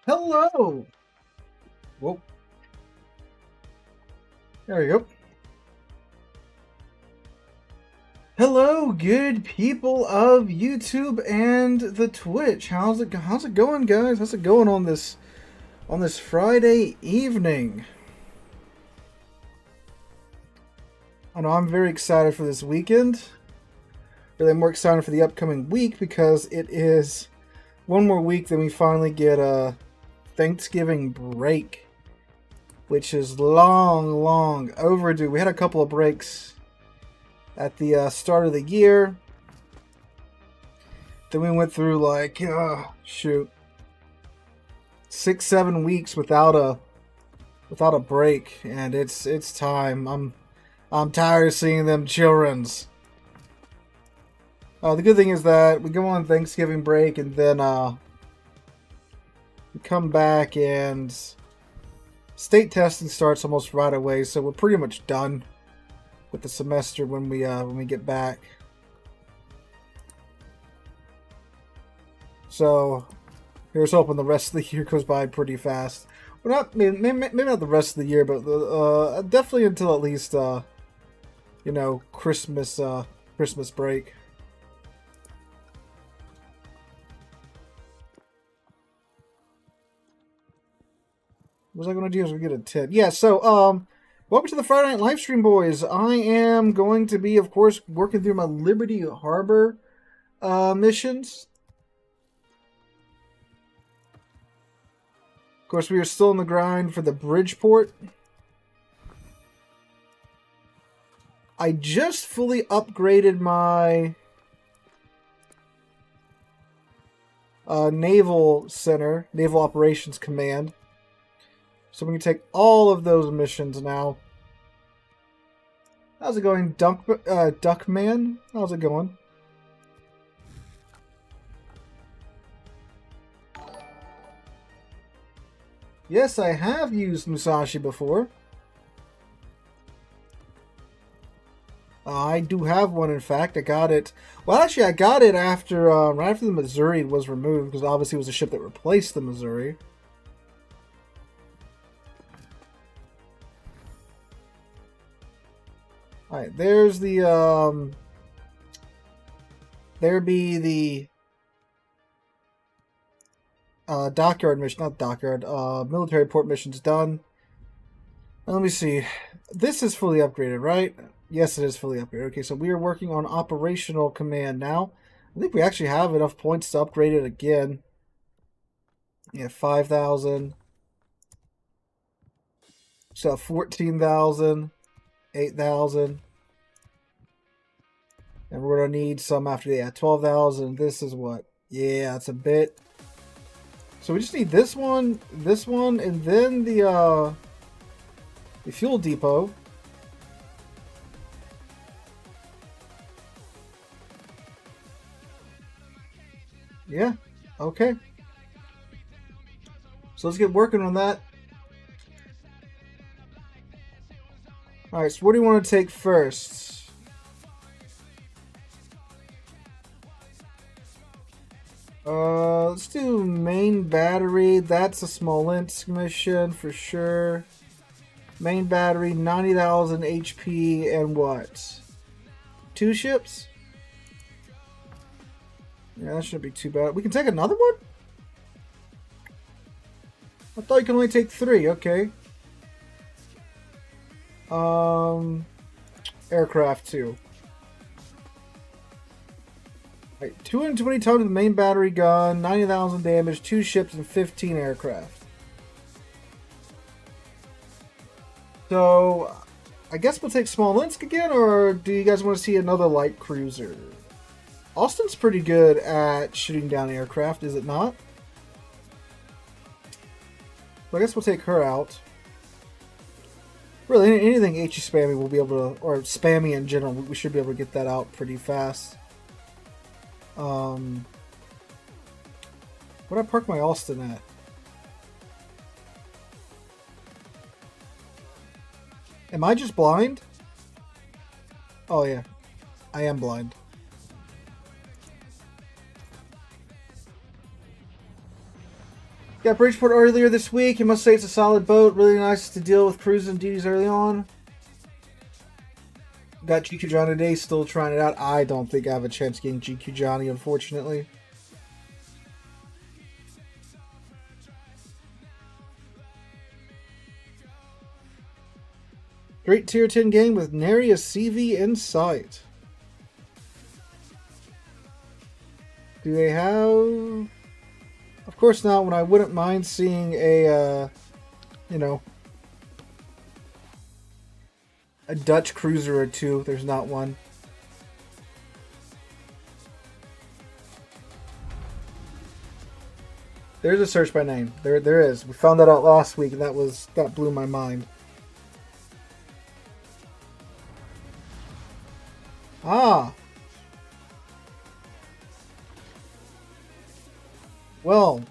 Hello. Whoa. There we go. Hello, good people of YouTube and the Twitch. How's it going, guys? How's it going on this Friday evening? I know I'm very excited for this weekend. Really more excited for the upcoming week because it is one more week, then we finally get a Thanksgiving break, which is long overdue. We had a couple of breaks at the start of the year. Then we went through like 6-7 weeks without a break, and it's time. I'm tired of seeing them childrens. The good thing is that we go on Thanksgiving break, and then we come back and state testing starts almost right away, so we're pretty much done with the semester when we get back. So here's hoping the rest of the year goes by pretty fast. Well, not maybe not the rest of the year, but definitely until at least Christmas break. What was I going to do as we get a tip? Yeah, so welcome to the Friday Night Livestream, boys. I am going to be, of course, working through my Liberty Harbor missions. Of course, we are still in the grind for the Bridgeport. I just fully upgraded my Naval Center, Naval Operations Command. So we can take all of those missions now. How's it going, Duckman? How's it going? Yes, I have used Musashi before. I do have one, in fact. I got it. Well, actually, I got it after right after the Missouri was removed, because obviously it was a ship that replaced the Missouri. Alright, there's the, there be the dockyard mission, not dockyard, military port mission's done. Now, let me see. This is fully upgraded, right? Yes, it is fully upgraded. Okay, so we are working on operational command now. I think we actually have enough points to upgrade it again. Yeah, 5,000. So 14,000. 8,000. And we're going to need some after that. 12,000. This is what? Yeah, that's a bit. So we just need this one, and then the fuel depot. Yeah, okay. So let's get working on that. Alright, so what do you want to take first? Let's do main battery. That's a Smolensk mission for sure. Main battery, 90,000 HP, and what? 2 ships? Yeah, that shouldn't be too bad. We can take another one? I thought you could only take 3. Okay. Aircraft 2. Right, 220 tons of the main battery gun, 90,000 damage, 2 ships, and 15 aircraft. So, I guess we'll take Smolensk again, or do you guys want to see another light cruiser? Austin's pretty good at shooting down aircraft, is it not? Well, I guess we'll take her out. Really, anything HE spammy we'll be able to, or spammy in general, we should be able to get that out pretty fast. Where'd I park my Austin at? Am I just blind? Oh yeah, I am blind. Got Bridgeport earlier this week. I must say it's a solid boat. Really nice to deal with cruising duties early on. Got GQ Johnny today, still trying it out. I don't think I have a chance getting GQ Johnny, unfortunately. Great tier 10 game with nary a CV in sight. Do they have... Of course not, when I wouldn't mind seeing a, you know, a Dutch cruiser or two. There's not one. There's a search by name. There is. We found that out last week, and that blew my mind. Ah. Well,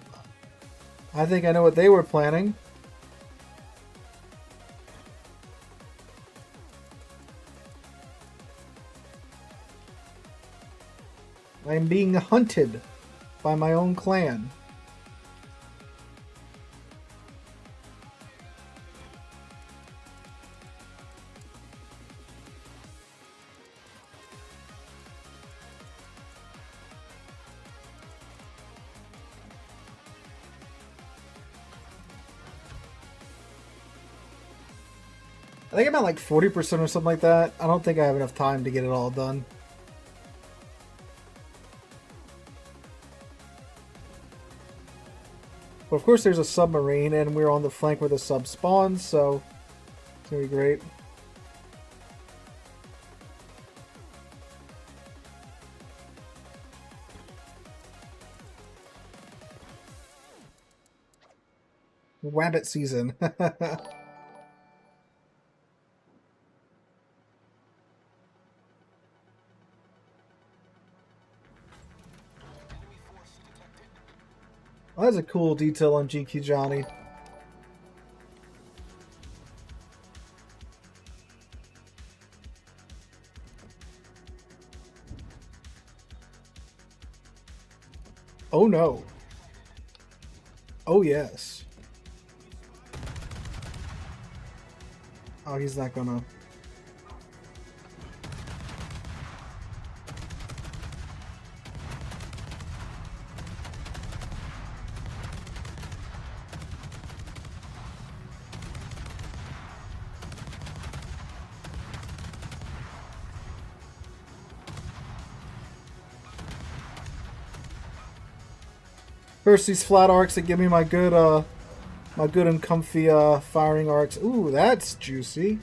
I think I know what they were planning. I'm being hunted by my own clan. I think I'm at like 40% or something like that. I don't think I have enough time to get it all done. But of course there's a submarine and we're on the flank where the sub spawns, so it's gonna be great. Wabbit season. Well, that's a cool detail on GQ Johnny. Oh no. Oh yes. Oh, he's not gonna... First, these flat arcs that give me my good and comfy firing arcs. Ooh, that's juicy.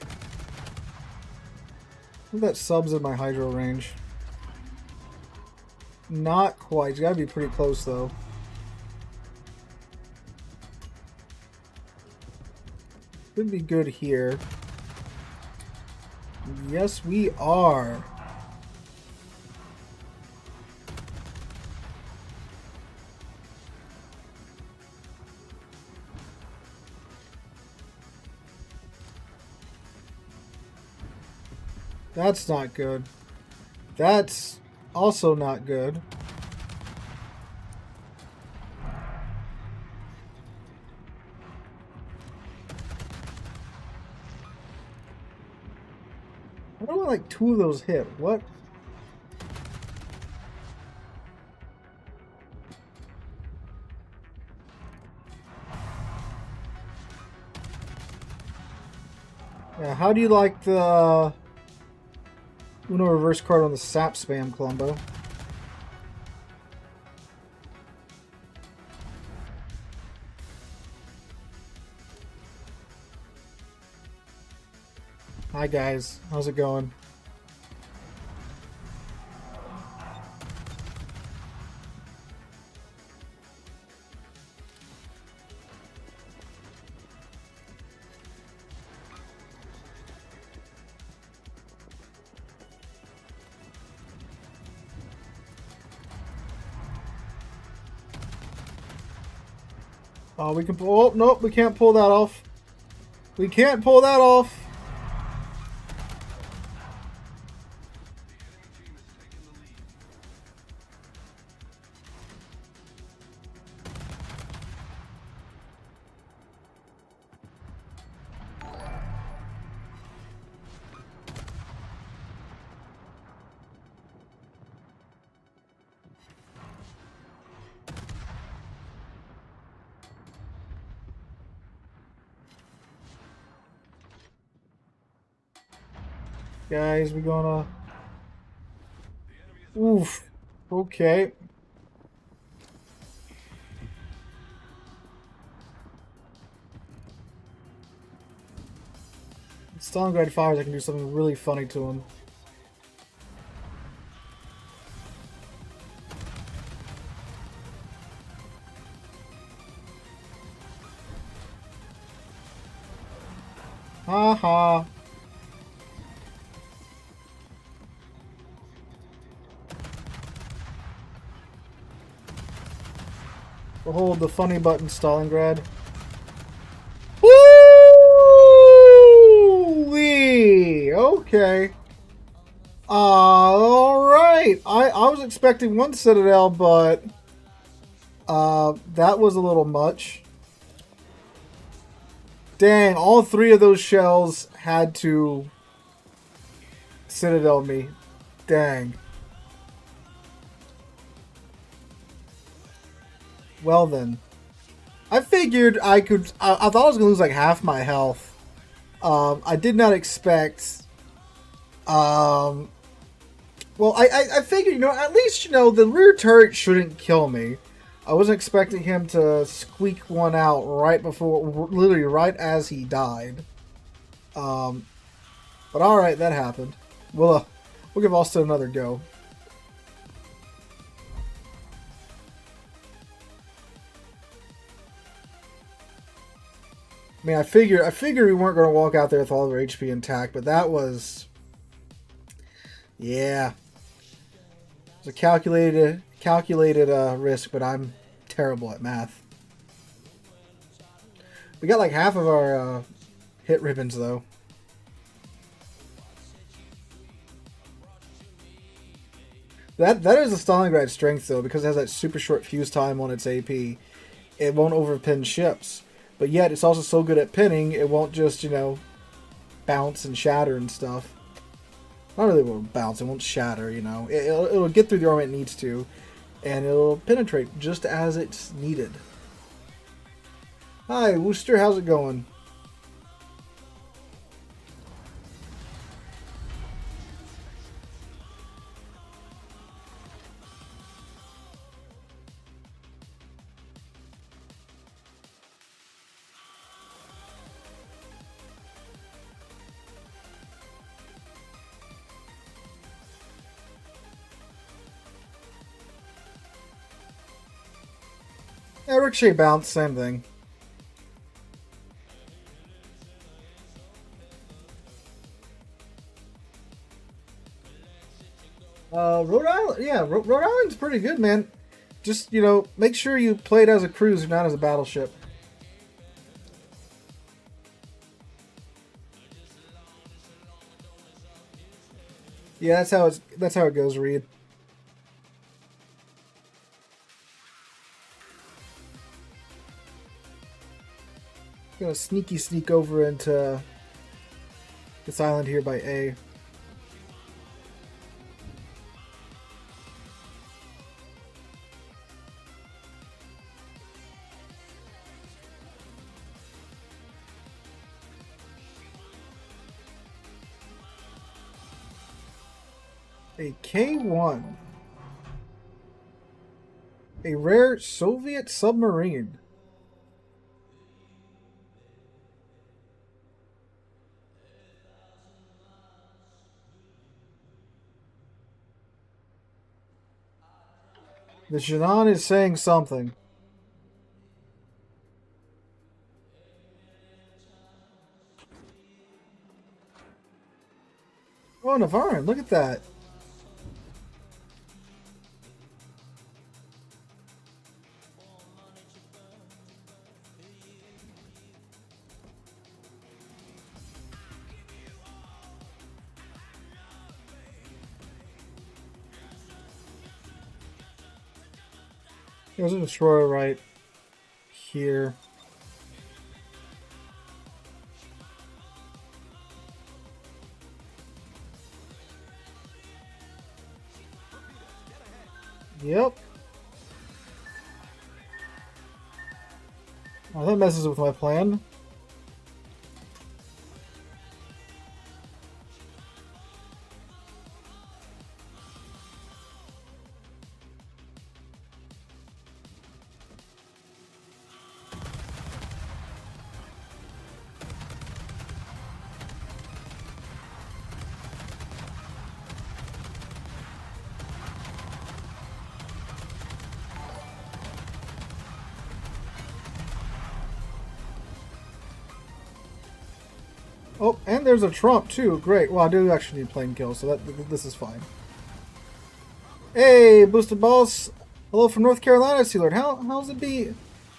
I think that sub's in my hydro range. Not quite. It's gotta be pretty close though. Could be good here. Yes, we are. That's not good. That's also not good. I don't want like two of those hit. What? Yeah, how do you like the Uno reverse card on the sap spam, Columbo? Hi guys, how's it going? Oh, we can pull. Oh, nope, we can't pull that off. We can't pull that off. Guys, we gonna... Oof. Okay. Stalingrad fires, I can do something really funny to him. Ha ha. Behold the funny button, Stalingrad. Woo-wee! Okay. Alright. I was expecting one Citadel, but that was a little much. Dang, all three of those shells had to Citadel me. Dang. Well then. I figured I could... I thought I was going to lose like half my health. I did not expect... well, I figured, you know, at least, you know, the rear turret shouldn't kill me. I wasn't expecting him to squeak one out right before... Literally right as he died. But alright, that happened. We'll give Austin another go. I mean, I figured we weren't going to walk out there with all of our HP intact, but that was... Yeah. It was a calculated risk, but I'm terrible at math. We got like half of our hit ribbons, though. That is the Stalingrad strength, though, because it has that super short fuse time on its AP. It won't overpin ships. But yet, it's also so good at pinning, it won't just, you know, bounce and shatter and stuff. Not really won't bounce, it won't shatter, you know. It'll get through the armor it needs to, and it'll penetrate just as it's needed. Hi, Worcester, how's it going? Yeah, ricochet bounce, same thing. Rhode Island, yeah, Rhode Island's pretty good, man. Just, you know, make sure you play it as a cruiser, not as a battleship. Yeah, that's how it goes, Reed. Gonna sneak over into this island here by A. A K-1. A rare Soviet submarine. The Shannon is saying something. Oh, Navarre, look at that. There's a destroyer right here. Yep. Oh, that messes with my plan. Oh, and there's a Trump too. Great. Well, I do actually need plane kills, so this is fine. Hey, boosted balls. Hello from North Carolina, Sealord. How's it be?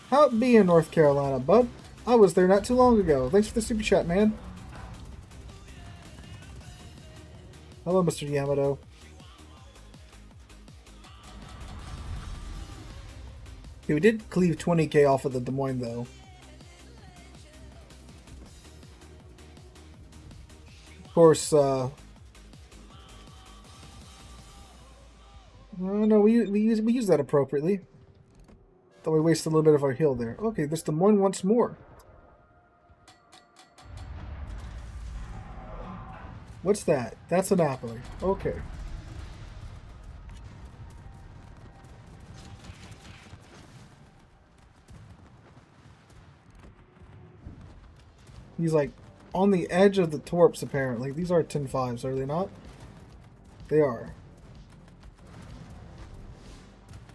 How it be in North Carolina, bud? I was there not too long ago. Thanks for the super chat, man. Hello, Mr. Yamato. Okay, we did cleave 20k off of the Des Moines, though. Of course, no, we use that appropriately. Thought we wasted a little bit of our heal there. Okay, this Des Moines once more. What's that? That's a Napoli. Okay. He's like on the edge of the torps, apparently. These are 10-5s, are they not? They are.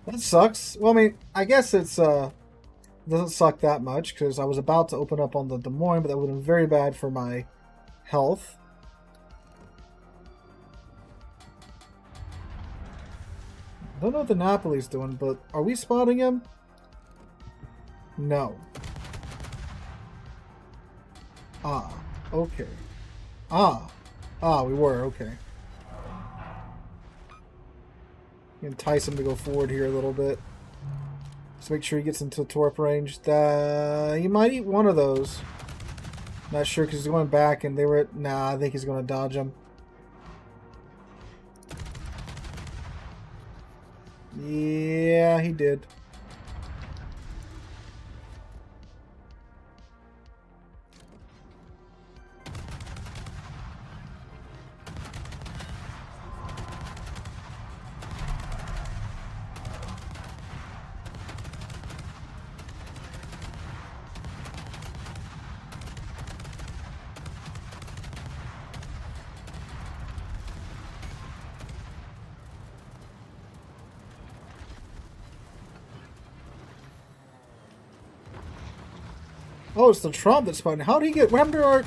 That sucks. Well, I mean, I guess it's doesn't suck that much because I was about to open up on the Des Moines, but that would have been very bad for my health. I don't know what the Napoli's doing, but are we spotting him? No. Ah, okay. We were, okay. Entice him to go forward here a little bit. Just make sure he gets into torp range. He might eat one of those. Not sure because he's going back and they were at... Nah, I think he's going to dodge him. Yeah, he did. Oh, it's the Trump that's fighting. How did he get... What happened to our...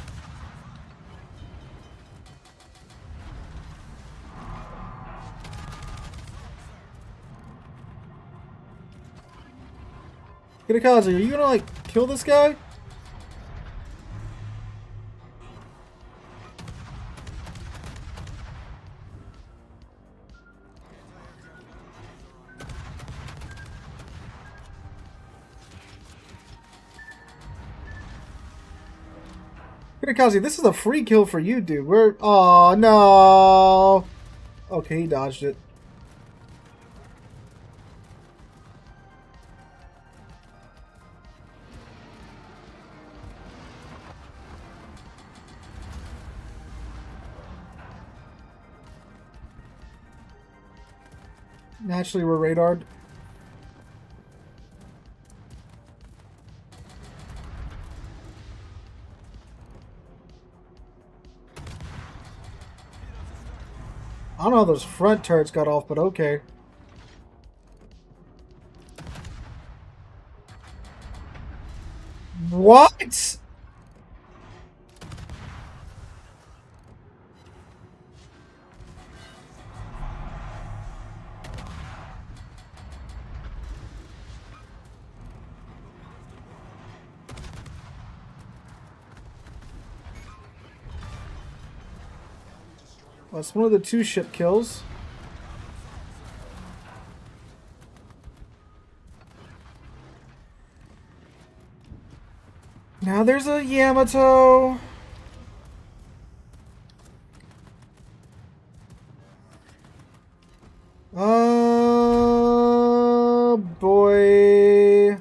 Kitakaze, are you gonna, like, kill this guy? Kitakaze, this is a free kill for you, dude. We're... Oh, no! Okay, he dodged it. Naturally, we're radared. I don't know how those front turrets got off, but okay. What? That's one of the 2 ship kills. Now there's a Yamato. Oh boy.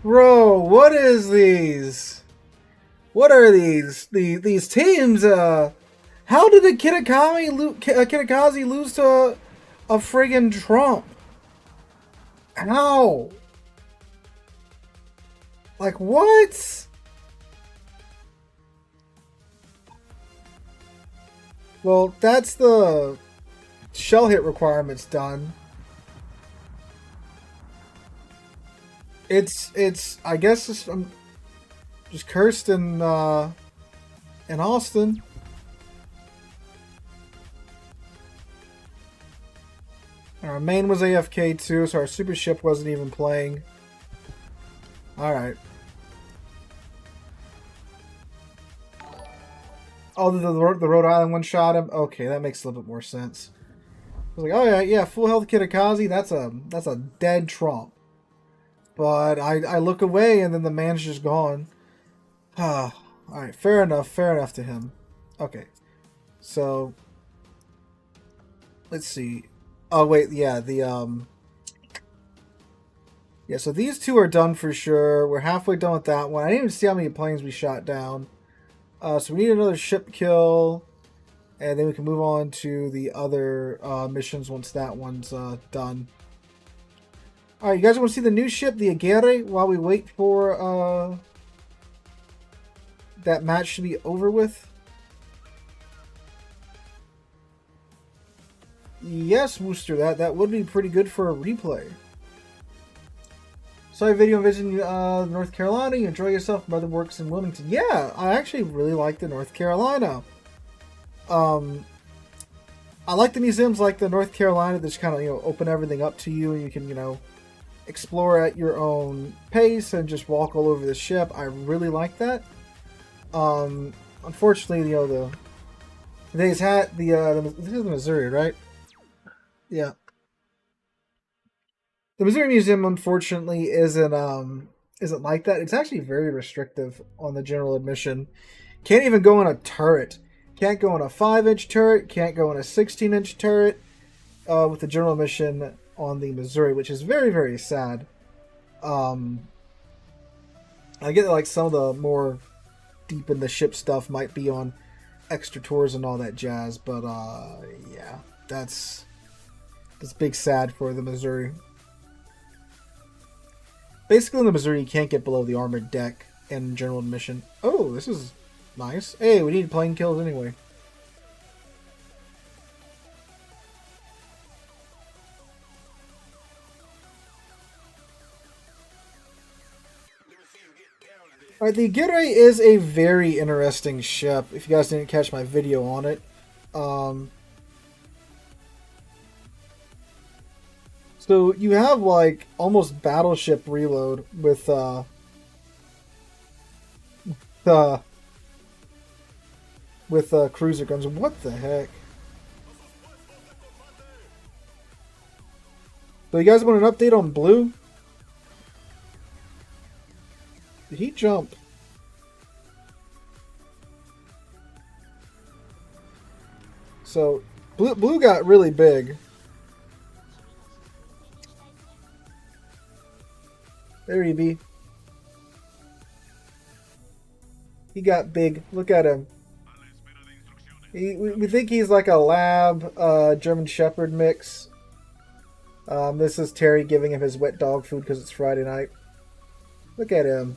Bro, what is these? What are these? These teams, how did the Kitakaze lose to a friggin' Trump? How? Like, what? Well, that's the shell hit requirements done. I guess it's just cursed in Austin. Our main was AFK too, so our super ship wasn't even playing. Alright. Oh, the Rhode Island one shot him? Okay, that makes a little bit more sense. I was like, oh yeah, full health Kitakazi, that's a dead Trump. But I look away and then the man's just gone. Alright, fair enough to him. Okay. So let's see. Oh wait, yeah, yeah, so these two are done for sure. We're halfway done with that one. I didn't even see how many planes we shot down. So we need another ship kill. And then we can move on to the other missions once that one's done. Alright, you guys want to see the new ship, the Aguirre, while we wait for that match to be over with? Yes, Wooster, that would be pretty good for a replay. Saw a video visiting North Carolina. You enjoy yourself. Brother works in Wilmington. Yeah, I actually really like the North Carolina. I like the museums like the North Carolina that just kind of, open everything up to you and you can, explore at your own pace and just walk all over the ship. I really like that. Unfortunately, today's hat, this is the Missouri, right? Yeah. The Missouri Museum, unfortunately, isn't like that. It's actually very restrictive on the general admission. Can't even go in a turret. Can't go in a 5-inch turret. Can't go in a 16-inch turret with the general admission on the Missouri, which is very, very sad. I get that, like, some of the more deep in the ship stuff might be on extra tours and all that jazz, but yeah, that's big sad for the Missouri. Basically, in the Missouri, you can't get below the armored deck in general admission. Oh, this is nice. Hey, we need plane kills anyway. Alright, the Aguirre is a very interesting ship, if you guys didn't catch my video on it. So you have, like, almost Battleship reload with cruiser guns. What the heck? So you guys want an update on Blue? Did he jump? So Blue got really big. There he be. He got big. Look at him. We think he's like a lab German Shepherd mix. This is Terry giving him his wet dog food because it's Friday night. Look at him.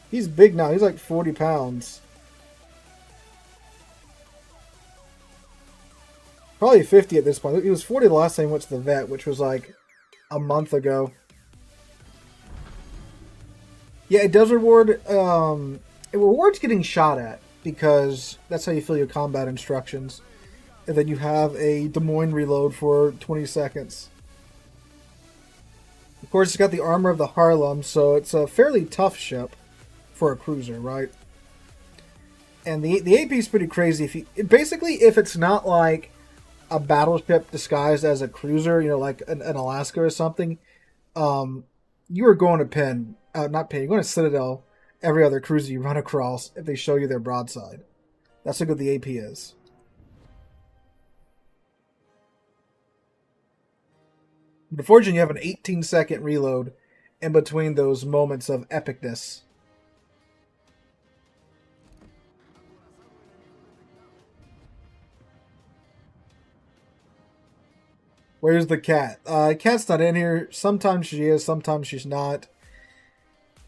He's big now. He's like 40 pounds. Probably 50 at this point. He was 40 the last time he went to the vet, which was like a month ago. Yeah, it does reward... it rewards getting shot at, because that's how you fill your combat instructions. And then you have a Des Moines reload for 20 seconds. Of course, it's got the armor of the Harlem, so it's a fairly tough ship for a cruiser, right? And the AP is pretty crazy. Basically, if it's not like a battleship disguised as a cruiser, like an Alaska or something, you are going to pin, not pin, you're going to Citadel every other cruiser you run across if they show you their broadside. That's how good the AP is. But unfortunately, you have an 18-second reload in between those moments of epicness. Where's the cat? Cat's not in here. Sometimes she is, sometimes she's not.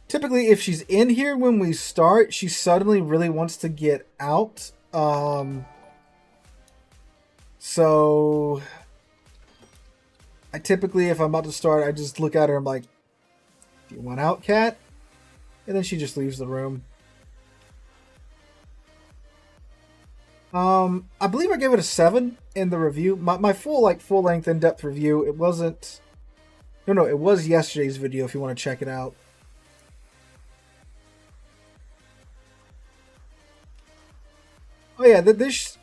Typically, if she's in here when we start, she suddenly really wants to get out. So I typically, if I'm about to start, I just look at her and I'm like, "Do you want out, cat?" And then she just leaves the room. I believe I gave it a 7 in the review. My full length in-depth review. It wasn't. No, it was yesterday's video. If you want to check it out. Oh yeah, this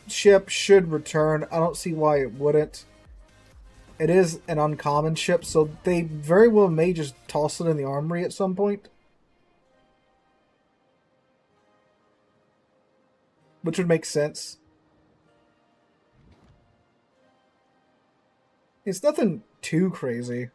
ship should return. I don't see why it wouldn't. It is an uncommon ship, so they very well may just toss it in the armory at some point. Which would make sense. It's nothing too crazy.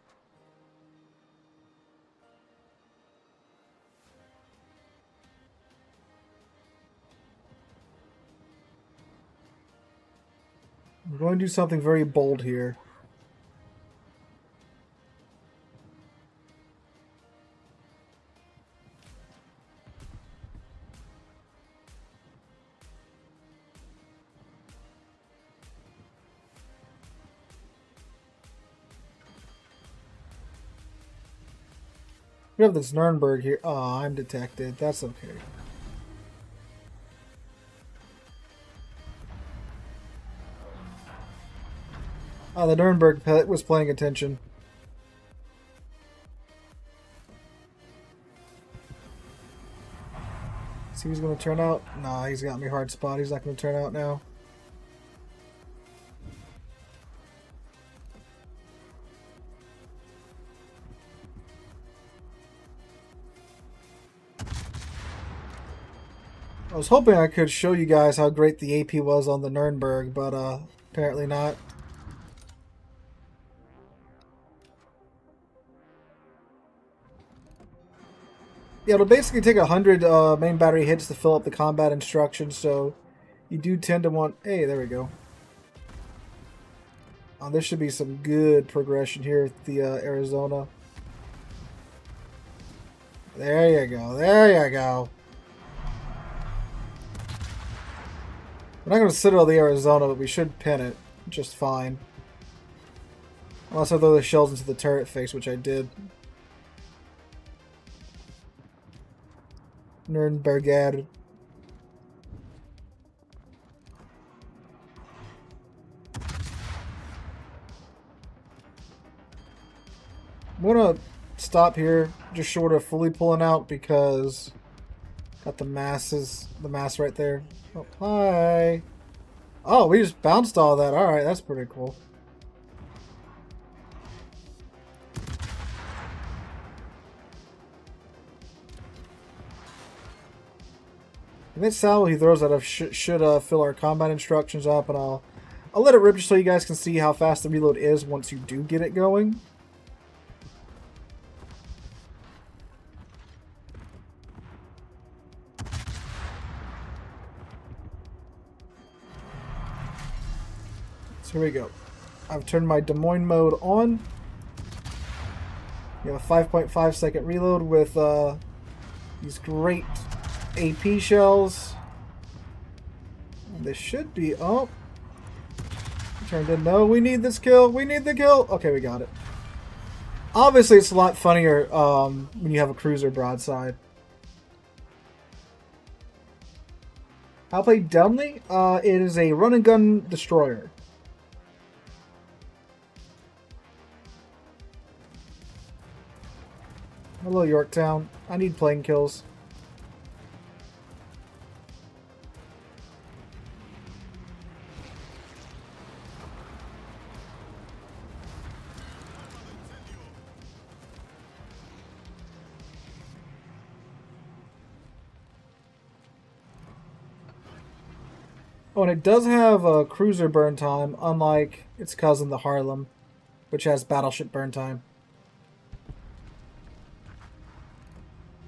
I'm going to do something very bold here. We have this Nuremberg here. Oh, I'm detected. That's okay. Oh, the Nuremberg pet was paying attention. See who's going to turn out? Nah, he's got me hard spot. He's not going to turn out now. I was hoping I could show you guys how great the AP was on the Nuremberg, but apparently not. Yeah, it'll basically take 100 main battery hits to fill up the combat instructions, so you do tend to want... Hey, there we go. There should be some good progression here with the Arizona. There you go. There you go. We're not going to citadel the Arizona, but we should pin it just fine. Unless I throw the shells into the turret face, which I did. Nürnberger. I'm going to stop here, just short of fully pulling out, because got the mass right there. Oh, hi. Oh, we just bounced all that. Alright, that's pretty cool. And that salvo he throws at us should fill our combat instructions up, and I'll let it rip just so you guys can see how fast the reload is once you do get it going. So here we go. I've turned my Des Moines mode on. You have a 5.5 second reload with these great AP shells. And this should be... Oh. Turned in. No, we need this kill. We need the kill. Okay, we got it. Obviously, it's a lot funnier when you have a cruiser broadside. I'll play Dumley. It is a run and gun destroyer. Hello, Yorktown. I need plane kills. Oh, and it does have a cruiser burn time, unlike its cousin, the Harlem, which has battleship burn time.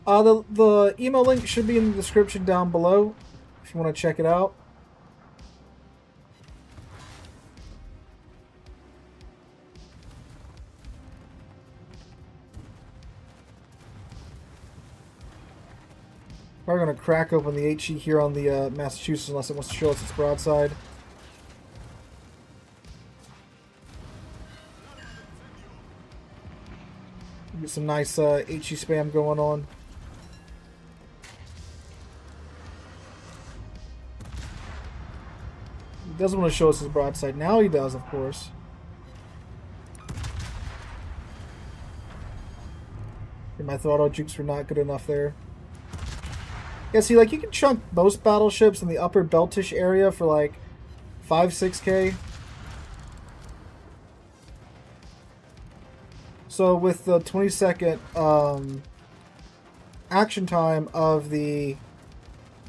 The email link should be in the description down below if you want to check it out. We're going to crack open the HE here on the Massachusetts unless it wants to show us its broadside. Get some nice HE spam going on. He doesn't want to show us his broadside. Now he does, of course. And my throttle jukes were not good enough there. Yeah, see, like, you can chunk most battleships in the upper beltish area for, like, 5-6K. So, with the 20-second action time of the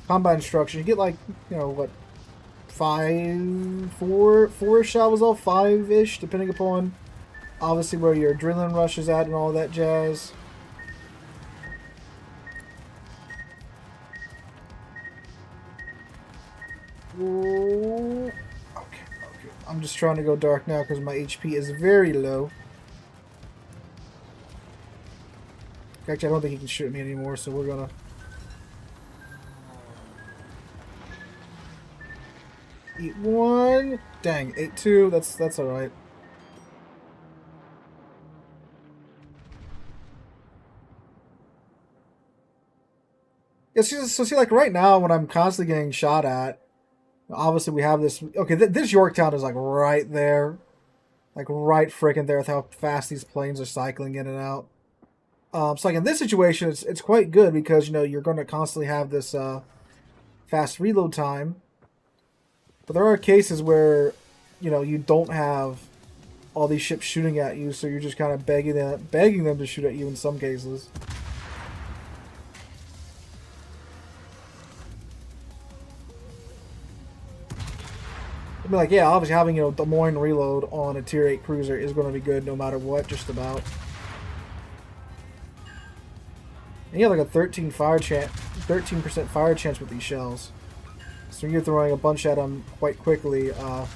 combat instruction, you get, like, you know, what, 4-ish, I was all 5-ish, depending upon, obviously, where your adrenaline rush is at and all that jazz. Okay. I'm just trying to go dark now because my HP is very low. Actually, I don't think he can shoot me anymore, so we're gonna eat one. Dang, 8-2. That's all right. Yeah, so see, like right now, when I'm constantly getting shot at. Obviously, we have this... Okay, this Yorktown is, like, right there. Like, right freaking there with how fast these planes are cycling in and out. So, like, in this situation, it's quite good because, you know, you're going to constantly have this fast reload time. But there are cases where, you know, you don't have all these ships shooting at you, so you're just kind of begging them to shoot at you in some cases. I mean, like, yeah, obviously having, you know, Des Moines reload on a Tier 8 cruiser is going to be good no matter what, just about. And you have like a 13% fire chance with these shells. So when you're throwing a bunch at them quite quickly, you're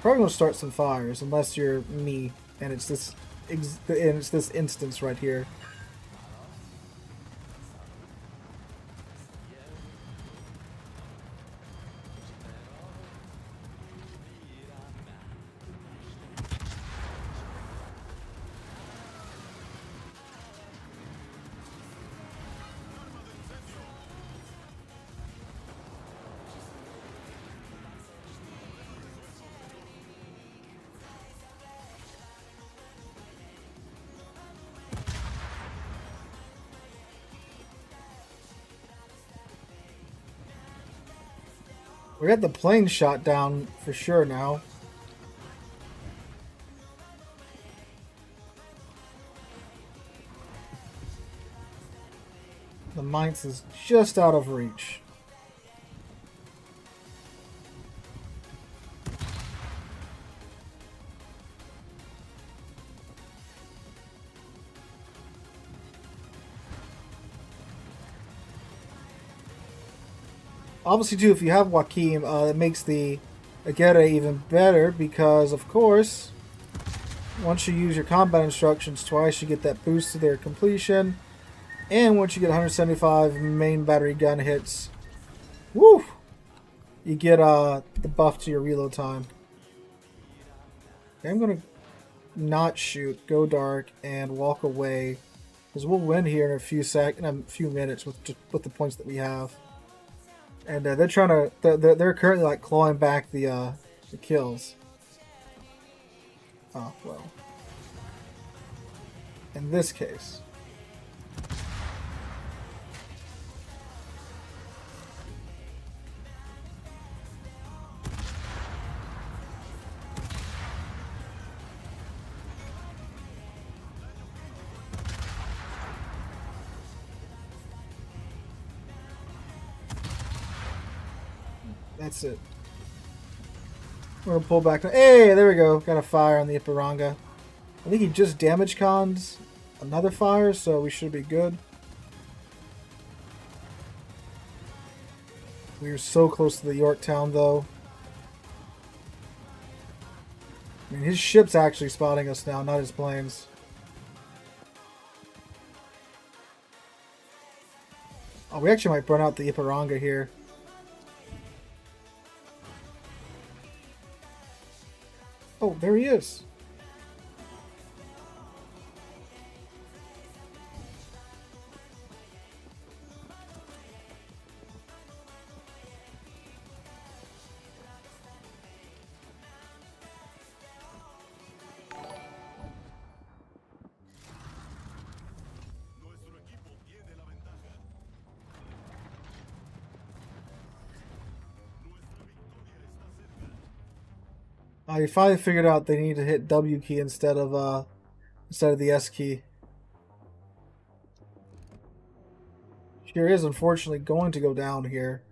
probably going to start some fires, unless you're me, and it's this instance right here. We got the plane shot down for sure now. The Mainz is just out of reach. Obviously, too, if you have Joachim, it makes the Agera even better because, of course, once you use your combat instructions twice, you get that boost to their completion. And once you get 175 main battery gun hits, woo, you get the buff to your reload time. Okay, I'm going to not shoot, go dark, and walk away. Because we'll win here in a few minutes with the points that we have. And they're trying to. They're currently like clawing back the kills. Oh well. In this case. That's it. We're gonna pull back. Hey, there we go. Got a fire on the Ipiranga. I think he just damage cons another fire, so we should be good. We are so close to the Yorktown, though. I mean, his ship's actually spotting us now, not his planes. Oh, we actually might burn out the Iparanga here. Oh, there he is. I finally figured out they need to hit W key instead of the S key. Sure is unfortunately going to go down here.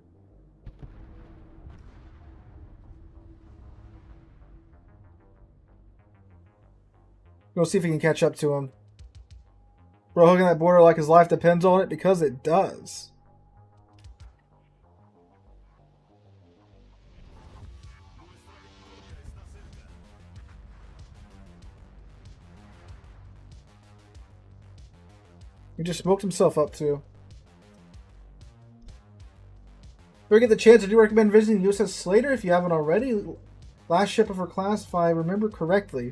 Go see if we can catch up to him. Bro, hugging that border like his life depends on it, because it does. He just smoked himself up too. If we get the chance, I do recommend visiting USS Slater if you haven't already. Last ship of her class, if I remember correctly.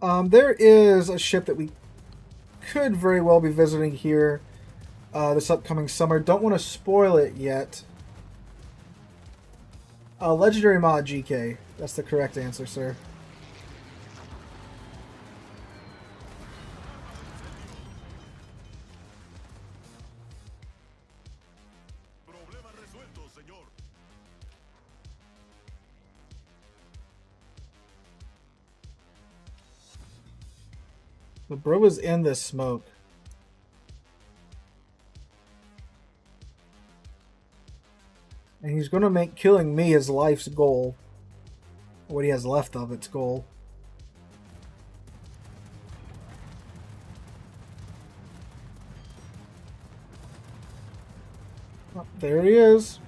There is a ship that we could very well be visiting here this upcoming summer. Don't want to spoil it yet. Legendary Mod GK. That's the correct answer, sir. The bro is in this smoke. And he's going to make killing me his life's goal. What he has left of its goal. Oh, there he is.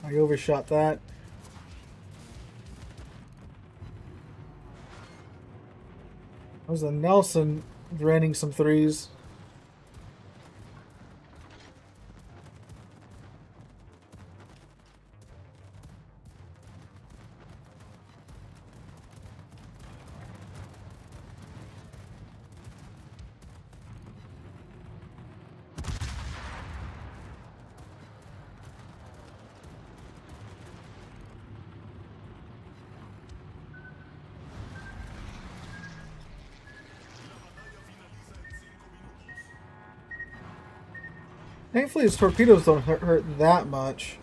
I overshot that. That was a Nelson draining some threes. Thankfully, his torpedoes don't hurt that much.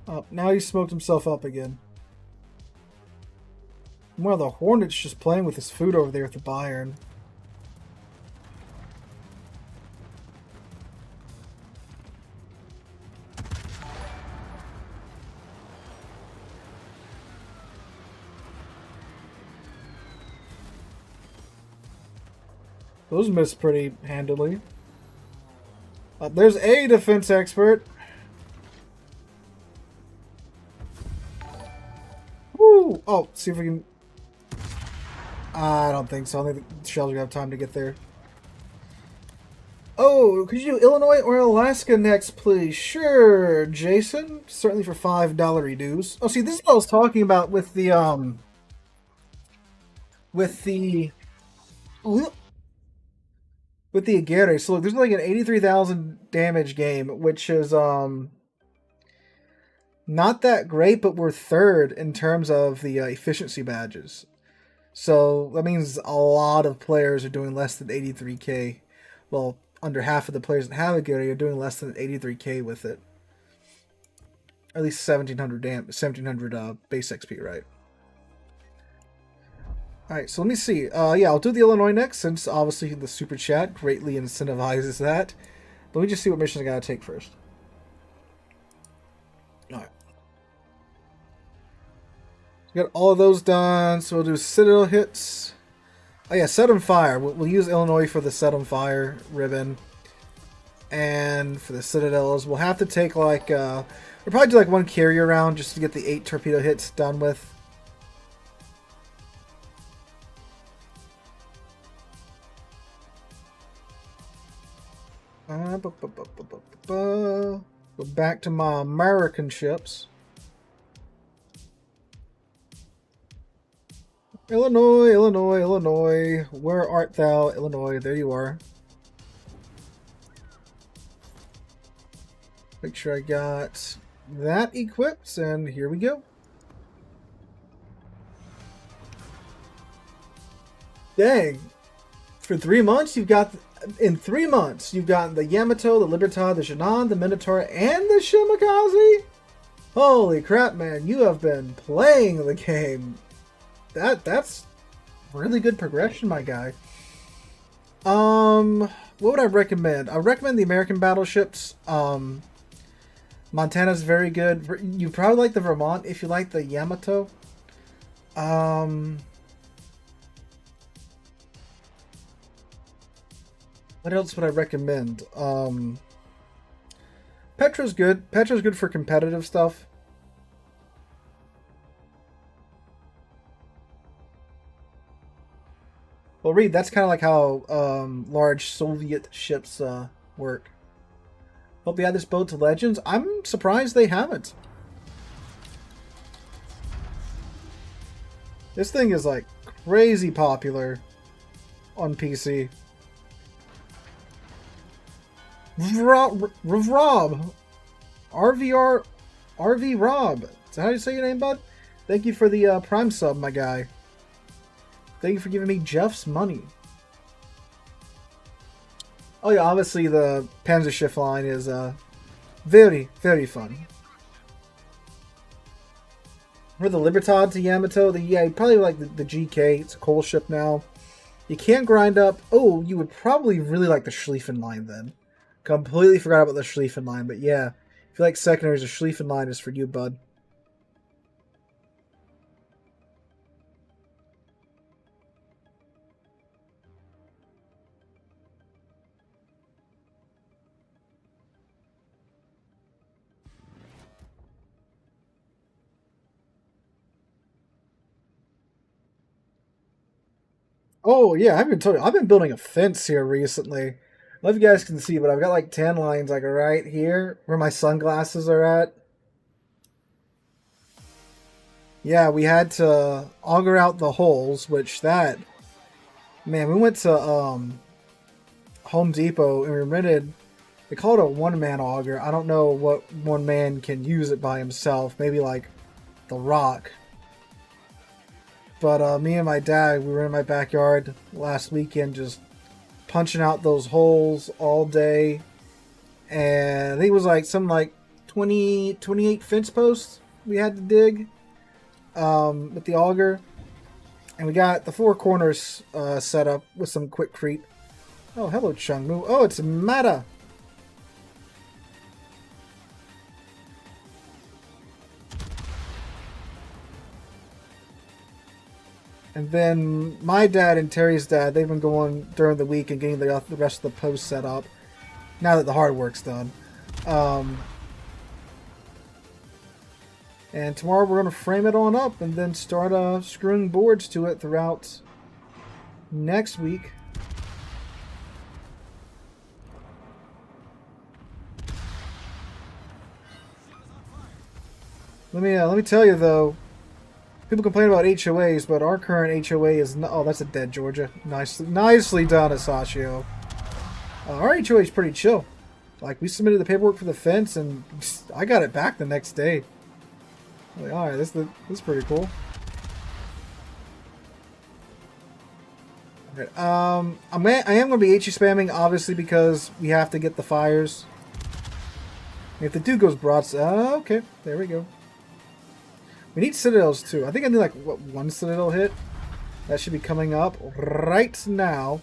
Oh, now he smoked himself up again. Well, the Hornet's just playing with his food over there at the Bayern. Those missed pretty handily. There's a defense expert. Woo! Oh, see if we can... I don't think so. I think the shells are going to have time to get there. Oh, could you do Illinois or Alaska next, please? Sure, Jason. Certainly for $5 dues. Oh, see, this is what I was talking about with the, with the Aguirre. So look, there's like an 83,000 damage game, which is not that great, but we're third in terms of the efficiency badges. So that means a lot of players are doing less than 83k. Well, under half of the players that have Aguirre are doing less than 83k with it. At least 1700 base XP, right? Alright, so let me see. Yeah, I'll do the Illinois next, since obviously the Super Chat greatly incentivizes that. Let me just see what missions I gotta take first. Alright. Got all of those done, so we'll do Citadel hits. Oh yeah, Set on Fire. We'll use Illinois for the Set on Fire ribbon. And for the Citadels, we'll have to take like... we're We'll probably do like one carrier round just to get the 8 torpedo hits done with. Go back to my American ships. Illinois, Illinois, Illinois. Where art thou, Illinois? There you are. Make sure I got that equipped, and here we go. Dang. For 3 months, you've got... In 3 months, you've gotten the Yamato, the Libertad, the Shannon, the Minotaur, and the Shimakaze? Holy crap, man. You have been playing the game. That's really good progression, my guy. What would I recommend? I would recommend the American battleships. Montana's very good. You probably like the Vermont if you like the Yamato. What else would I recommend? Petra's good. Petra's good for competitive stuff. Well, Reed, that's kind of like how large Soviet ships work. Hope you add this boat to Legends. I'm surprised they haven't. This thing is like crazy popular on PC. Rob. RV Rob. Is that how you say your name, bud? Thank you for the Prime sub, my guy. Thank you for giving me Jeff's money. Oh yeah, obviously the Panzerschiff line is very, very fun. For the Libertad to Yamato, yeah, you probably like the GK. It's a coal ship now. You can't grind up. Oh, you would probably really like the Schlieffen line then. Completely forgot about the Schlieffen line, but yeah. If you like secondaries, the Schlieffen line is for you, bud. Oh yeah, I've been building a fence here recently. I don't know if you guys can see, but I've got like 10 lines like right here where my sunglasses are at. Yeah, we had to auger out the holes, which that... Man, we went to Home Depot and we rented... They call it a one-man auger. I don't know what one man can use it by himself. Maybe like The Rock. But me and my dad, we were in my backyard last weekend just punching out those holes all day. And I think it was like something like 28 fence posts we had to dig with the auger. And we got the 4 corners set up with some quickcrete. Oh, hello, Chungmu. Oh, it's Mata. And then my dad and Terry's dad, they've been going during the week and getting the rest of the posts set up. Now that the hard work's done. And tomorrow we're going to frame it on up and then start screwing boards to it throughout next week. Let me tell you though. People complain about HOAs, but our current HOA is not... Oh, that's a dead Georgia. Nicely done, Asashio. Our HOA is pretty chill. Like, we submitted the paperwork for the fence, and I got it back the next day. Like, alright, this is pretty cool. Okay, I am going to be HE spamming, obviously, because we have to get the fires. If the dude goes broadside... okay, there we go. We need citadels too. I think I need like what, 1 citadel hit. That should be coming up right now.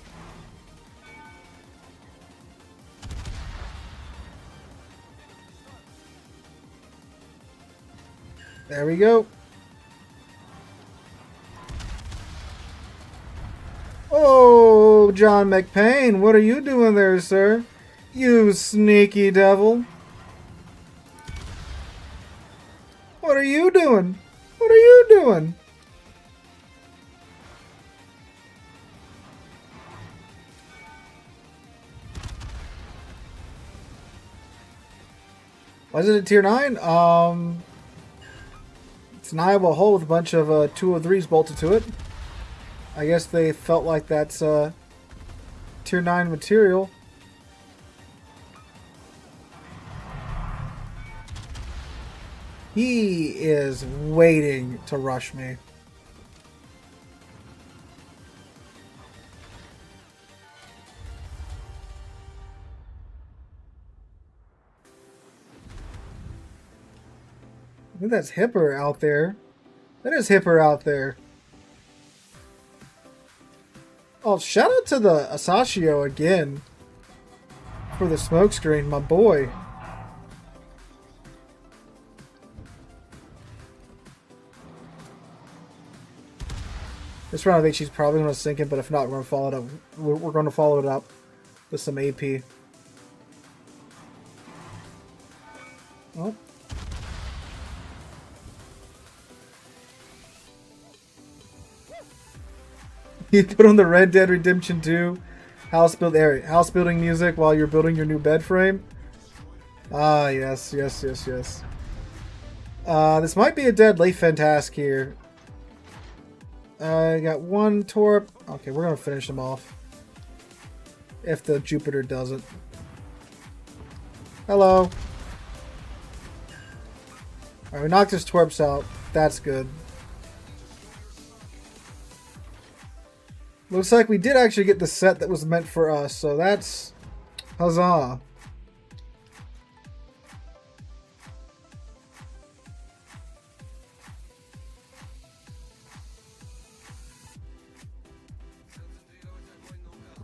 There we go. Oh, John McPain, what are you doing there, sir? You sneaky devil. you doing? What are you doing? Why is it a tier 9? It's an Iowa hull with a bunch of 203s bolted to it. I guess they felt like that's tier 9 material. He is waiting to rush me. I think that's Hipper out there. That is Hipper out there. Oh, shout out to the Asashio again for the smoke screen, my boy. This round I think she's probably going to sink it, but if not, we're going to follow it up. We're going to follow it up with some AP. Oh. You put on the Red Dead Redemption 2 house building music while you're building your new bed frame. Ah, yes. This might be a dead late Fantastic here. I got one Torp. Okay, we're going to finish him off. If the Jupiter doesn't. Hello. Alright, we knocked his Torps out. That's good. Looks like we did actually get the set that was meant for us, so that's huzzah.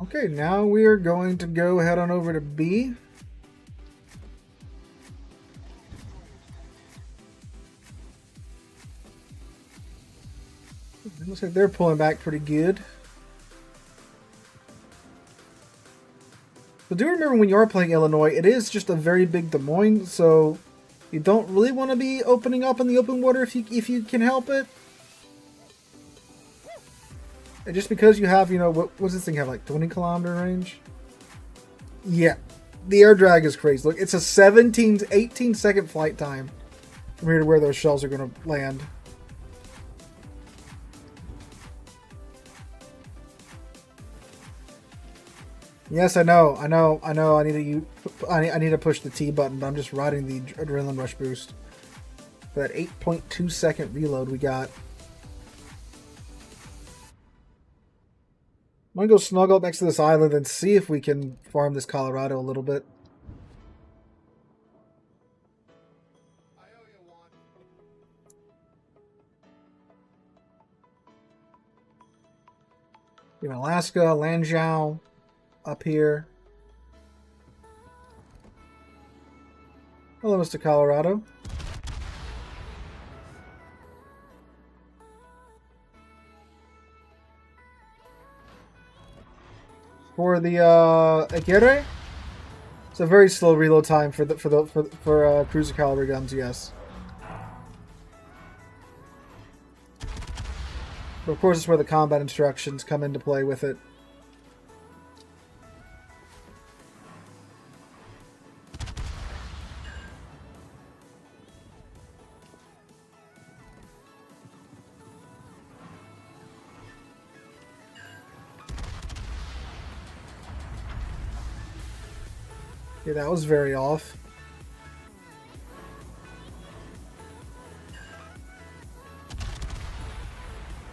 Okay, now we are going to go head on over to B. It looks like they're pulling back pretty good. But do remember when you are playing Illinois, it is just a very big Des Moines, so you don't really want to be opening up in the open water if you can help it. And just because you have, you know, what does this thing have, like 20 kilometer range? Yeah, the air drag is crazy. Look, it's a 17 to 18 second flight time from here to where those shells are going to land. Yes, I know. I need to push the T button, but I'm just riding the adrenaline rush boost for that 8.2 second reload we got. I'm gonna go snuggle up next to this island and see if we can farm this Colorado a little bit. You know, Alaska, Lanzhou, up here. Hello, Mr. Colorado. For the Aguirre, it's a very slow reload time for cruiser caliber guns. Yes, but of course, it's where the combat instructions come into play with it. Yeah, that was very off.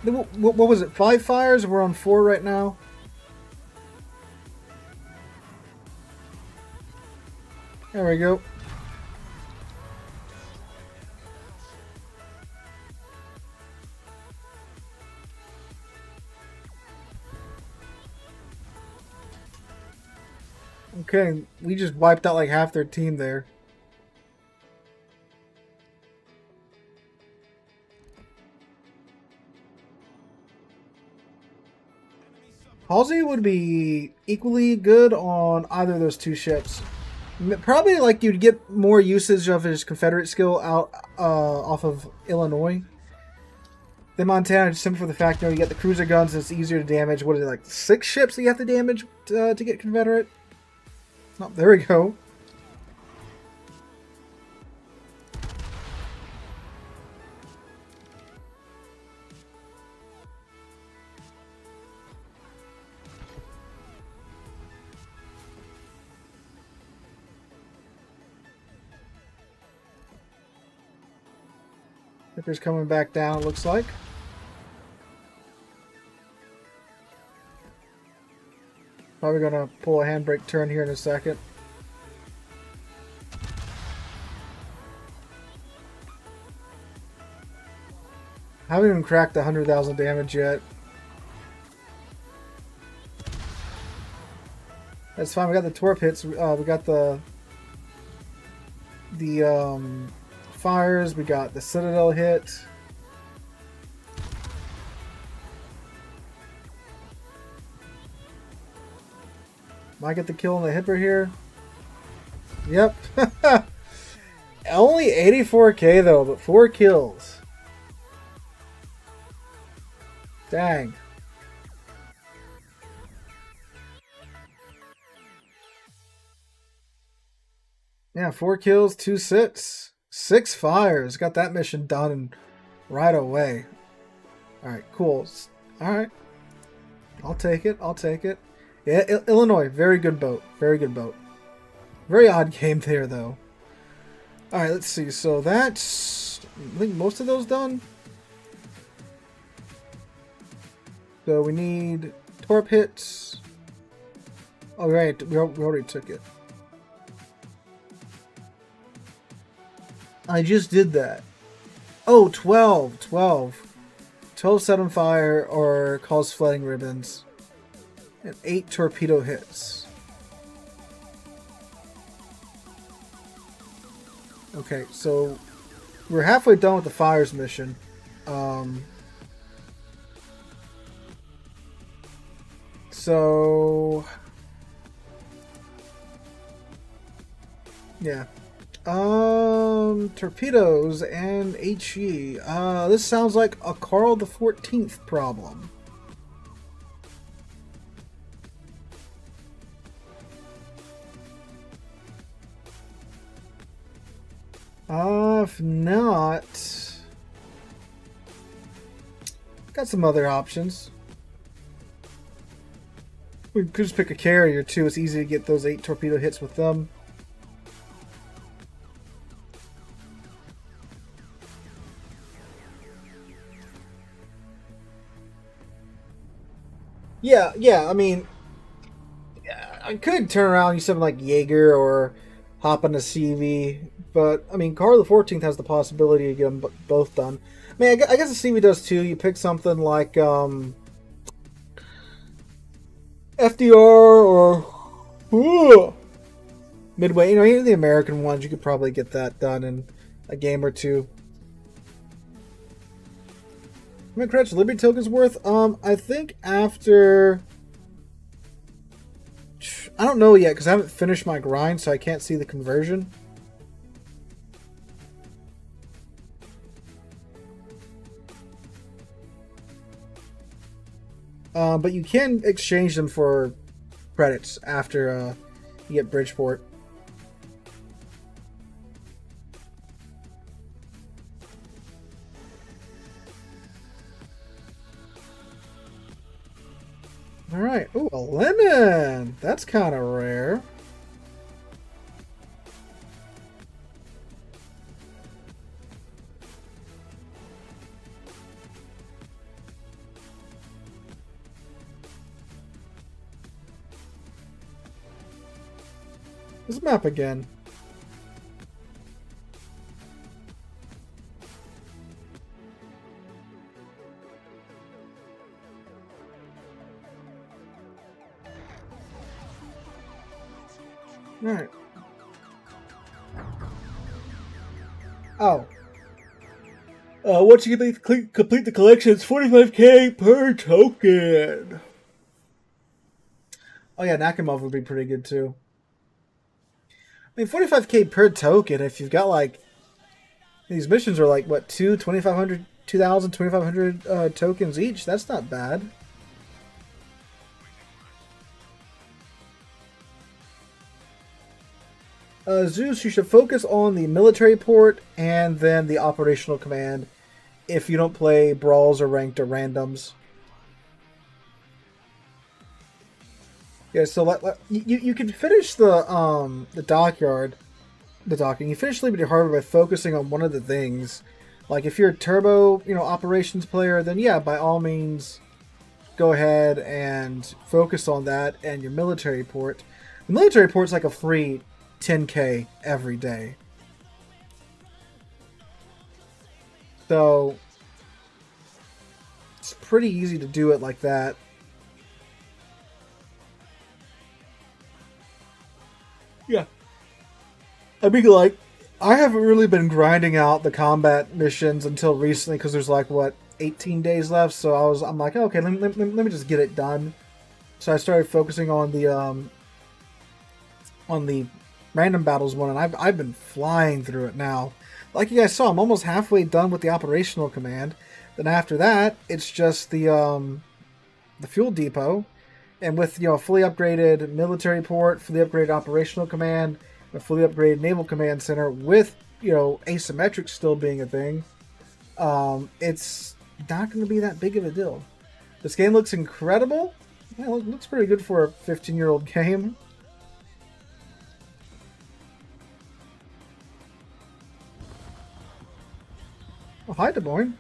What was it? 5 fires? We're on 4 right now. There we go. Okay, we just wiped out like half their team there. Halsey would be equally good on either of those two ships. Probably like you'd get more usage of his Confederate skill out off of Illinois than Montana, just simply for the fact, you get the cruiser guns and it's easier to damage. What is it, like 6 ships that you have to damage to get Confederate? Oh, there we go. Ripper's coming back down, it looks like. Probably going to pull a handbrake turn here in a second. I haven't even cracked 100,000 damage yet. That's fine. We got the torp hits. We got the fires. We got the Citadel hit. Might get the kill on the hipper here. Yep. Only 84k though, but 4 kills. Dang. Yeah, 4 kills, 2 sits, 6 fires. Got that mission done right away. Alright, cool. Alright. I'll take it. I'll take it. Yeah, Illinois, very good boat. Very good boat. Very odd game there, though. Alright, let's see. So that's, I think, most of those done. So we need torp hits. Oh, right. We already took it. I just did that. Oh, 12. 12. 12 set on fire or cause flooding ribbons. And 8 torpedo hits. Okay, so we're halfway done with the fires mission. So yeah. Torpedoes and HE. This sounds like a Carl the 14th problem. If not, got some other options. We could just pick a carrier too. It's easy to get those 8 torpedo hits with them. Yeah, I mean, I could turn around and use something like Jaeger or hop on a CV, but, I mean, Carl the 14th has the possibility to get them both done. I mean, I guess the CV does too. You pick something like FDR or Midway. Any of the American ones, you could probably get that done in a game or two. How many credits Liberty tokens worth? I think after, I don't know yet because I haven't finished my grind, so I can't see the conversion. But you can exchange them for credits after you get Bridgeport. Alright. Ooh, a lemon! That's kind of rare. This map again. Alright. Oh. Once you complete the collection, it's 45k per token. Oh yeah, Nakamov would be pretty good too. I mean, 45k per token, if you've got like, these missions are like, what, 2,500, 2,000, 2,500 tokens each? That's not bad. Zeus, you should focus on the military port and then the operational command if you don't play brawls or ranked or randoms. Yeah, so you can finish the dockyard, the docking. You finish Liberty Harbor by focusing on one of the things. Like if you're a turbo, operations player, then yeah, by all means, go ahead and focus on that and your military port. The military port's like a free 10k every day. So it's pretty easy to do it like that. Yeah. I mean, like, I haven't really been grinding out the combat missions until recently because there's like, what, 18 days left. So I'm like, okay, let me just get it done. So I started focusing on the random battles one, and I've been flying through it now. Like you guys saw, I'm almost halfway done with the operational command. Then after that, it's just the fuel depot, and with a fully upgraded military port, fully upgraded operational command, a fully upgraded naval command center with asymmetric still being a thing. It's not going to be that big of a deal. This game looks incredible. Yeah, it looks pretty good for a 15-year-old game. Oh, hi, Des Moines.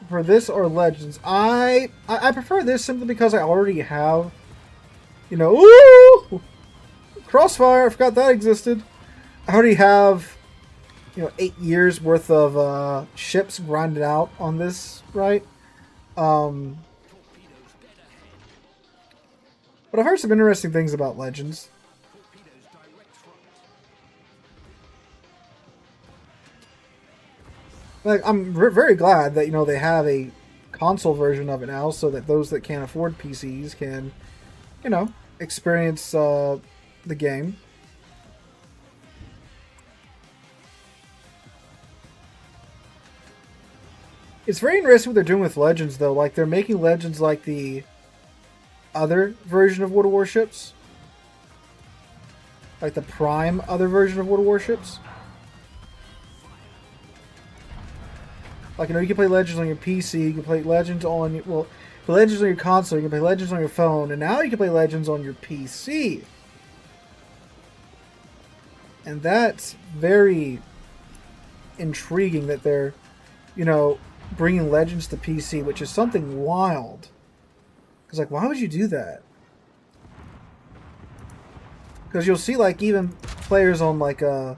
For this or Legends, I prefer this simply because I already have, ooh, Crossfire. I forgot that existed. I already have, 8 years worth of ships grinded out on this, right? But I've heard some interesting things about Legends. Like, I'm very glad that they have a console version of it now, so that those that can't afford PCs can, experience the game. It's very interesting what they're doing with Legends, though. Like, they're making Legends like the other version of World of Warships, like the Prime other version of World of Warships. Like, you can play Legends on your PC, you can play Legends on your, play Legends on your console, you can play Legends on your phone, and now you can play Legends on your PC. And that's very intriguing that they're, bringing Legends to PC, which is something wild. Because, like, why would you do that? Because you'll see, like, even players on, like, the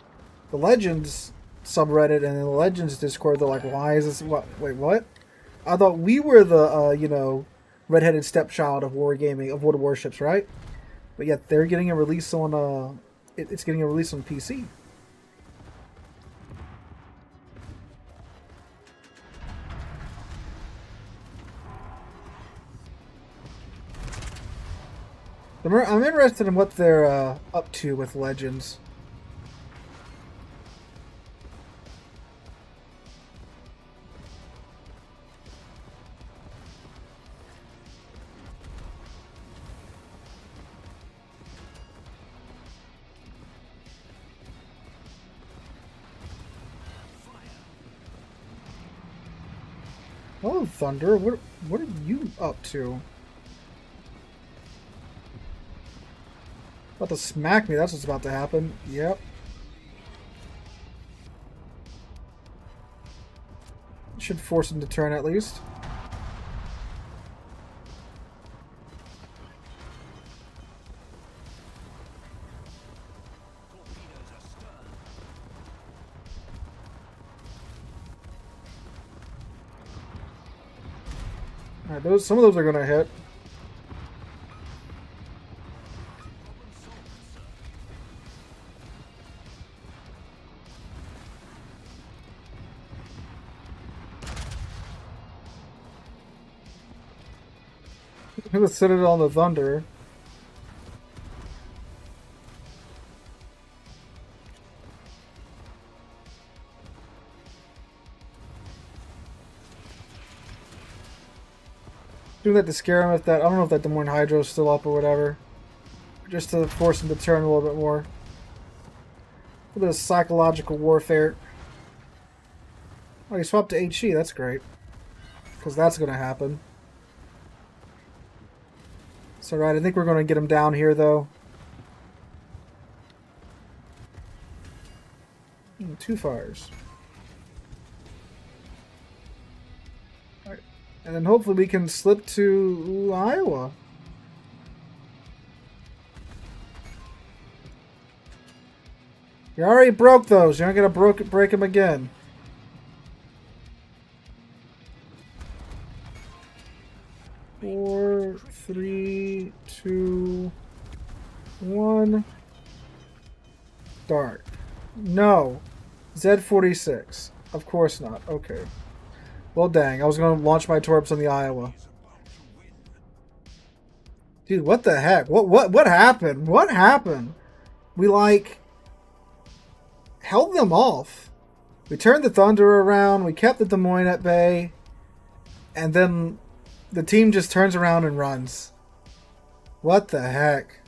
Legends subreddit and in the Legends Discord, they're like, why is this, wait, what? I thought we were the, redheaded stepchild of wargaming, of World of Warships, right? But yet they're getting a release on, it's getting a release on PC. I'm interested in what they're up to with Legends. Oh, Thunder, what are you up to? About to smack me, that's what's about to happen. Yep. Should force him to turn at least. Alright, some of those are gonna hit. It was Citadel on the Thunder. Doing that to scare him if that, I don't know if that Des Moines Hydro's still up or whatever. Just to force him to turn a little bit more. A little bit of psychological warfare. Oh, he swapped to HE, that's great. Because that's going to happen. So, right, I think we're going to get him down here, though. 2 fires. Alright. And then hopefully we can slip to Iowa. You already broke those. You're not going to break them again. Four, 3, 2, 1. Dart. No. Z46. Of course not. Okay. Well, dang. I was going to launch my torps on the Iowa. Dude, what the heck? What happened? What happened? We, like, held them off. We turned the Thunder around. We kept the Des Moines at bay. And then the team just turns around and runs. What the heck?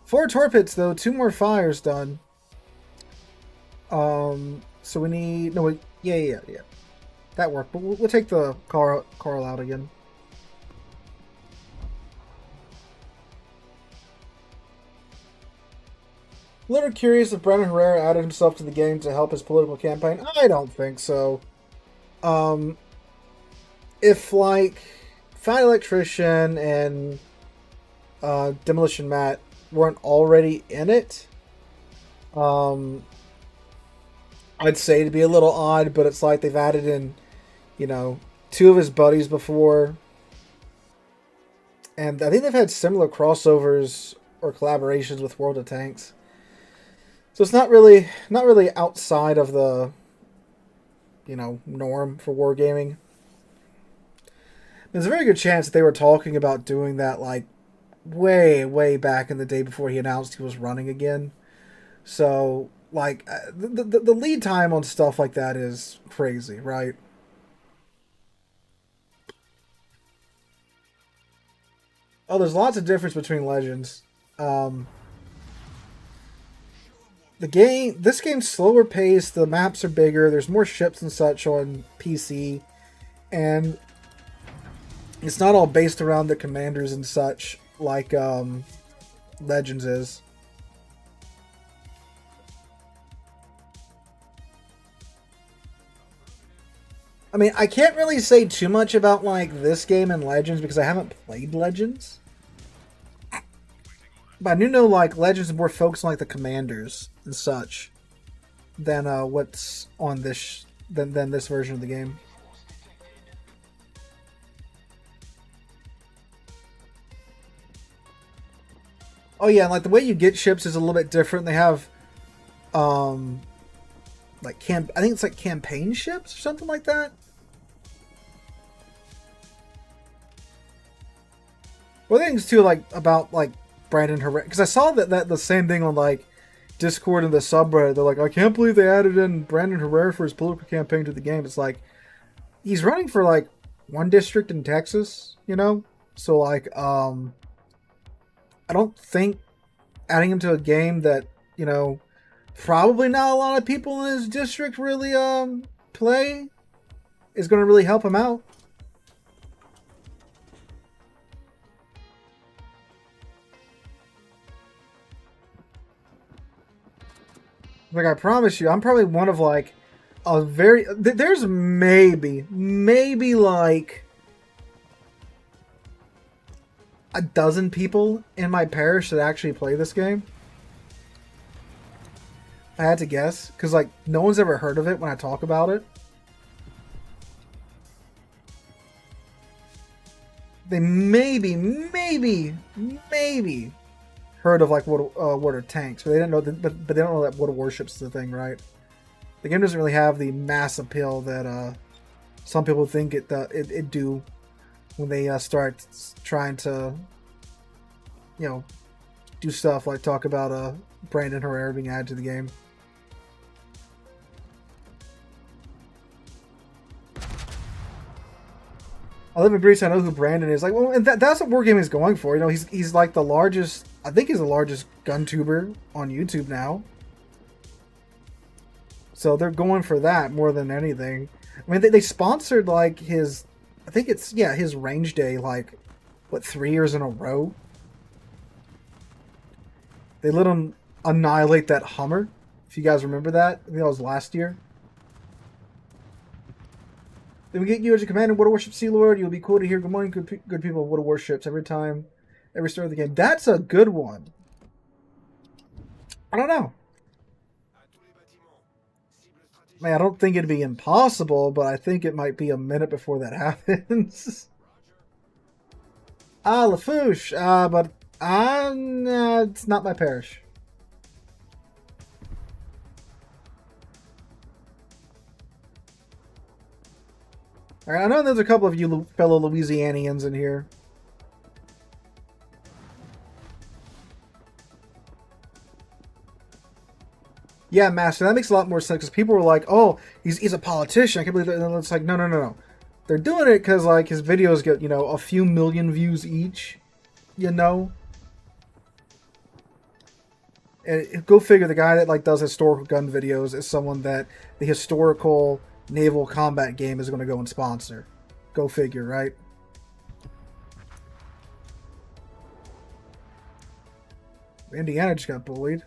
4 torpedoes, though. 2 more fires done. So we need... No, wait. Yeah. That worked. But we'll take the Carl out again. A little curious if Brendan Herrera added himself to the game to help his political campaign. I don't think so. If, like, Fat Electrician and Demolition Matt weren't already in it, I'd say it'd be a little odd, but it's like they've added in, 2 of his buddies before. And I think they've had similar crossovers or collaborations with World of Tanks. So it's not really outside of the, norm for wargaming. There's a very good chance that they were talking about doing that, like, way back in the day before he announced he was running again. So, like, the lead time on stuff like that is crazy, right? Oh, there's lots of difference between Legends. This game's slower paced, the maps are bigger, there's more ships and such on PC, and it's not all based around the commanders and such like Legends is. I mean, I can't really say too much about like this game and Legends because I haven't played Legends. But I do know like Legends is more focused on like the commanders and such than what's on this than this version of the game. Oh yeah, and like the way you get ships is a little bit different. They have like I think it's like campaign ships or something like that. Well, things too like about like Brandon Herrera, because I saw that the same thing on like Discord and the subreddit. They're like, I can't believe they added in Brandon Herrera for his political campaign to the game. It's like he's running for like one district in Texas, So like I don't think adding him to a game that, probably not a lot of people in his district really play is going to really help him out. Like, I promise you, I'm probably one of like a very... There's maybe like a dozen people in my parish that actually play this game. I had to guess, because like no one's ever heard of it when I talk about it. They maybe heard of like what are tanks, but they didn't know but they don't know that what are warships is a thing, right? The game doesn't really have the mass appeal that some people think it do when they start trying to, you know, do stuff like talk about Brandon Herrera being added to the game. I live in Greece. I know who Brandon is. Like, well, and that's what Wargaming is going for. You know, he's like the largest. I think he's the largest gun tuber on YouTube now. So they're going for that more than anything. I mean, they sponsored like his. I think it's his range day. Like, what, 3 years in a row? They let him annihilate that Hummer. If you guys remember that, I think that was last year. Then we get you as a commander, Water Warship Sea Lord. You'll be cool to hear good morning, good people of Water Warships every time, every start of the game. That's a good one. I don't know. Man, I don't think it'd be impossible, but I think it might be a minute before that happens. Lafouche. But it's not my parish. Alright, I know there's a couple of you fellow Louisianians in here. Yeah, Master, that makes a lot more sense because people were like, "Oh, he's a politician." I can't believe that. And it's like, no. They're doing it because like his videos get, you know, a few million views each. You know. And go figure, the guy that like does historical gun videos is someone that the historical naval combat game is going to go and sponsor. Go figure, right? Indiana just got bullied.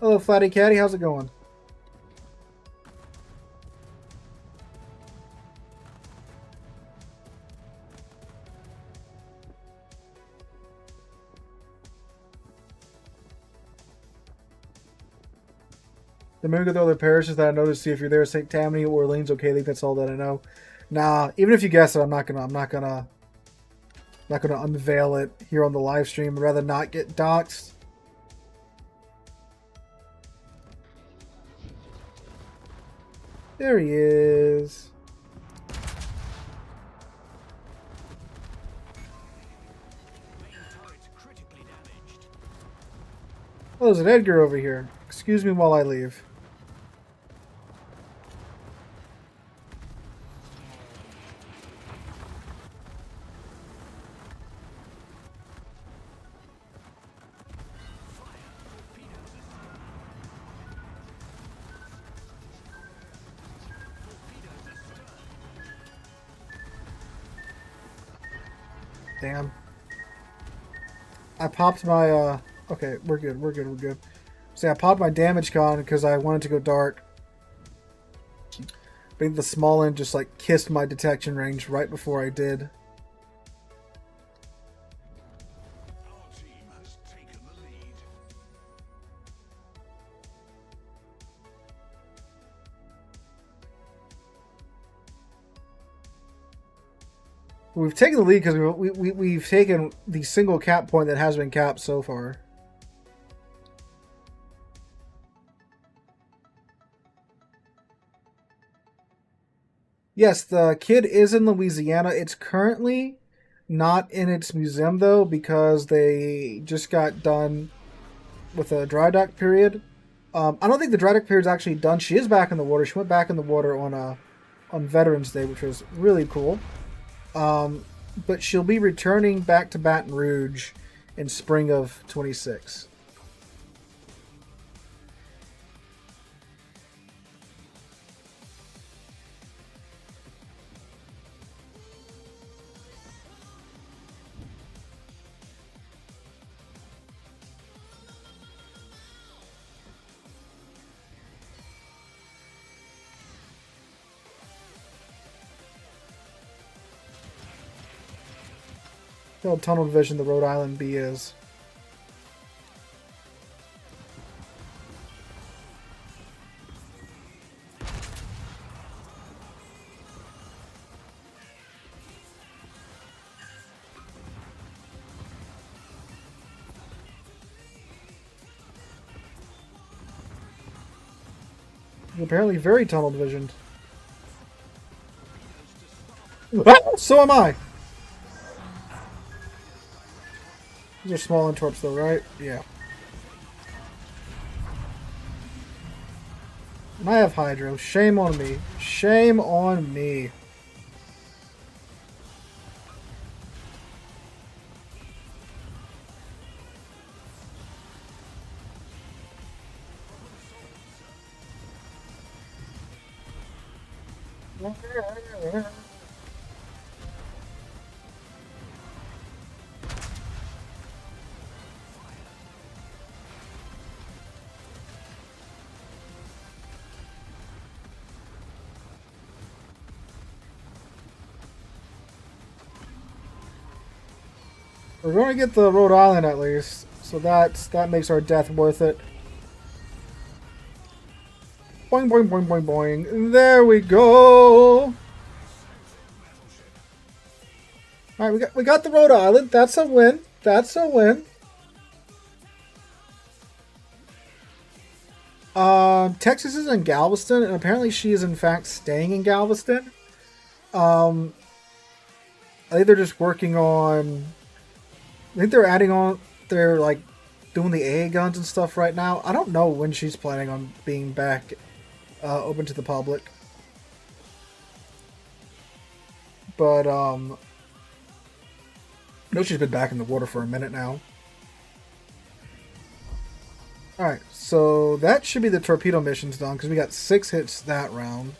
Hello, Flatty Catty. How's it going? The maybe go to other parishes that I know to see if you're there. St. Tammany, Orleans. Okay, I think that's all that I know. Nah, even if you guess it, I'm not gonna unveil it here on the live stream. I'd rather not get doxxed. There he is. Oh, there's an Edgar over here. Excuse me while I leave. Damn. I popped my, okay, we're good. See, I popped my damage con because I wanted to go dark. I think the small end just, like, kissed my detection range right before I did. Our team has taken the lead. We've taken the lead because we've taken the single cap point that has been capped so far. Yes, the kid is in Louisiana. It's currently not in its museum, though, because they just got done with a dry dock period. I don't think the dry dock period is actually done. She is back in the water. She went back in the water on Veterans Day, which was really cool. But she'll be returning back to Baton Rouge in spring of 26. How tunnel vision the Rhode Island B is. Apparently very tunnel visioned. Ah, so am I! These are small interrupts though, right? Yeah. And I have Hydro. Shame on me. Shame on me. We're going to get the Rhode Island at least, so that makes our death worth it. Boing, boing, boing, boing, boing. There we go. All right, we got the Rhode Island. That's a win. That's a win. Texas is in Galveston, and apparently she is in fact staying in Galveston. I think they're just working on. I think they're adding on. They're like doing the AA guns and stuff right now. I don't know when she's planning on being back open to the public. But I know she's been back in the water for a minute now. Alright, so that should be the torpedo missions done because we got 6 hits that round.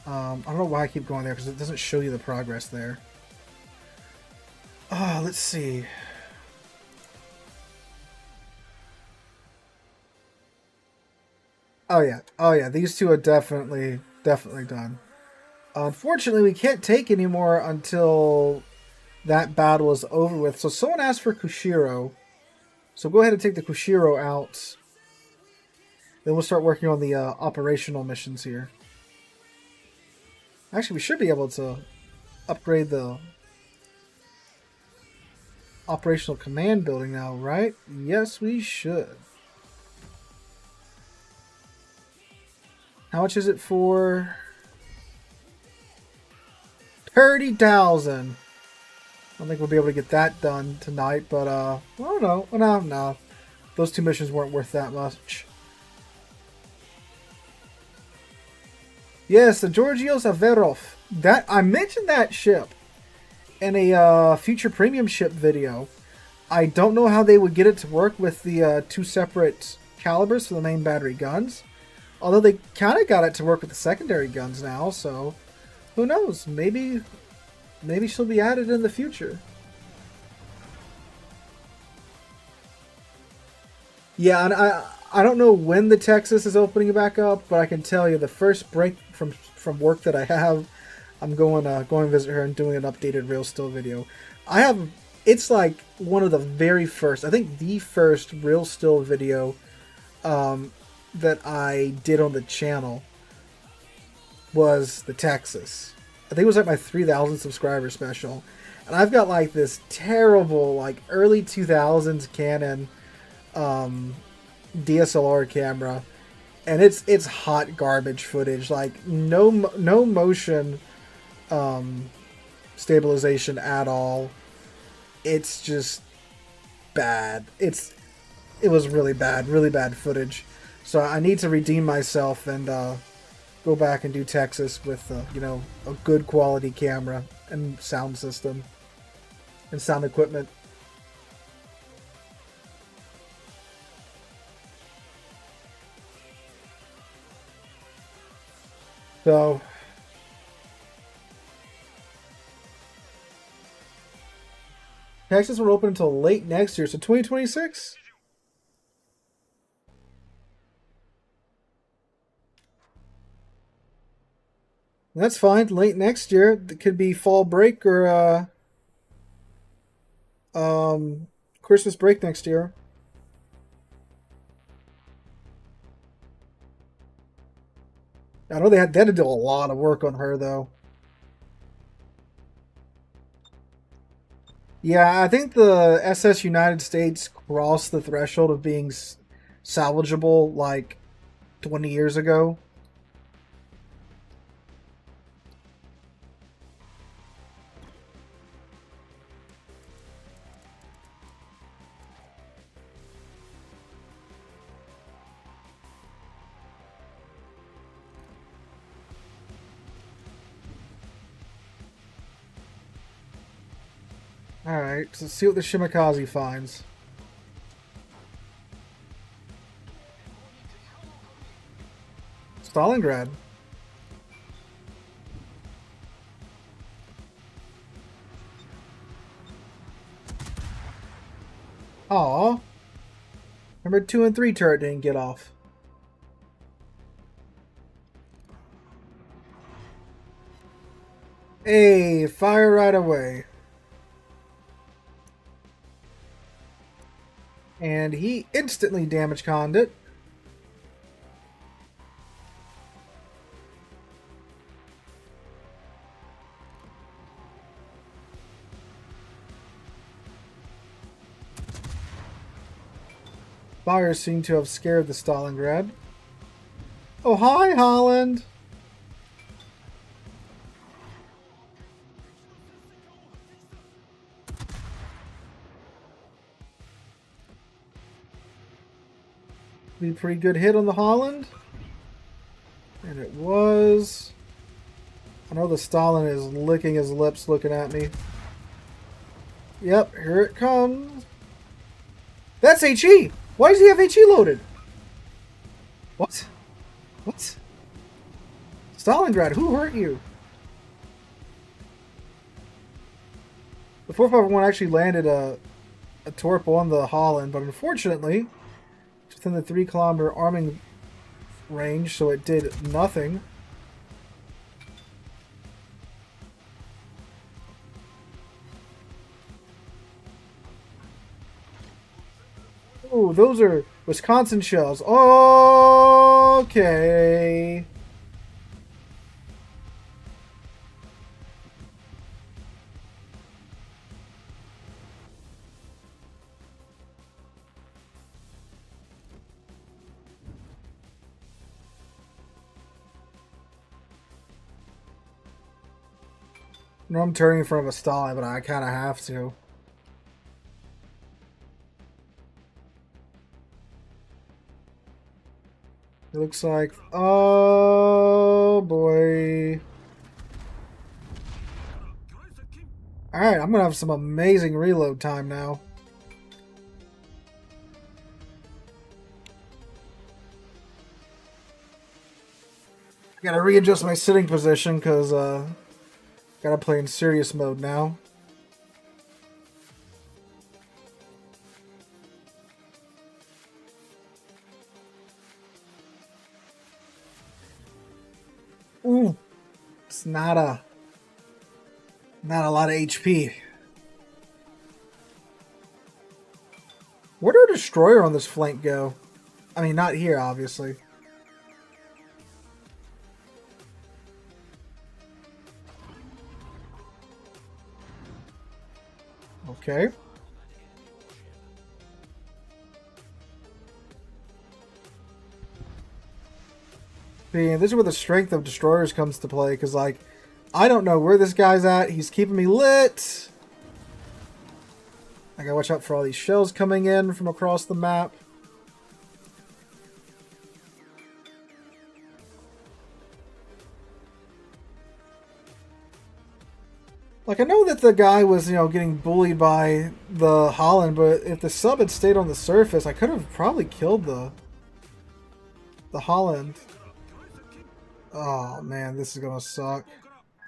I don't know why I keep going there because it doesn't show you the progress there. Let's see. Oh yeah, these two are definitely done. Unfortunately, we can't take any more until that battle is over with. So someone asked for Kushiro. So go ahead and take the Kushiro out. Then we'll start working on the operational missions here. Actually, we should be able to upgrade the operational command building now, right? Yes, we should. How much is it for? 30,000. I don't think we'll be able to get that done tonight, but I don't know. No. Those 2 missions weren't worth that much. Yes, the Georgios Averov. That I mentioned that ship in a future premium ship video. I don't know how they would get it to work with the 2 separate calibers for the main battery guns. Although they kind of got it to work with the secondary guns now, so who knows? Maybe she'll be added in the future. Yeah, and I don't know when the Texas is opening back up, but I can tell you the first break from work that I have, I'm going visit her and doing an updated real still video. It's like one of the very first, I think the first real still video that I did on the channel was the Texas. I think it was like my 3,000 subscriber special. And I've got like this terrible like early 2000s Canon DSLR camera, and it's hot garbage footage, like no motion stabilization at all. It's just bad. It was really bad footage. So I need to redeem myself and go back and do Texas with a good quality camera and sound system and sound equipment. So Texas will open until late next year, so 2026. That's fine. Late next year. It could be fall break or Christmas break next year. I know they had to do a lot of work on her though. Yeah, I think the SS United States crossed the threshold of being salvageable like 20 years ago. Alright, so let's see what the Shimakaze finds. Stalingrad. Aw. Number 2 and 3 turret didn't get off. Hey, fire right away. And he instantly damage conned it. Fires seem to have scared the Stalingrad. Oh, hi, Holland! Be a pretty good hit on the Holland. And it was. I know the Stalin is licking his lips looking at me. Yep, here it comes. That's HE! Why does he have HE loaded? What? What? Stalingrad, who hurt you? The 451 actually landed a torp on the Holland, but unfortunately, it's within the 3-kilometer arming range, so it did nothing. Oh, those are Wisconsin shells. Okay. No, I'm turning in front of a Stalin, but I kind of have to. It looks like... Oh, boy. Alright, I'm going to have some amazing reload time now. I gotta readjust my sitting position because, gotta play in serious mode now. Ooh, it's not a lot of HP. Where did our destroyer on this flank go? I mean, not here, obviously. Okay. See, this is where the strength of destroyers comes to play, because, like, I don't know where this guy's at. He's keeping me lit. I gotta watch out for all these shells coming in from across the map. Like, I know that the guy was, getting bullied by the Holland, but if the sub had stayed on the surface, I could have probably killed the Holland. Oh, man, this is gonna suck.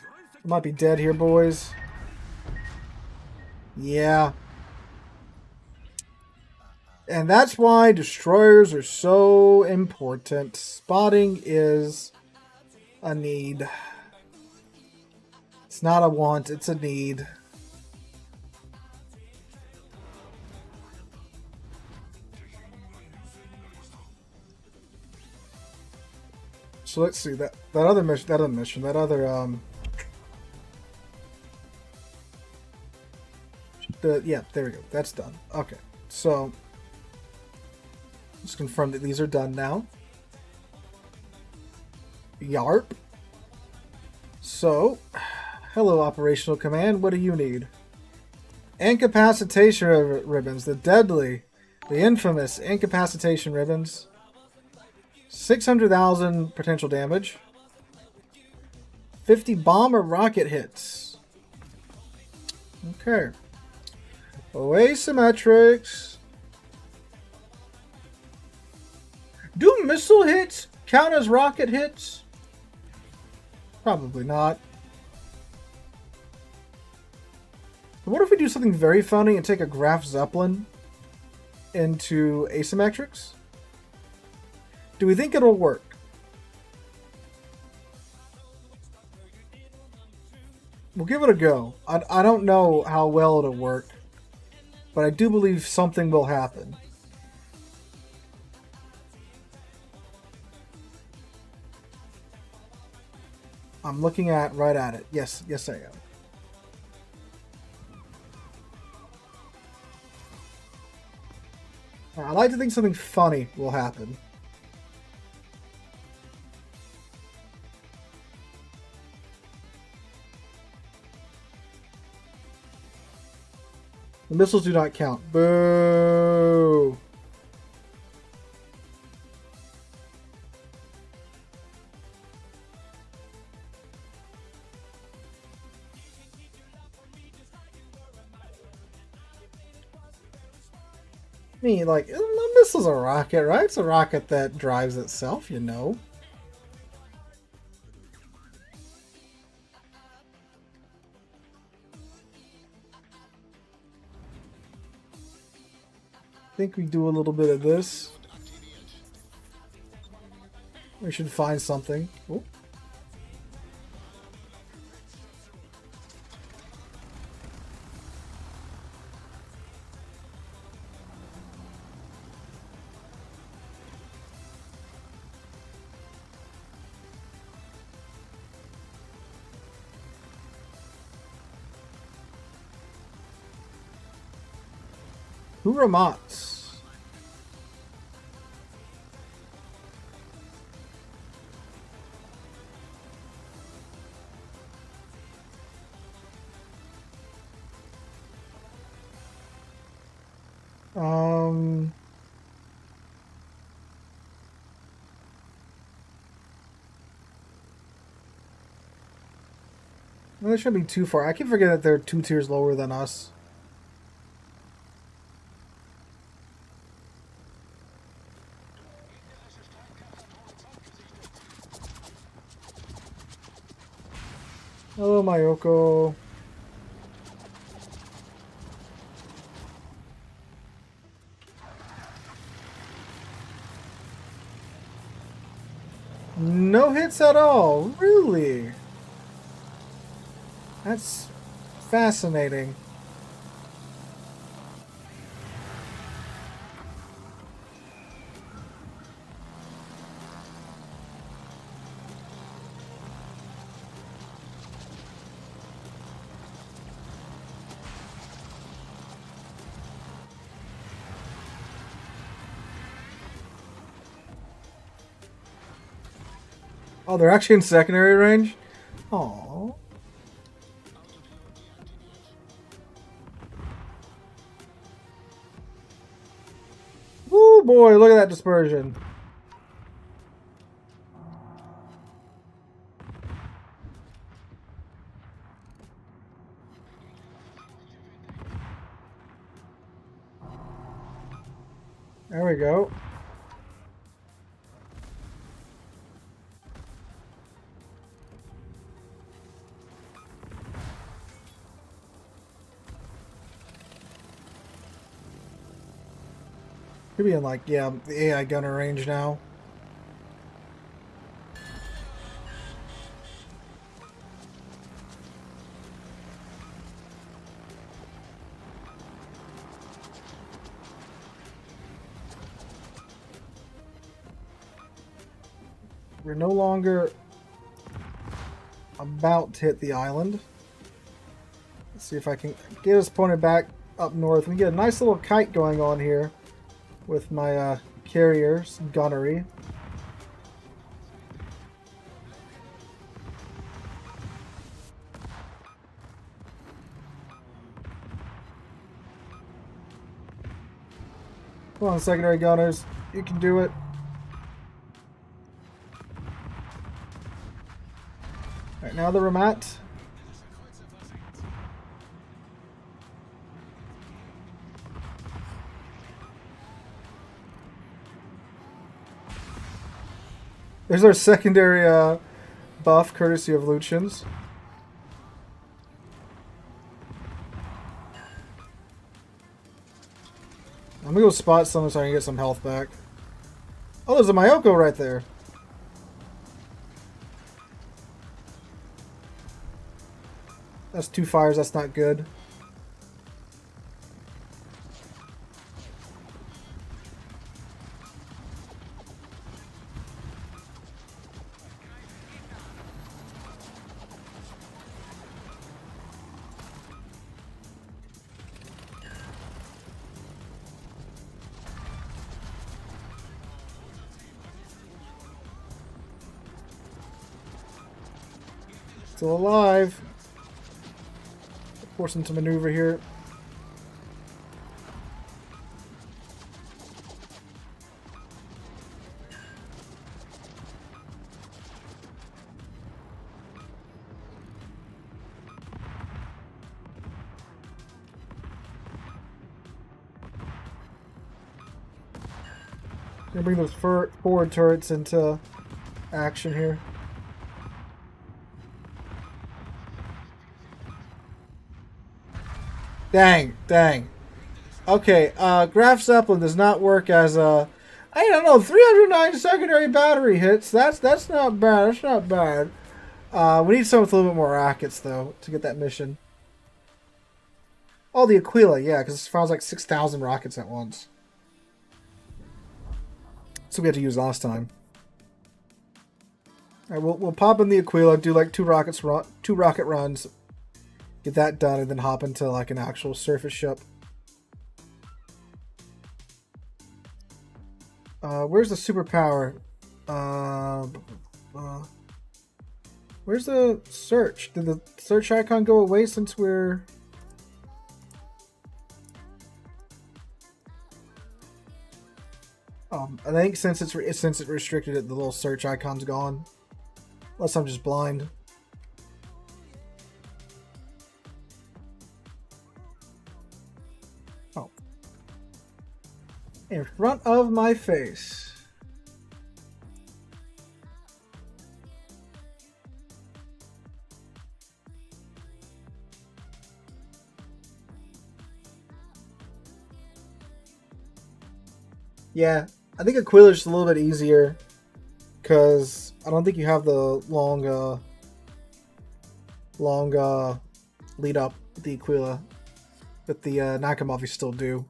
I might be dead here, boys. Yeah. And that's why destroyers are so important. Spotting is a need. It's not a want, it's a need. So let's see that other mission, yeah, there we go. That's done. Okay. So just confirm that these are done now. Yarp. So, hello Operational Command, what do you need? Incapacitation ribbons, the deadly, the infamous incapacitation ribbons. 600,000 potential damage. 50 bomb or rocket hits. Okay. Asymmetrics. Do missile hits count as rocket hits? Probably not. But what if we do something very funny and take a Graf Zeppelin into asymmetrics? Do we think it'll work? We'll give it a go. I don't know how well it'll work, but I do believe something will happen. I'm looking right at it. Yes, I am. I like to think something funny will happen. The missiles do not count. Boo! I mean, like, the missile's a rocket, right? It's a rocket that drives itself, you know. I think we do a little bit of this. We should find something. Oh. Huramatz. Well, they shouldn't be too far. I keep forgetting that they're 2 tiers lower than us. Hello, Mayoko. No hits at all, really? That's fascinating. Oh, they're actually in secondary range? Aww. Woo boy, look at that dispersion. There we go. Could be in, like, yeah, the AI gunner range now. We're no longer about to hit the island. Let's see if I can get us pointed back up north. We get a nice little kite going on here with my carrier's gunnery. Come on, secondary gunners. You can do it. Alright, now the remat. There's our secondary buff, courtesy of Lucians. I'm gonna go spot someone so I can get some health back. Oh, there's a Mayoko right there. That's 2 fires, that's not good. Still alive. Force him to maneuver here. Gonna bring those forward turrets into action here. Dang. Okay, Graf Zeppelin does not work as a... I don't know, 309 secondary battery hits. That's not bad. That's not bad. We need someone with a little bit more rockets, though, to get that mission. Oh, the Aquila, yeah, because it fires like 6,000 rockets at once. So we had to use last time. Alright, we'll pop in the Aquila, do like 2 rocket runs. Get that done and then hop into like an actual surface ship. Where's the superpower? Where's the search? Did the search icon go away since we're... I think since it's restricted, the little search icon's gone. Unless I'm just blind. In front of my face. Yeah, I think Aquila is just a little bit easier because I don't think you have the long lead up with the Aquila, but the Nakamov you still do.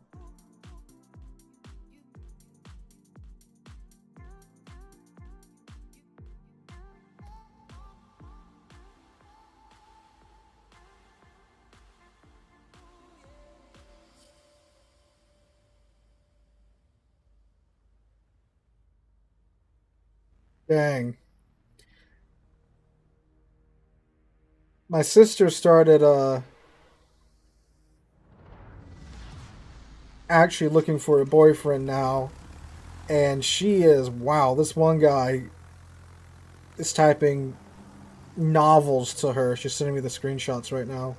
Dang. My sister started actually looking for a boyfriend now, and she is, wow, this one guy is typing novels to her. She's sending me the screenshots right now.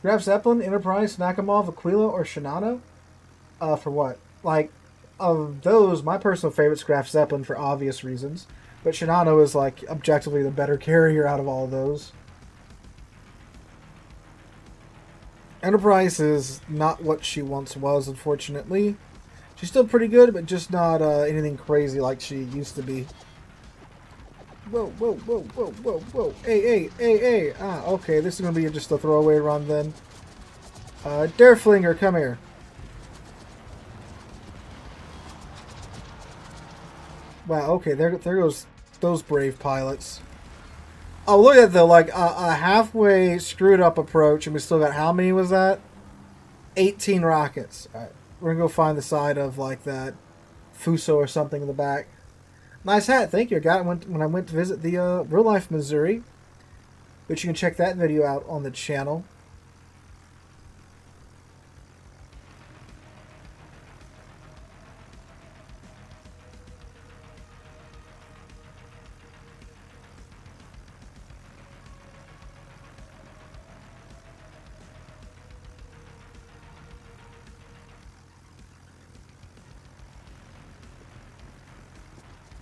Graf Zeppelin, Enterprise, Nakamov, Aquila, or Shinano? For what? Like, of those, my personal favorite's Graf Zeppelin for obvious reasons. But Shinano is, like, objectively the better carrier out of all of those. Enterprise is not what she once was, unfortunately. She's still pretty good, but just not anything crazy like she used to be. Whoa. Hey. Ah, okay, this is going to be just a throwaway run then. Dareflinger, come here. Wow, okay, there goes those brave pilots. Oh, look at the, like, a halfway screwed up approach, and we still got, how many was that? 18 rockets. All right. We're gonna go find the side of like that Fuso or something in the back. Nice hat, thank you. I got it when I went to visit the real life Missouri. But you can check that video out on the channel.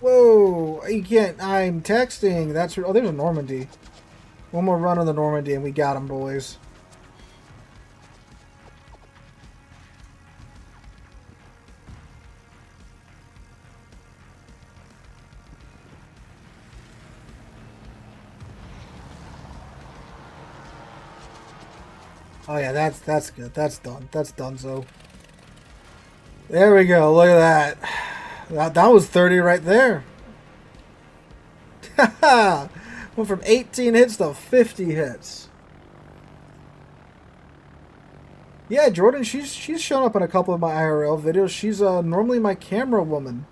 Whoa, you can't, I'm texting. That's, oh, there's a Normandy. One more run on the Normandy and we got him, boys. Oh yeah, that's good. That's done. That's done, so. There we go. Look at that. That was 30 right there. Went from 18 hits to 50 hits. Yeah, Jordan, she's shown up in a couple of my IRL videos. She's normally my camera woman.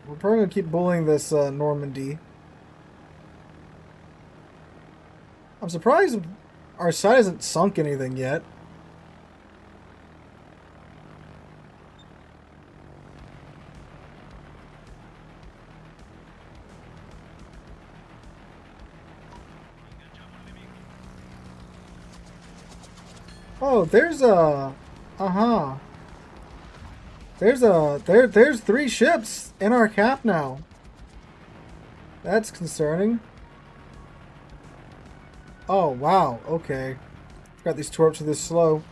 We're probably going to keep bullying this Normandy. I'm surprised our side hasn't sunk anything yet. Oh, there's a... Uh-huh. There's 3 ships in our cap now. That's concerning. Oh, wow. Okay. Forgot these torps are this slow.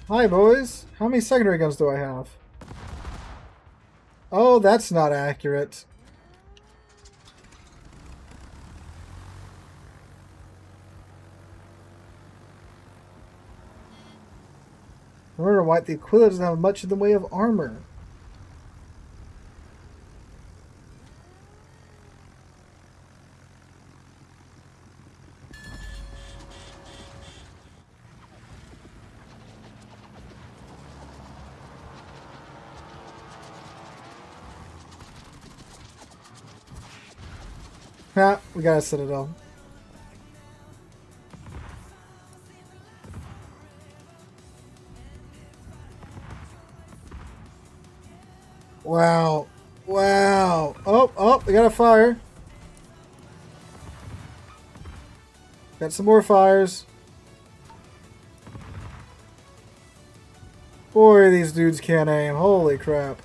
Hi, boys. How many secondary guns do I have? Oh, that's not accurate. Remember, White, the Aquila doesn't have much in the way of armor. Ha, we got a Citadel. Wow. Wow. Oh, oh, we got a fire. Got some more fires. Boy, these dudes can't aim. Holy crap.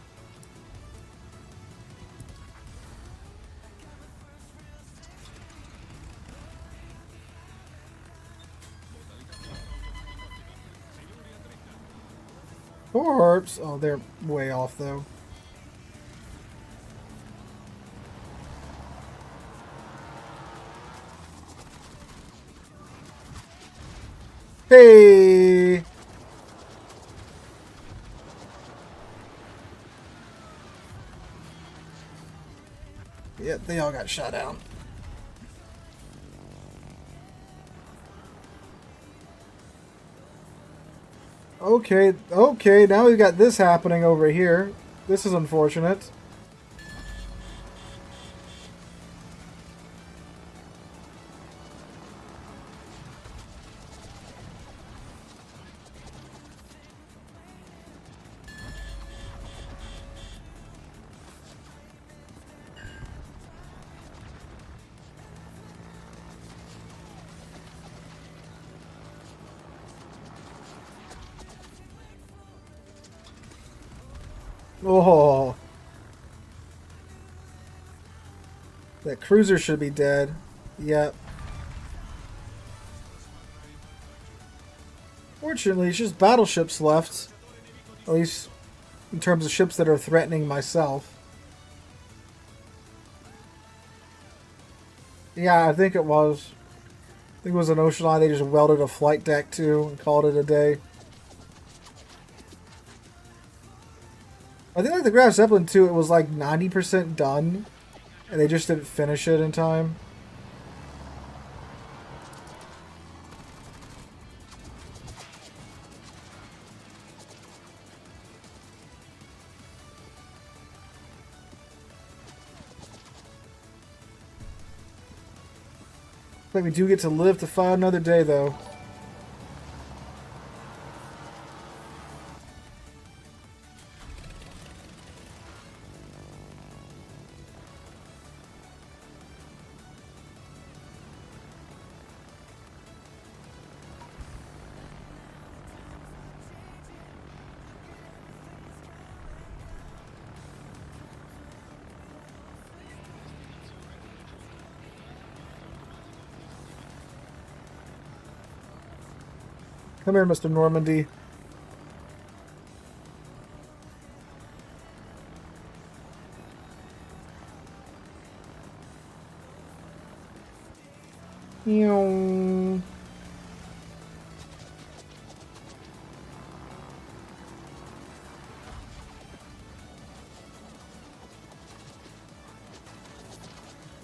Harps. Oh, they're way off though. Hey! Yep, they all got shot down. Okay, okay, now we've got this happening over here. This is unfortunate. Oh. That cruiser should be dead. Yep. Fortunately, it's just battleships left. At least in terms of ships that are threatening myself. Yeah, I think it was. I think it was an ocean line. They just welded a flight deck to and called it a day. I think like the Graf Zeppelin 2, it was like 90% done, and they just didn't finish it in time. But we do get to live to fight another day, though. Come here, Mr. Normandy. Meow.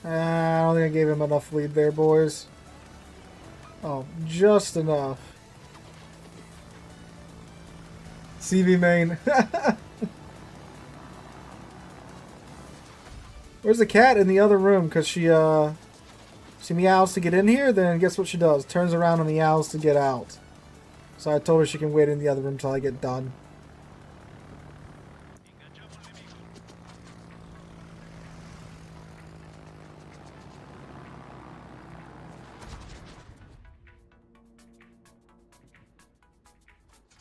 I don't think I gave him enough lead there, boys. Oh, just enough. CV main. Where's the cat? In the other room, because she meows to get in here, then guess what she does? Turns around and meows to get out. So I told her she can wait in the other room until I get done.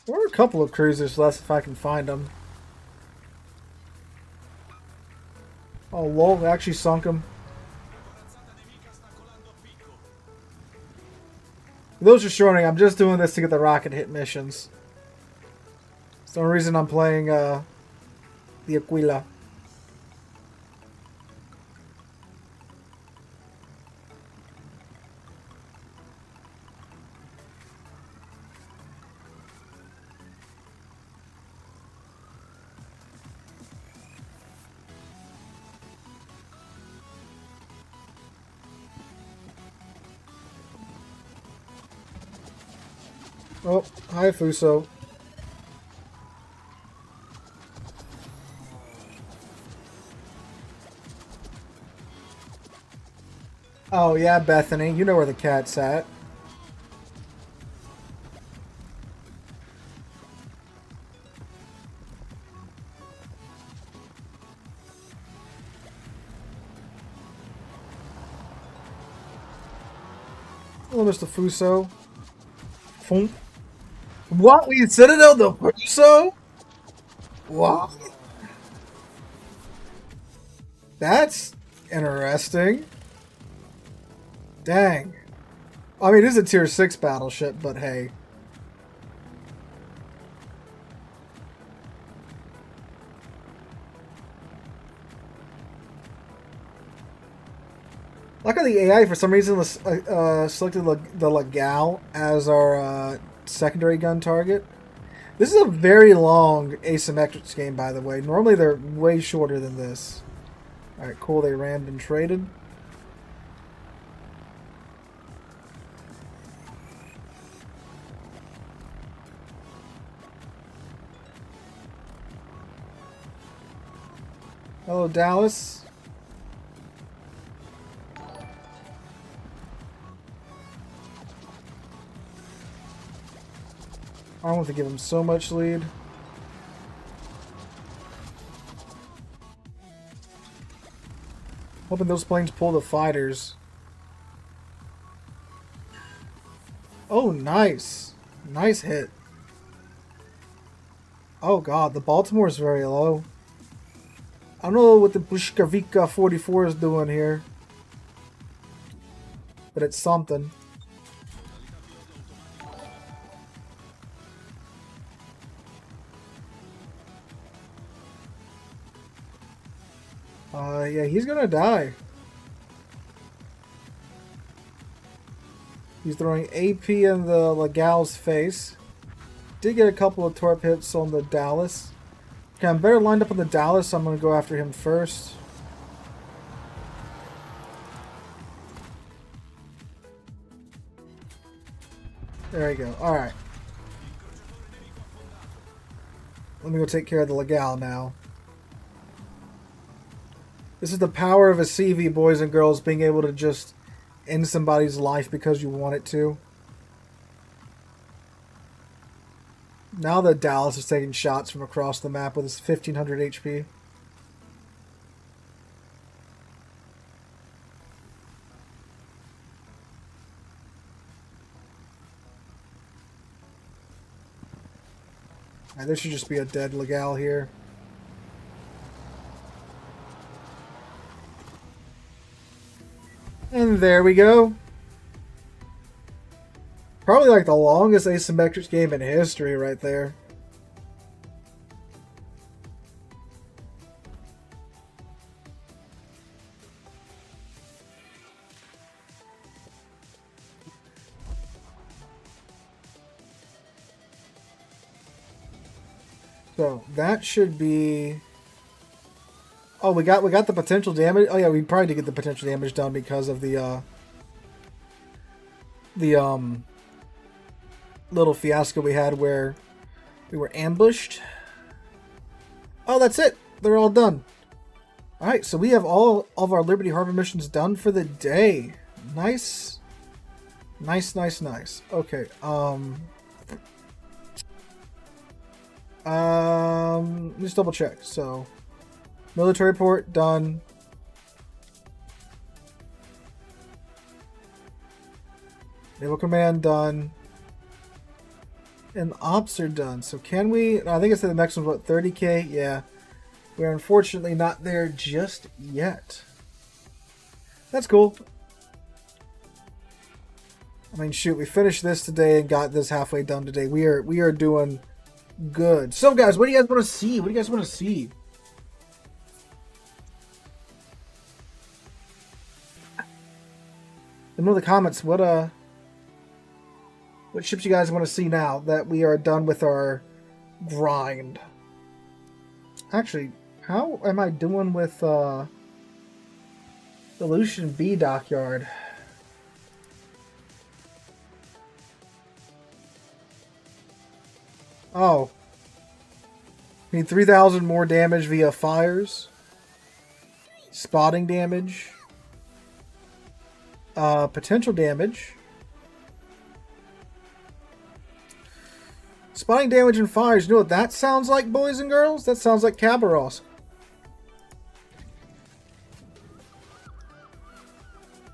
There are a couple of cruisers left if I can find them. Oh, lol, they actually sunk them. For those just joining, I'm just doing this to get the rocket hit missions. It's the only reason I'm playing the Aquila. Oh, hi Fuso. Oh yeah, Bethany, you know where the cat's at. Hello, Mr. Fuso. Funk. What? We Citadel the Fuso? What? That's interesting. Dang. I mean, it is a tier 6 battleship, but hey. Like on the AI, for some reason, selected the Legal as our secondary gun target. This is a very long asymmetric game, by the way. Normally, they're way shorter than this. Alright, cool. They rammed and traded. Hello, Dallas. I don't want to give him so much lead. Hoping those planes pull the fighters. Oh, nice. Nice hit. Oh god, the Baltimore is very low. I don't know what the Bushkavika 44 is doing here. But it's something. Yeah, he's gonna die. He's throwing AP in the Legal's face. Did get a couple of torp hits on the Dallas. Okay, I'm better lined up on the Dallas, so I'm going to go after him first. There you go. Alright. Let me go take care of the Legal now. This is the power of a CV, boys and girls, being able to just end somebody's life because you want it to. Now the Dallas is taking shots from across the map with his 1500 HP. Right, there should just be a dead Legal here. And there we go. Probably like the longest asymmetric game in history right there. So that should be... Oh, we got the potential damage. Oh yeah, we probably did get the potential damage done because of the little fiasco we had where we were ambushed. Oh, that's it. They're all done. All right, so we have all of our Liberty Harbor missions done for the day. Nice. Nice, nice, nice. Okay. Just double check. So, military port done. Naval command done. And ops are done. So can we? I think I said the next one's what, 30k? Yeah. We're unfortunately not there just yet. That's cool. I mean, shoot, we finished this today and got this halfway done today. We are doing good. So, guys, what do you guys want to see? What do you guys want to see? Let me know in the comments what ships you guys want to see now that we are done with our grind. Actually, how am I doing with the Lucian B dockyard? Oh. Need 3,000 more damage via fires. Spotting damage. Potential damage. Spotting damage and fires. You know what that sounds like, boys and girls? That sounds like Khabarovsk.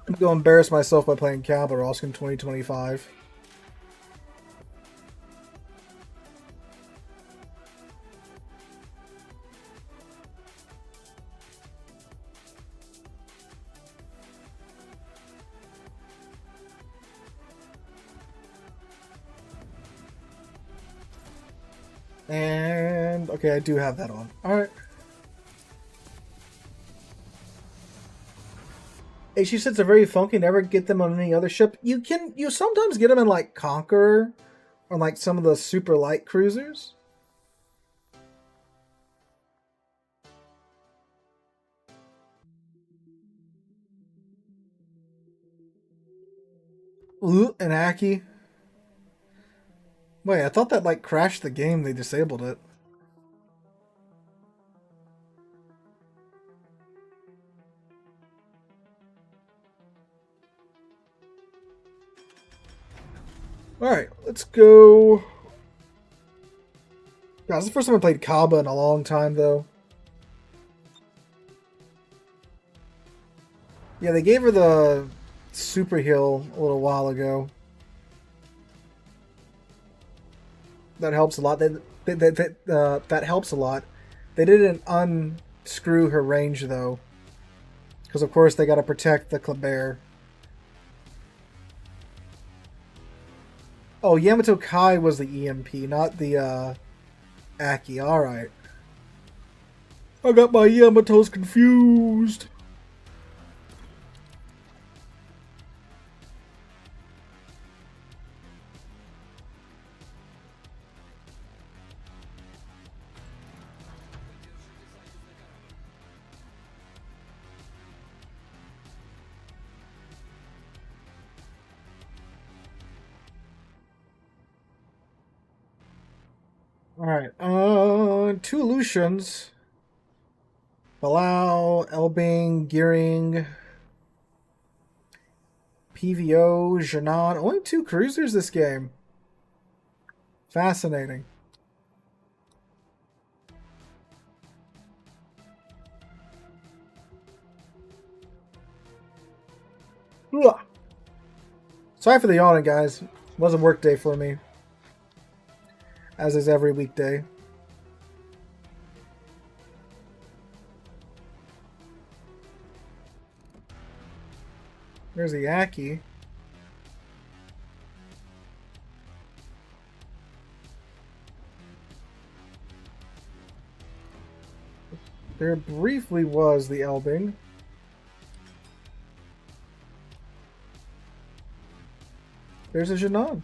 I'm going to embarrass myself by playing Khabarovsk in 2025. And okay, I do have that on. All right. HE sets are very funky. Never get them on any other ship. You sometimes get them in like Conqueror, on like some of the super light cruisers. Ooh, an Aki. Wait, I thought that like crashed the game. They disabled it. Alright, let's go. God, this is the first time I played Kaba in a long time, though. Yeah, they gave her the super heal a little while ago. That helps a lot. That helps a lot. They didn't unscrew her range, though. Because, of course, they got to protect the Kleber. Oh, Yamato Kai was the EMP, not the Aki. Alright. I got my Yamatos confused. Alright, two Lucians. Balau, Elbing, Gearing, PVO, Janan. Only two cruisers this game. Fascinating. Ugh. Sorry for the yawning, guys. Wasn't work day for me. As is every weekday. There's the Yaki. There briefly was the Elbing. There's a Janan.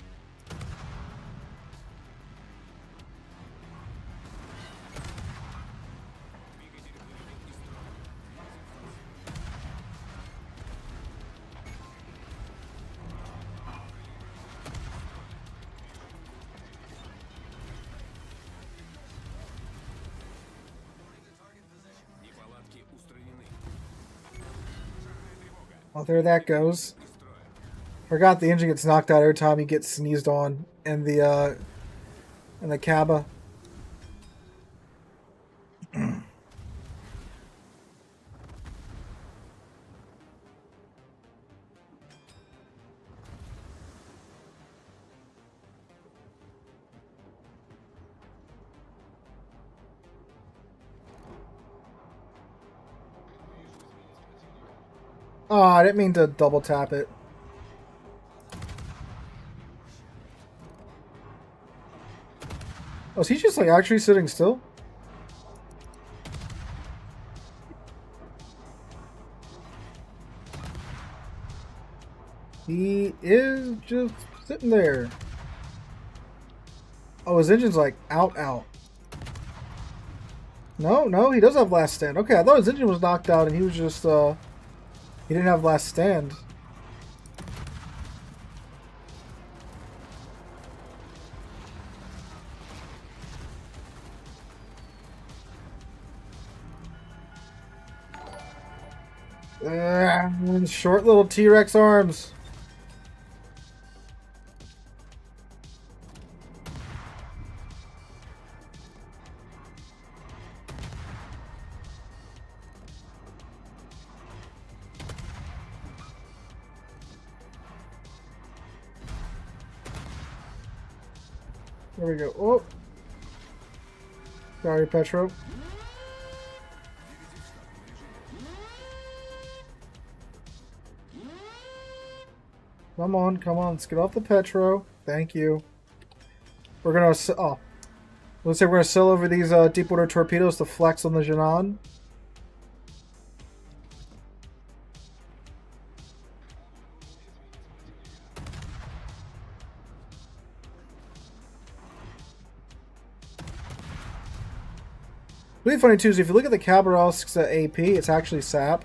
Oh, there that goes. Forgot the engine gets knocked out every time he gets sneezed on in the Kaba. Oh, I didn't mean to double tap it. Oh, is he just like actually sitting still? He is just sitting there. Oh, his engine's like out. No, he does have last stand. Okay, I thought his engine was knocked out and he was just he didn't have last stand. Short little T-Rex arms. There we go. Oh, sorry, Petro. Come on, let's get off the Petro. Thank you. We're gonna let's say we're gonna sail over these deep water torpedoes to flex on the Janan. Really funny too is if you look at the Khabarovsk's AP, it's actually SAP.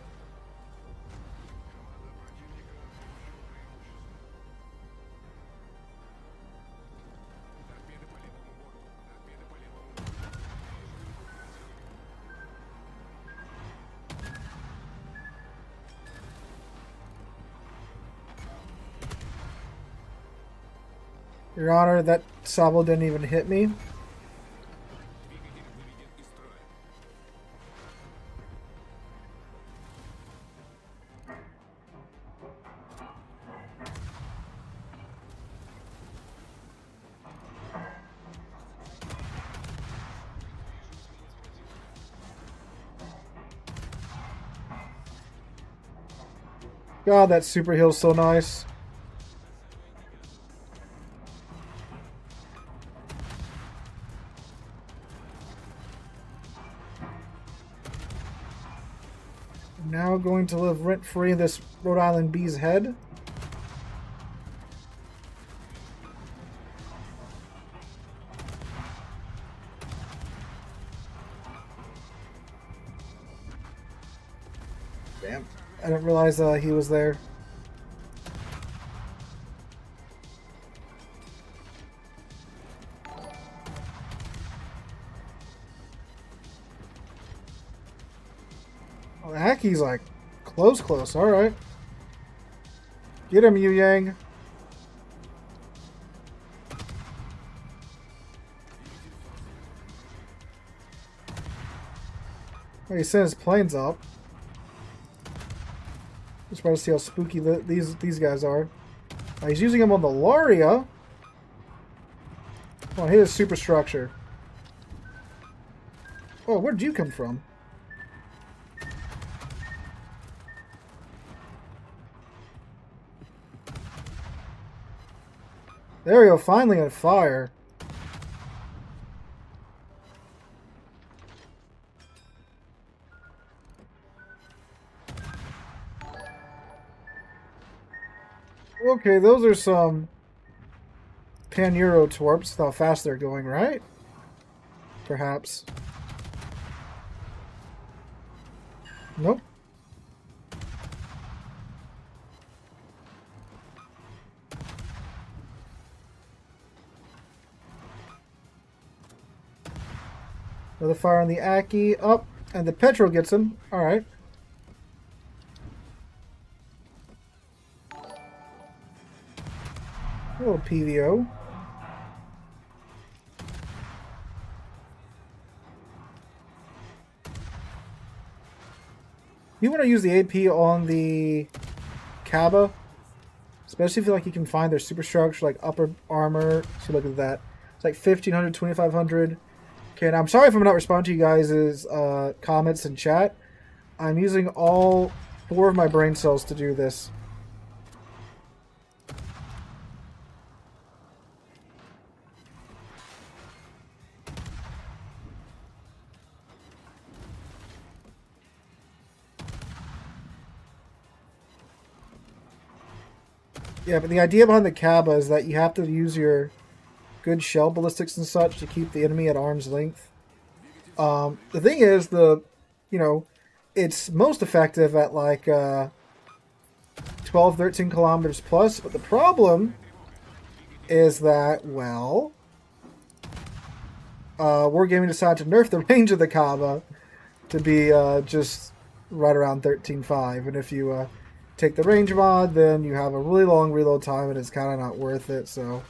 Your Honor, that salvo didn't even hit me. God, that super heal's so nice. I'm now going to live rent-free in this Rhode Island Bee's head. Damn. I didn't realize he was there. Oh, Aki's like close. All right. Get him, Yu Yang. Oh, he sent his planes up. Just trying to see how spooky these guys are. He's using them on the Laria. Oh, hit his superstructure. Oh, where'd you come from? There we go, finally on fire. Okay, those are some Pan-Euro torps. How fast they're going, right? Perhaps. Nope. Another fire on the Aki. Up. Oh, and the Petrol gets him. Alright. A little PVO. You want to use the AP on the Kaba, especially if you like you can find their superstructure like upper armor. So look at that. It's like 1500, 2500. Okay, and I'm sorry if I'm not responding to you guys' comments in chat. I'm using all 4 of my brain cells to do this. Yeah, but the idea behind the Kaba is that you have to use your good shell ballistics and such to keep the enemy at arm's length. The thing is, it's most effective at like 12, 13 kilometers plus, but the problem is that, well, Wargaming decided to nerf the range of the Kaba to be just right around 13.5, and if you take the range mod, then you have a really long reload time, and it's kind of not worth it. So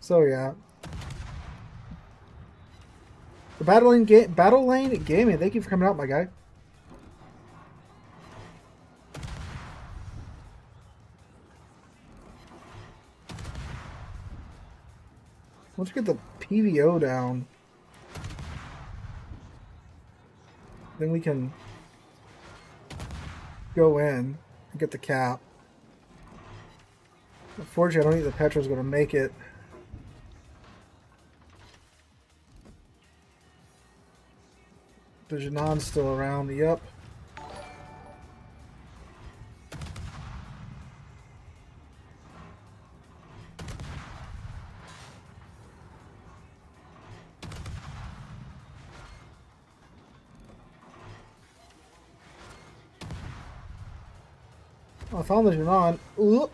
yeah. The Battle Lane Gaming, thank you for coming out, my guy. Once you get the PVO down, then we can go in and get the cap. Unfortunately, I don't think the Petro's going to make it. The Janon's still around. Yep. Oh, I found the Janon. Ooh.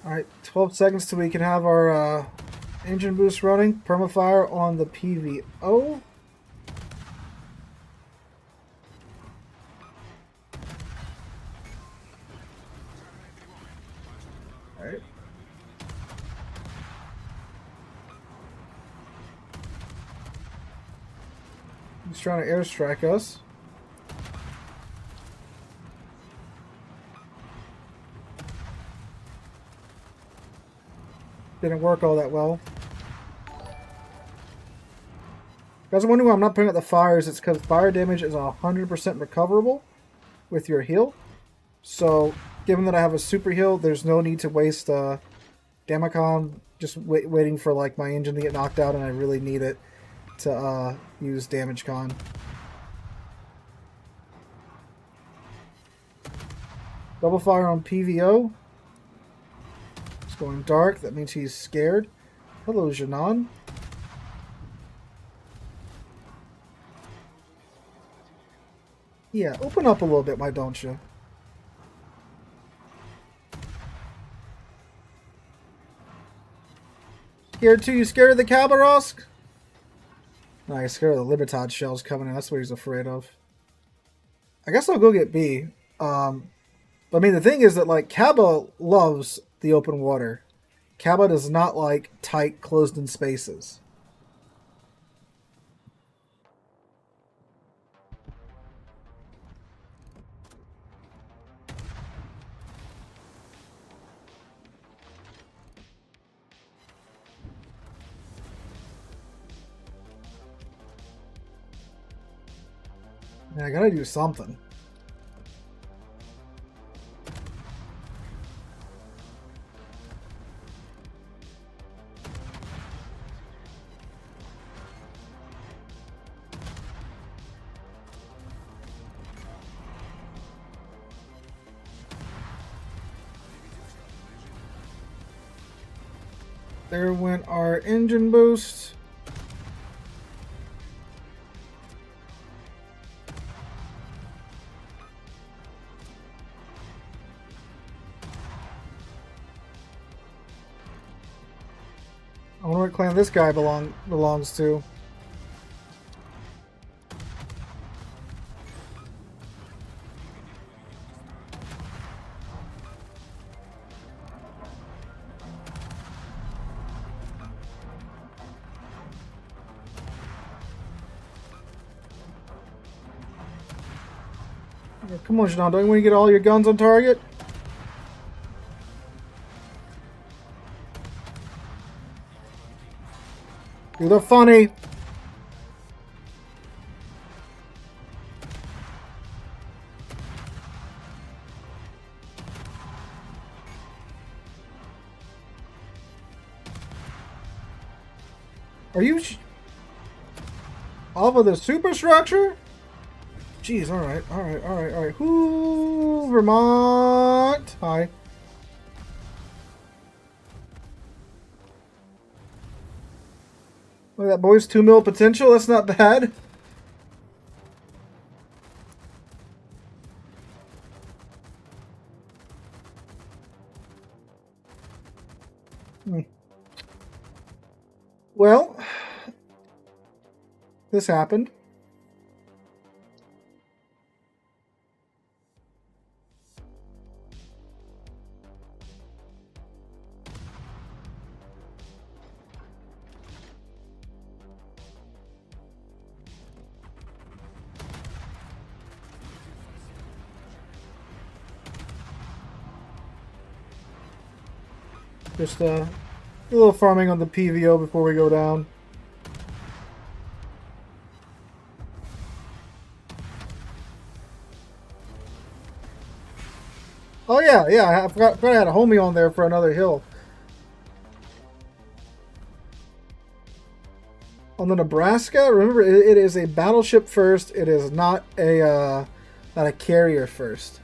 Alright, 12 seconds till we can have our engine boost running. Permafire on the PVO. Alright. He's trying to airstrike us. Didn't work all that well. Guys, I'm wondering why I'm not putting out the fires. It's because fire damage is 100% recoverable with your heal. So, given that I have a super heal, there's no need to waste Damacon just waiting for like my engine to get knocked out, and I really need it to use Damage Con. Double fire on PVO. It's going dark. That means he's scared. Hello, Janon. Yeah, open up a little bit, why don't you? Scared too? You scared of the Khabarovsk? No, you're scared of the Libertad shells coming in. That's what he's afraid of. I guess I'll go get B. But I mean, the thing is that, like, Kaba loves the open water. Kaba does not like tight, closed-in spaces. Yeah, I gotta do something. There went our engine boost. I wonder what clan this guy belongs to. Come on, Janelle, don't you want to get all your guns on target? Do the funny. Are you off of the superstructure? Jeez, alright. Whoo, Vermont. Hi. Look at that, boys. 2 mil potential. That's not bad. Well, this happened. Just a little farming on the PVO before we go down. Oh yeah, I forgot I had a homie on there for another hill. On the Nebraska, remember it is a battleship first. It is not a carrier first.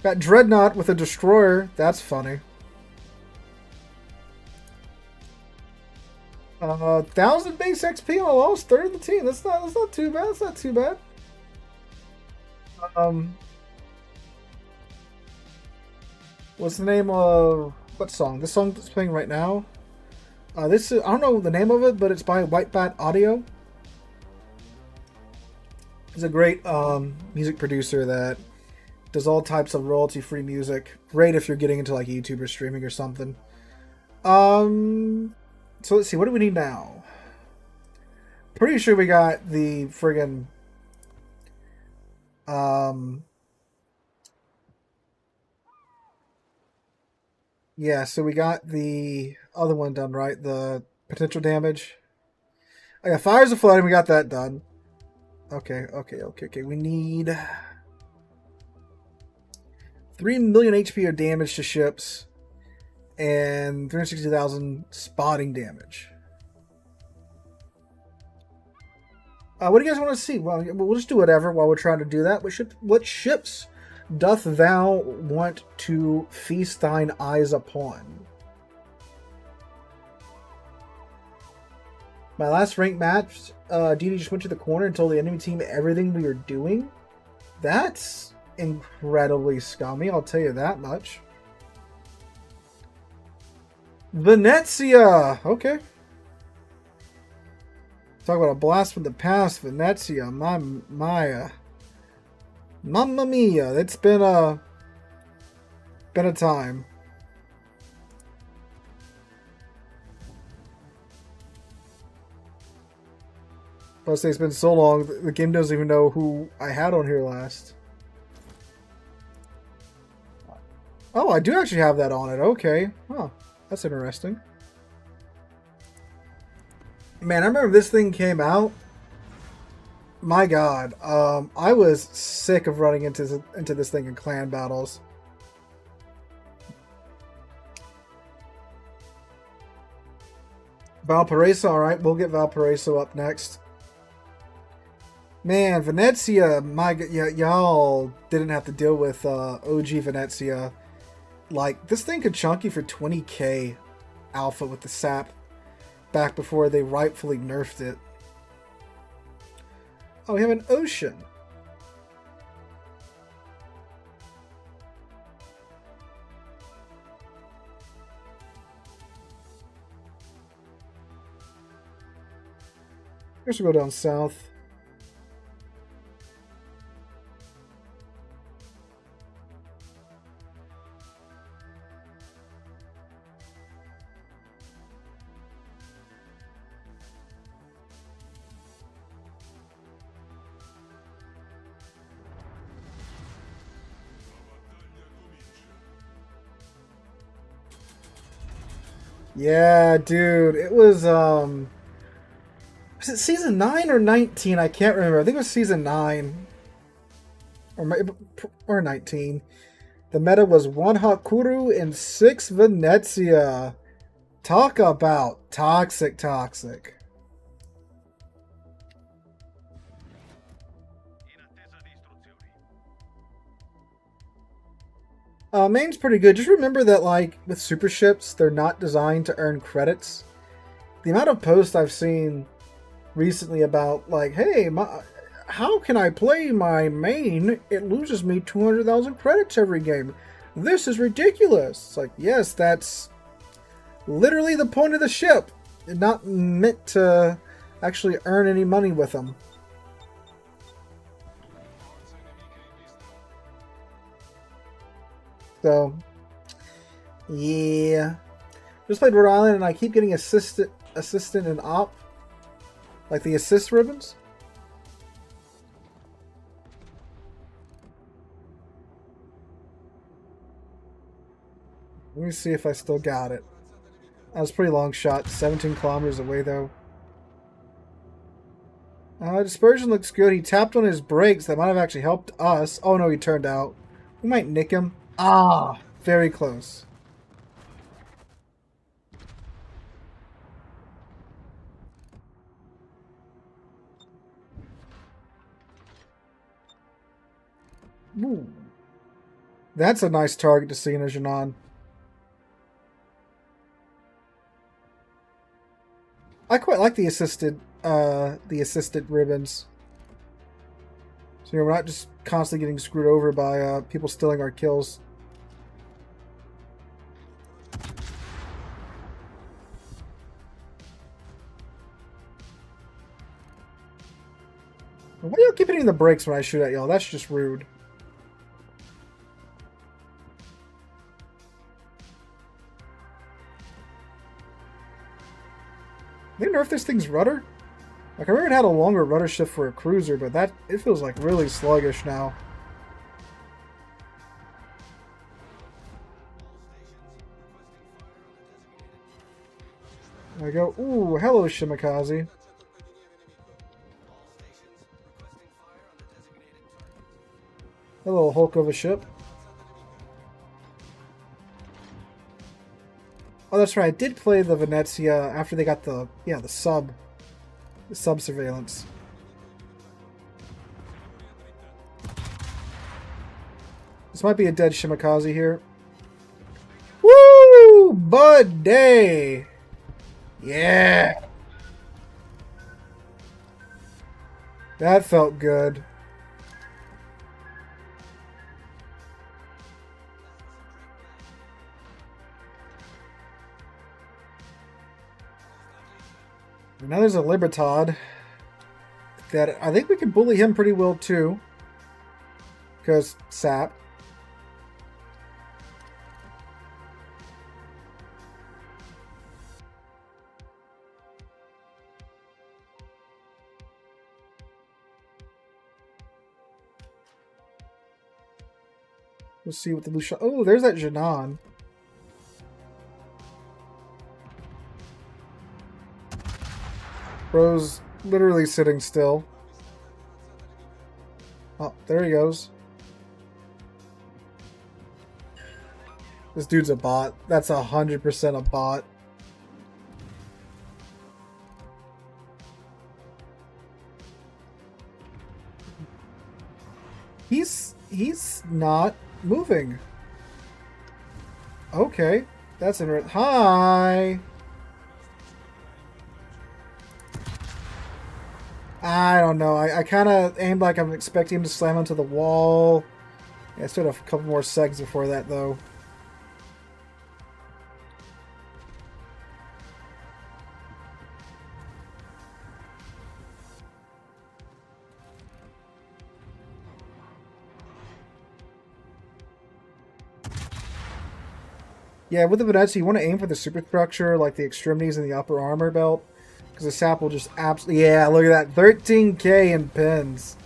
Got Dreadnought with a destroyer. That's funny. 1,000 base XP on a lost third of the team. That's not too bad. That's not too bad. What's the name of what song? This song that's playing right now. This is, I don't know the name of it, but it's by White Bat Audio. He's a great music producer that does all types of royalty-free music. Great if you're getting into like YouTube or streaming or something. So let's see, what do we need now? Pretty sure we got the friggin' yeah, so we got the other one done, right? The potential damage. I got Fires of Flooding, we got that done. Okay. We need 3 million HP of damage to ships and 360,000 spotting damage. What do you guys want to see? Well, we'll just do whatever while we're trying to do that. What ships doth thou want to feast thine eyes upon? My last ranked match, DD just went to the corner and told the enemy team everything we were doing. That's incredibly scummy, I'll tell you that much. Venezia! Okay. Talk about a blast from the past, Venezia. Mamma mia, it's been a time. Plus, it's been so long, the game doesn't even know who I had on here last. Oh, I do actually have that on it. Okay. Huh. That's interesting. Man, I remember this thing came out. My God. I was sick of running into this thing in clan battles. Valparaiso, alright. We'll get Valparaiso up next. Man, Venezia, y'all didn't have to deal with OG Venezia. Like, this thing could chunk you for 20k alpha with the sap back before they rightfully nerfed it. Oh, we have an ocean. Guess we'll go down south. Yeah, dude, it was it season 9 or 19? I can't remember. I think it was season 9 or 19. The meta was 1 Hakuru and 6 Venezia. Talk about toxic. Main's pretty good. Just remember that, like, with super ships, they're not designed to earn credits. The amount of posts I've seen recently about, like, hey, how can I play my main? It loses me 200,000 credits every game. This is ridiculous. It's like, yes, that's literally the point of the ship. It's not meant to actually earn any money with them. So, yeah. Just played Rhode Island and I keep getting assistant and op. Like the assist ribbons. Let me see if I still got it. That was a pretty long shot. 17 kilometers away though. Dispersion looks good. He tapped on his brakes. That might have actually helped us. Oh no, he turned out. We might nick him. Ah, very close. Ooh. That's a nice target to see in a Janan. I quite like the assisted ribbons. So we're not just constantly getting screwed over by people stealing our kills. Why do y'all keep hitting the brakes when I shoot at y'all? That's just rude. They nerfed this thing's rudder? Like, I remember it had a longer rudder shift for a cruiser, but it feels like really sluggish now. There we go. Ooh, hello, Shimakaze. A little hulk of a ship. Oh, that's right. I did play the Venezia after they got the sub surveillance. This might be a dead Shimakaze here. Woo! Bud Day! Yeah! That felt good. Now there's a Libertad that I think we can bully him pretty well too. Because sap. We'll see what the Lucia. Oh, there's that Janan. Bro's literally sitting still. Oh, there he goes. This dude's a bot. That's 100% a bot. He's not moving. Okay, that's interesting. Hi. I don't know. I kind of aimed like I'm expecting him to slam into the wall. Yeah, I still have a couple more seconds before that, though. Yeah, with the Venezia, you want to aim for the superstructure, like the extremities and the upper armor belt. Because the sap will just absolutely... Yeah, look at that. 13k in pins.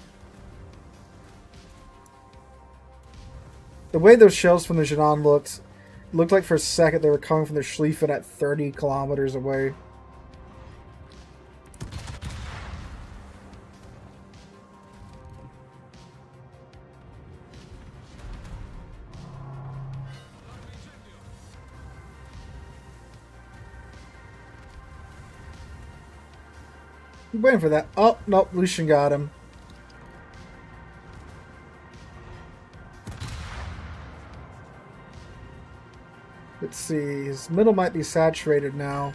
The way those shells from the Janan looked like for a second they were coming from the Schlieffen at 30 kilometers away. Waiting for that. Oh, nope, Lucian got him. Let's see, his middle might be saturated now.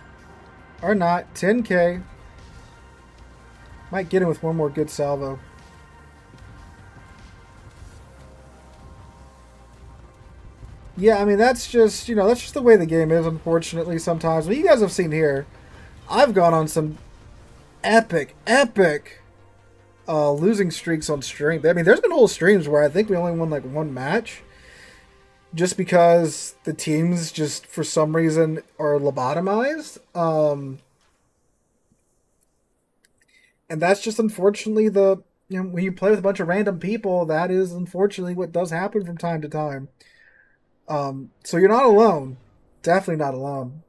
Or not, 10k. Might get him with one more good salvo. Yeah, I mean, that's just, you know, that's just the way the game is, unfortunately, sometimes. But you guys have seen here, I've gone on some epic losing streaks on stream. I mean, there's been whole streams where I think we only won like one match just because the teams just for some reason are lobotomized. And that's just unfortunately the, you know, when you play with a bunch of random people, that is unfortunately what does happen from time to time. So you're not alone. Definitely not alone.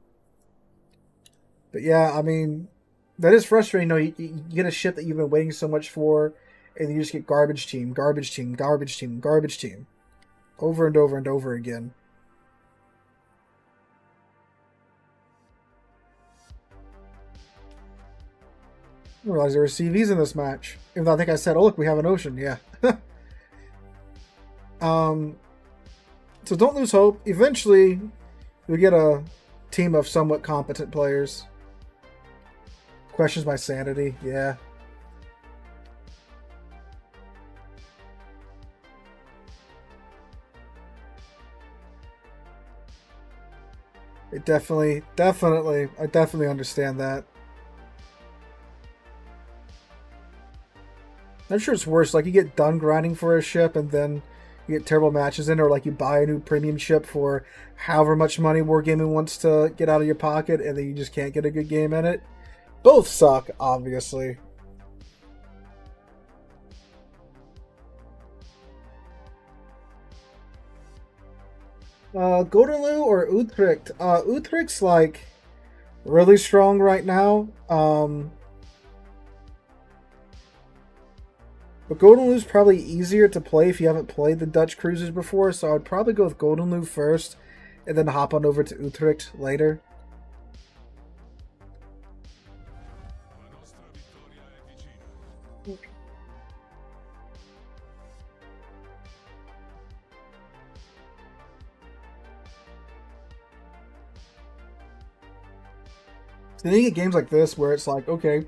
But yeah, I mean, that is frustrating. You know, you get a ship that you've been waiting so much for, and then you just get garbage team, garbage team, garbage team, garbage team. Over and over and over again. I didn't realize there were CVs in this match. Even though I think I said, oh look, we have an ocean. Yeah. So don't lose hope. Eventually, you'll get a team of somewhat competent players. Questions my sanity. Yeah. It definitely, I definitely understand that. I'm sure it's worse. Like, you get done grinding for a ship and then you get terrible matches in, or like you buy a new premium ship for however much money Wargaming wants to get out of your pocket and then you just can't get a good game in it. Both suck, obviously. Goderloo or Utrecht? Utrecht's like really strong right now. But Goderloo's probably easier to play if you haven't played the Dutch cruisers before, so I would probably go with Goderloo first and then hop on over to Utrecht later. Then you get games like this where it's like, okay,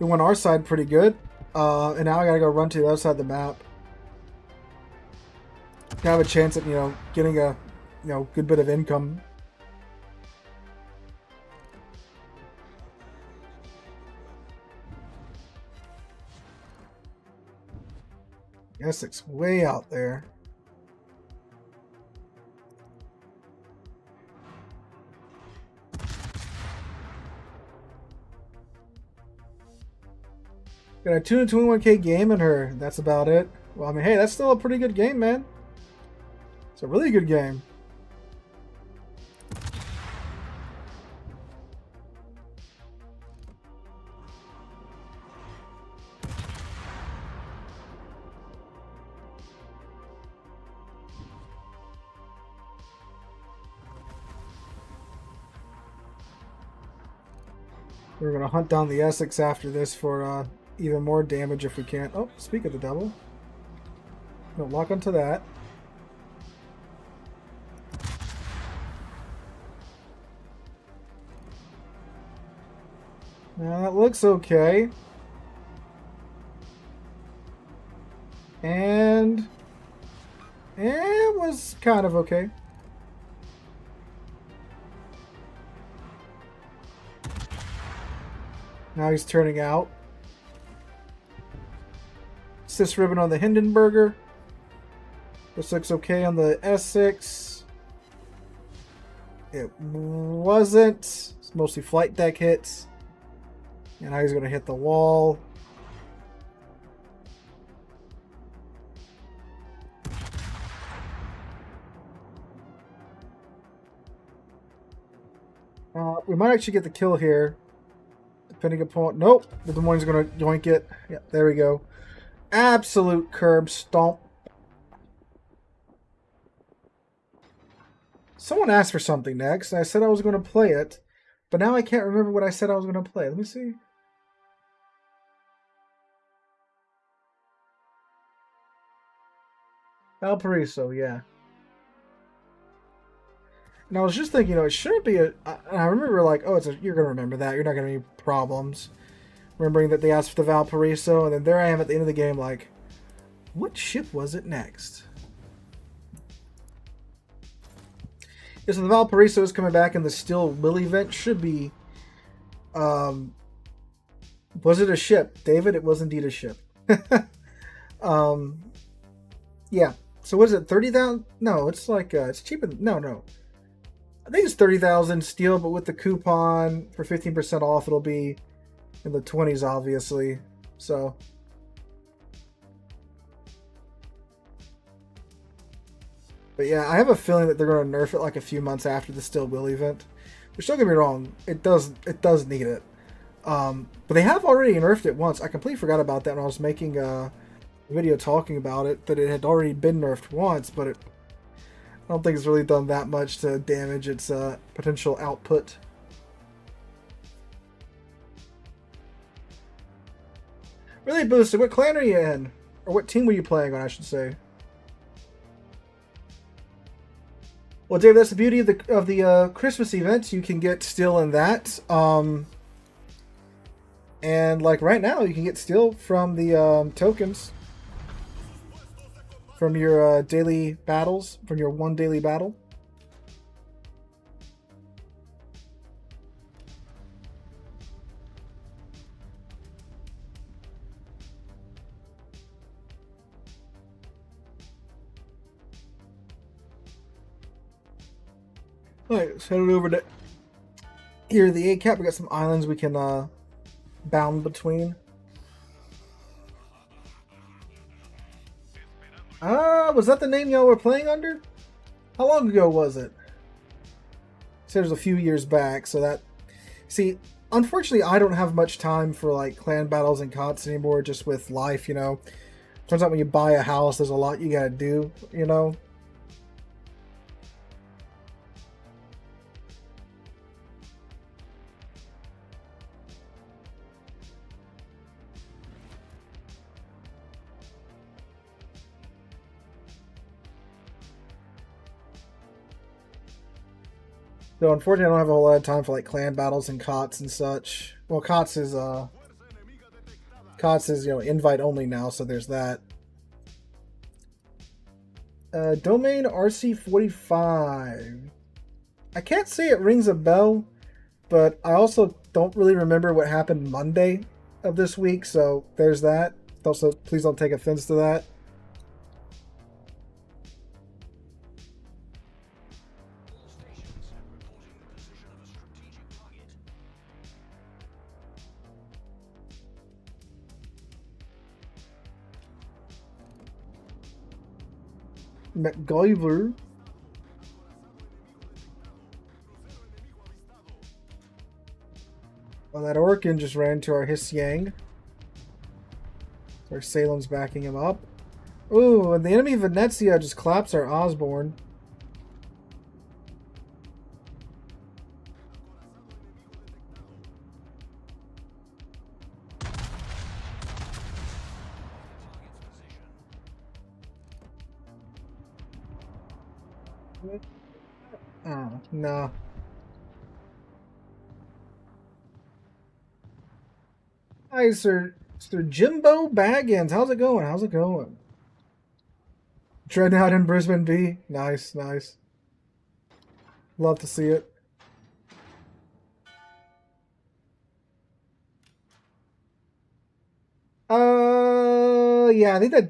we won our side pretty good. And now I gotta go run to the other side of the map. To have a chance at, getting a, good bit of income. Essex way out there. Got a 221k game in her. That's about it. Well, I mean, hey, that's still a pretty good game, man. It's a really good game. We're going to hunt down the Essex after this for even more damage if we can. Oh, speak of the devil. No, lock onto that. Now that looks okay. And it was kind of okay. Now he's turning out. Cis ribbon on the Hindenburger. This looks okay on the S6. It wasn't. It's mostly flight deck hits. And now he's going to hit the wall. We might actually get the kill here. Depending upon... Nope. The Des Moines is going to yoink it. Yeah, there we go. Absolute curb stomp. Someone asked for something next, and I said I was going to play it. But now I can't remember what I said I was going to play. Let me see. Valparaiso, yeah. And I was just thinking, it shouldn't be a... I remember like, oh, you're going to remember that. You're not going to have any problems. Remembering that they asked for the Valparaiso, and then there I am at the end of the game like, what ship was it next? Yeah, so the Valparaiso is coming back, and the Still Will event should be... was it a ship? David, it was indeed a ship. Yeah. So what is it, 30,000? No, it's like, it's cheaper. No. I think it's 30,000 steel, but with the coupon for 15% off, it'll be in the 20s, obviously. So. But yeah, I have a feeling that they're going to nerf it like a few months after the Still Will event. Which, don't get me wrong, it does need it. But they have already nerfed it once. I completely forgot about that when I was making a video talking about it, that it had already been nerfed once, but I don't think it's really done that much to damage its potential output. Really boosted. What clan are you in? Or what team were you playing on, I should say? Well, Dave, that's the beauty of the Christmas events. You can get steel in that. And like right now, you can get steel from the tokens. From your daily battles, from your one daily battle. Alright, let's head over to here, the A-cap. We got some islands we can bound between. Was that the name y'all were playing under? How long ago was it? So it was a few years back, so that... See, unfortunately, I don't have much time for, like, clan battles and COTS anymore, just with life, Turns out when you buy a house, there's a lot you gotta do, So unfortunately, I don't have a whole lot of time for like clan battles and COTS and such. Well, COTS is COTS is, invite only now, so there's that. Domain RC45. I can't say it rings a bell, but I also don't really remember what happened Monday of this week, so there's that. Also, please don't take offense to that. MacGyver. Well, that Orkin just ran to our Hisyang. Our Salem's backing him up. Ooh, and the enemy Venezia just collapsed our Osborne. Oh, no. Hi, Sir Jimbo Baggins. How's it going? How's it going? Dreadnought in Brisbane B. Nice, nice. Love to see it. Yeah, I think that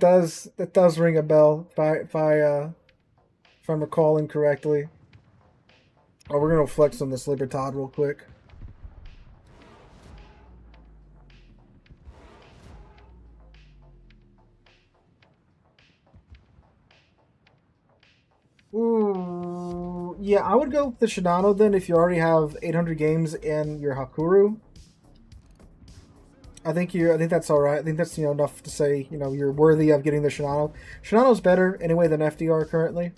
does ring a bell if I'm recalling correctly. Oh, we're gonna flex on this Libertad real quick. Ooh, yeah, I would go with the Shinano then if you already have 800 games in your Hakuru. I think that's all right. I think that's enough to say you're worthy of getting the Shinano. Shinano's better anyway than FDR currently.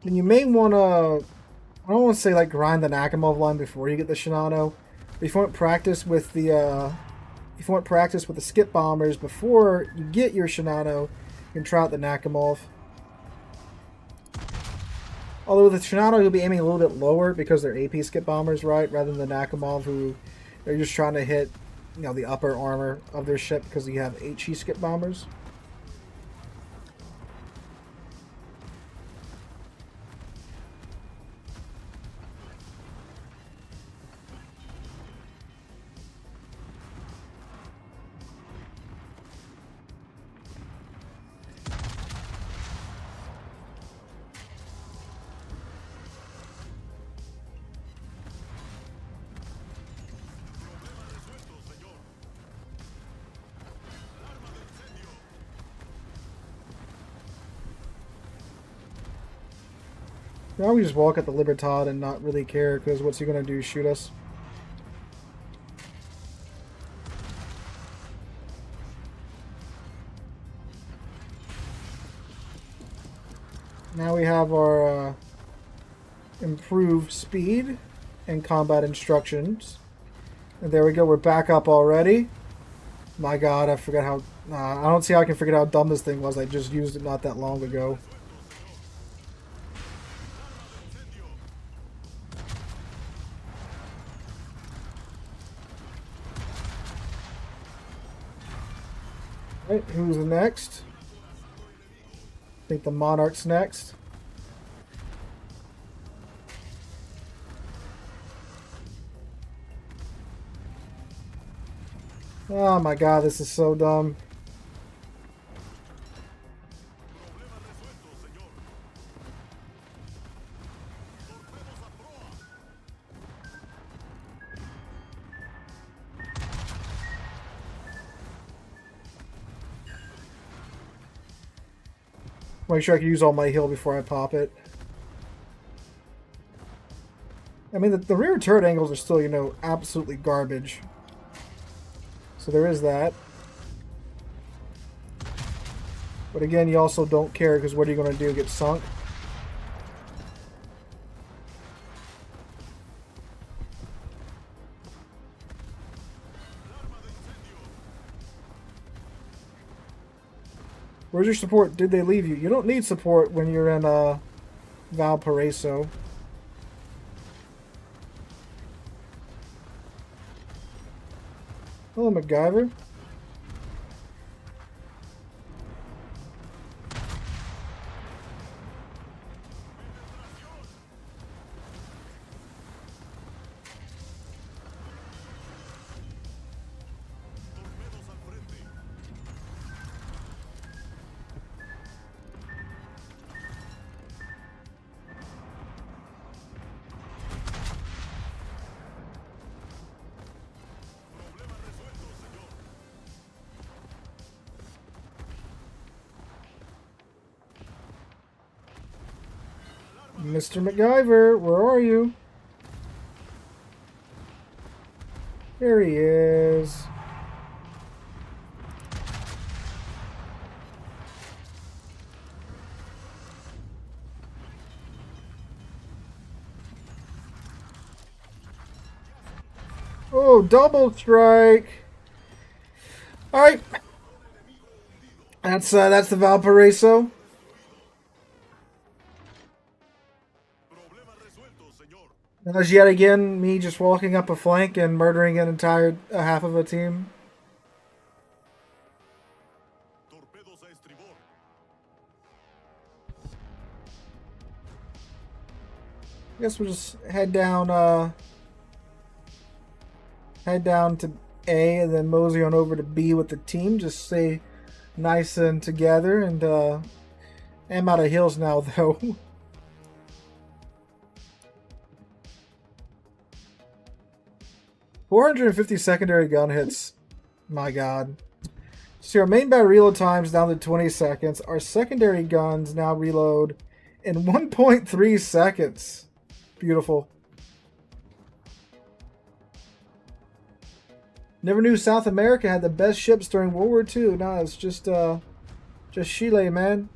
And you may want to, I don't want to say like grind the Nakamov line before you get the Shinano. But if you want practice with the skip bombers before you get your Shinano, you can try out the Nakamov. Although with the Shinano, you'll be aiming a little bit lower because they're AP skip bombers, right? Rather than the Nakamov, who they're just trying to hit, the upper armor of their ship because you have HE skip bombers. Now we just walk at the Libertad and not really care, because what's he going to do? Shoot us? Now we have our improved speed and combat instructions. And there we go, we're back up already. My god, I forgot how... I don't see how I can forget how dumb this thing was. I just used it not that long ago. Alright, who's next? I think the Monarch's next. Oh my god, this is so dumb. Make sure I can use all my heal before I pop it. I mean, the rear turret angles are still, absolutely garbage. So there is that. But again, you also don't care, because what are you going to do? Get sunk? Where's your support? Did they leave you? You don't need support when you're in Valparaiso. Hello, MacGyver. Mr. MacGyver, where are you? There he is. Oh, double strike. All right. That's the Valparaiso. And there's yet again me just walking up a flank and murdering an entire half of a team. I guess we'll just head down to A and then mosey on over to B with the team. Just stay nice and together. And I'm out of heals now though. 450 secondary gun hits. My god. So our main battle reload time's down to 20 seconds. Our secondary guns now reload in 1.3 seconds. Beautiful. Never knew South America had the best ships during World War II. No, it's just Chile, man.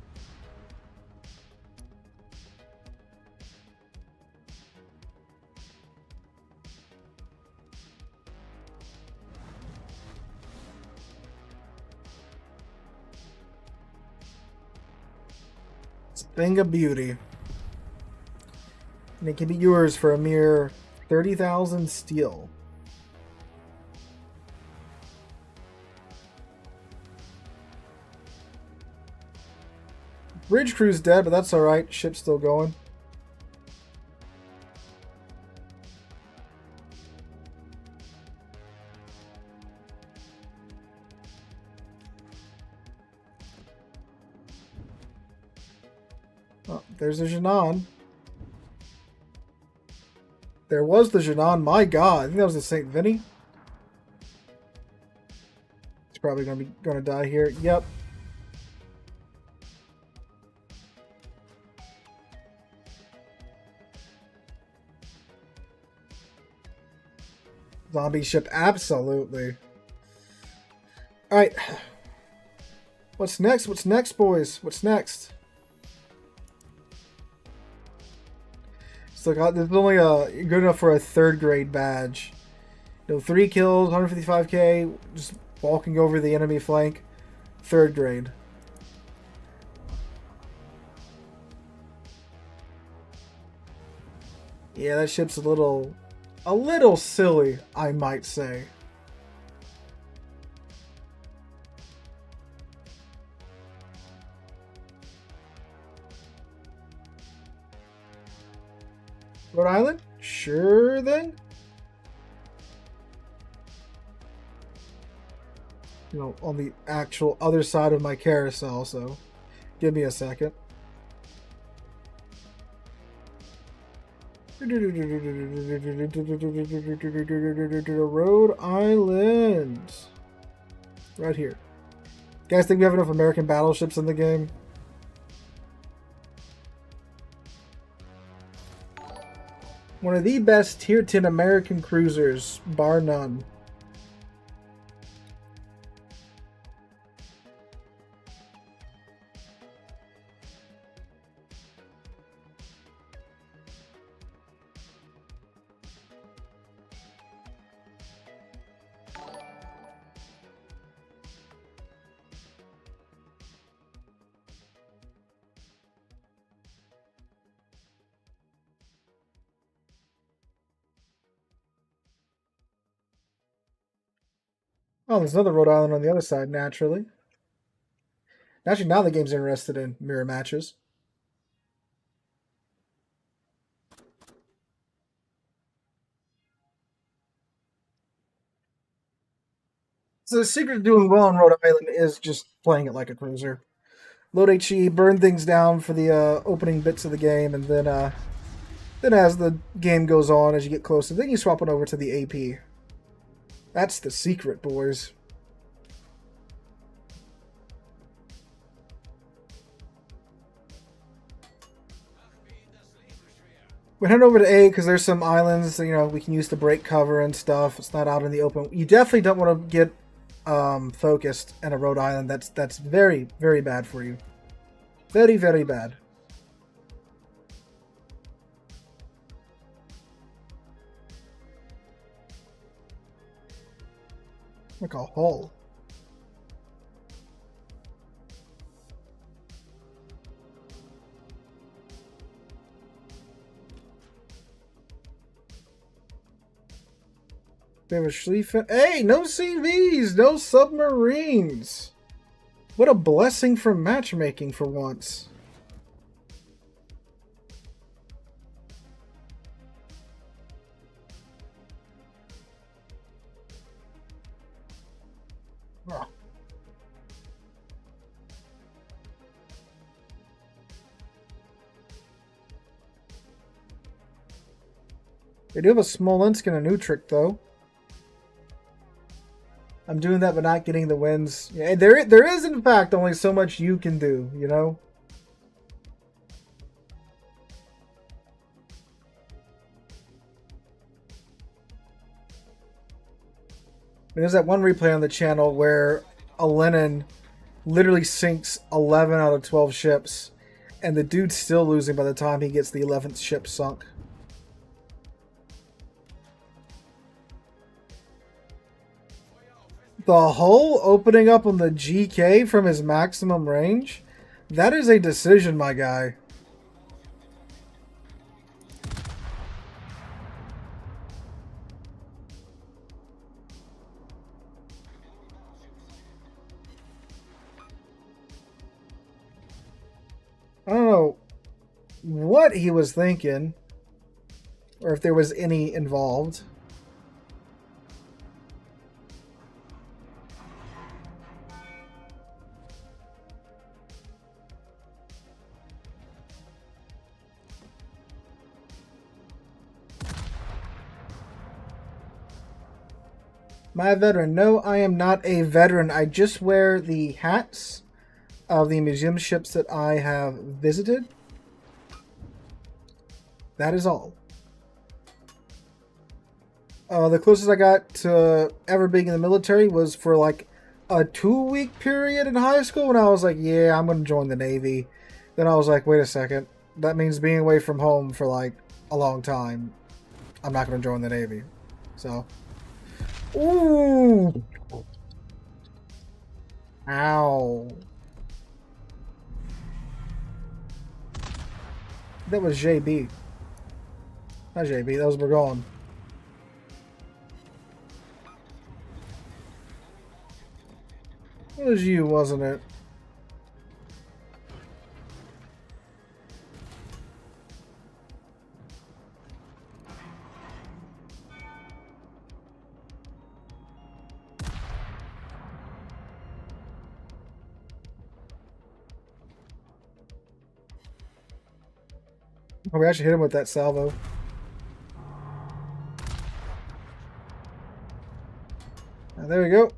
Thing of beauty. And it can be yours for a mere 30,000 steel. Bridge crew's dead, but that's alright. Ship's still going. Oh, there's a Janan. There was the Janan. My god, I think that was the St. Vinny. It's probably gonna die here. Yep. Zombie ship, absolutely. Alright. What's next? What's next, boys? What's next? So this is only good enough for a 3rd grade badge. You know, 3 kills, 155k, just walking over the enemy flank. 3rd grade. Yeah, that ship's a little silly, I might say. Rhode Island? Sure then. You know, on the actual other side of my carousel, so give me a second. Rhode Island. Right here. Guys think we have enough American battleships in the game? One of the best tier 10 American cruisers, bar none. Oh, there's another Rhode Island on the other side, naturally. Actually, now the game's interested in mirror matches. So the secret to doing well on Rhode Island is just playing it like a cruiser. Load HE, burn things down for the opening bits of the game, and then as the game goes on, as you get closer, then you swap it over to the AP. That's the secret, boys. We head over to A because there's some islands that, we can use to break cover and stuff. It's not out in the open. You definitely don't want to get focused in a Rhode Island. That's very, very bad for you. Very, very bad. Like a hull. We have a Schlieffen. Hey, no CVs, no submarines. What a blessing from matchmaking for once. Oh. They do have a Smolensk and a Utrecht, though. I'm doing that but not getting the wins. Yeah, there is, in fact, only so much you can do, There's that one replay on the channel where a Lenin literally sinks 11 out of 12 ships, and the dude's still losing by the time he gets the 11th ship sunk. The hull opening up on the GK from his maximum range? That is a decision, my guy. I don't know what he was thinking, or if there was any involved. My veteran. No, I am not a veteran. I just wear the hats of the museum ships that I have visited. That is all. The closest I got to ever being in the military was for like a 2-week period in high school when I was like, yeah, I'm going to join the Navy. Then I was like, wait a second. That means being away from home for like a long time. I'm not going to join the Navy. So... Ooh! Ow. That was JB. Not JB, that was Burgon. It was you, wasn't it? Oh, we actually hit him with that salvo. There we go.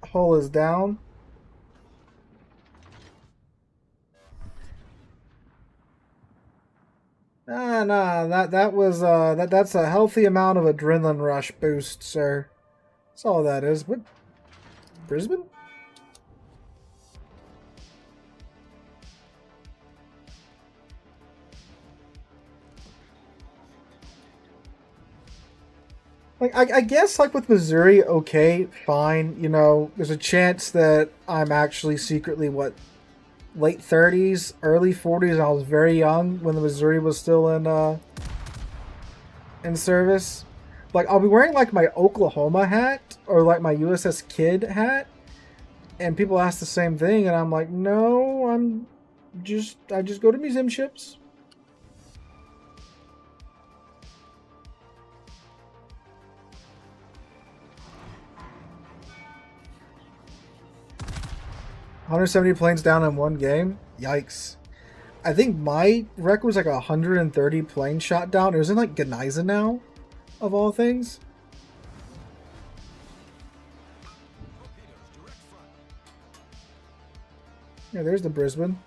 Hull is down. Nah, that was that's a healthy amount of adrenaline rush boost, sir. That's all that is. What? Brisbane? Like, I guess, like, with Missouri, okay, fine, there's a chance that I'm actually secretly, late 30s, early 40s, I was very young when the Missouri was still in service. Like, I'll be wearing, like, my Oklahoma hat or, like, my USS Kidd hat, and people ask the same thing, and I'm like, no, I just go to museum ships. $170 planes down in one game? Yikes. I think my record was like 130 planes shot down. It was in like Geniza now, of all things. Yeah, there's the Brisbane.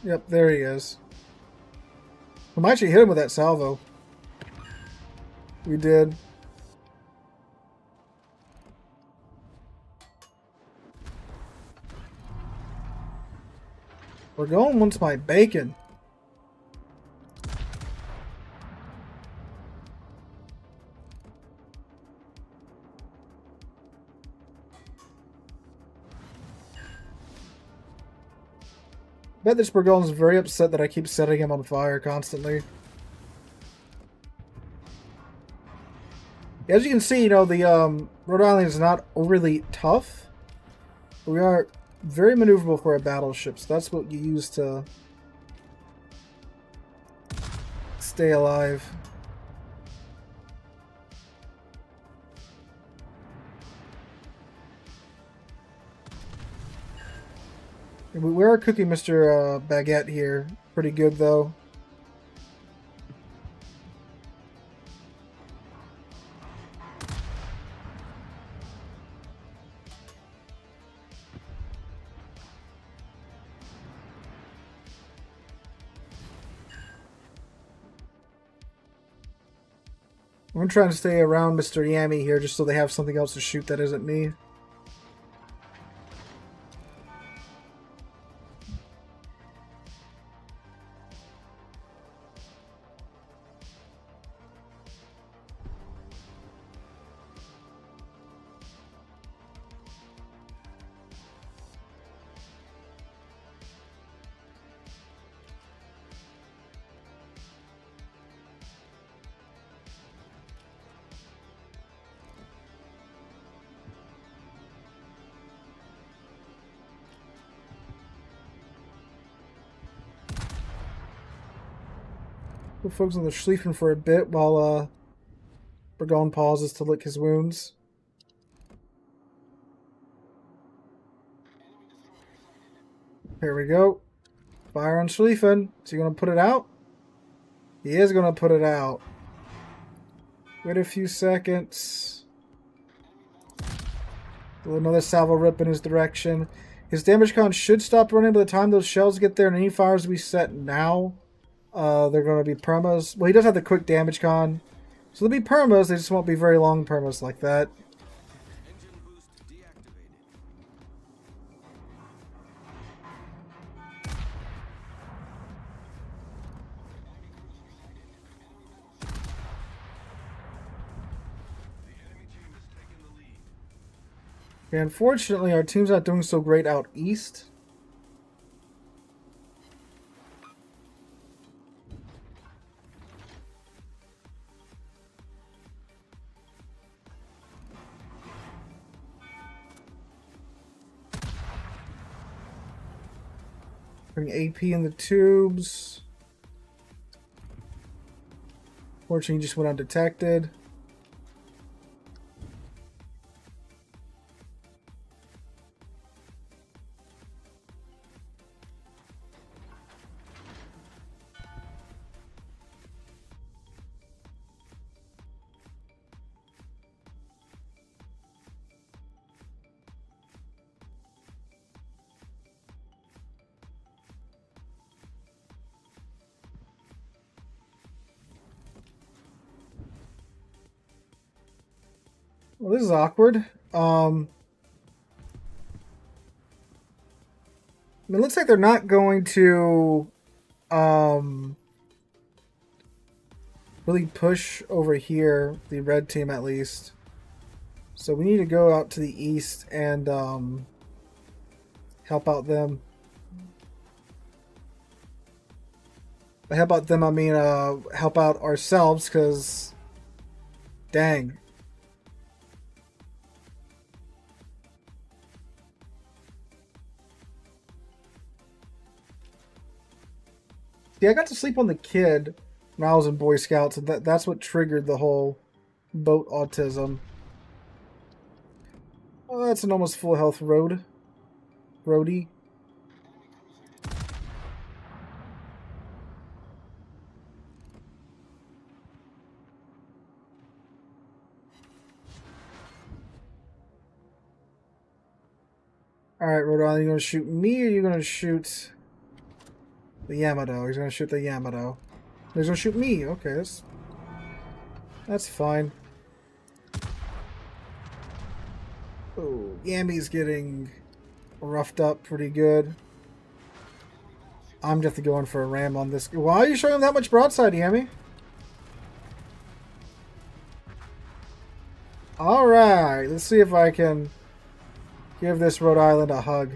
Yep, there he is. We might actually hit him with that salvo. We did. We're going once my bacon. Bet this Burgoyne's very upset that I keep setting him on fire constantly. As you can see, you know, the Rhode Island is not overly tough. But we are very maneuverable for a battleship, so that's what you use to stay alive. We are cooking Mr. Baguette here. Pretty good, though. I'm trying to stay around Mr. Yami here just so they have something else to shoot that isn't me. We'll focus on the Schlieffen for a bit while Burgoyne pauses to lick his wounds. Here we go. Fire on Schlieffen. Is he going to put it out? He is going to put it out. Wait a few seconds. Another salvo rip in his direction. His damage con should stop running by the time those shells get there, and any fires we set now, they're going to be permas. Well, he does have the quick damage con, so they'll be permas. They just won't be very long permas like that. And unfortunately, our team's not doing so great out east. Bring AP in the tubes. Fortunately, he just went undetected. Well, this is awkward. I mean, it looks like they're not going to really push over here, the red team at least. So we need to go out to the east and help out them. By help out them, I mean help out ourselves, because dang. Yeah, I got to sleep on the kid when I was in Boy Scouts, and that's what triggered the whole boat autism. Oh, that's an almost full health roadie. Alright, Rhode Island, you gonna shoot me or you gonna shoot the Yamato? He's gonna shoot the Yamato. He's gonna shoot me. Okay, that's fine. Oh, Yami's getting roughed up pretty good. I'm just have to go in for a ram on this. Why are you showing him that much broadside, Yami? Alright, let's see if I can give this Rhode Island a hug.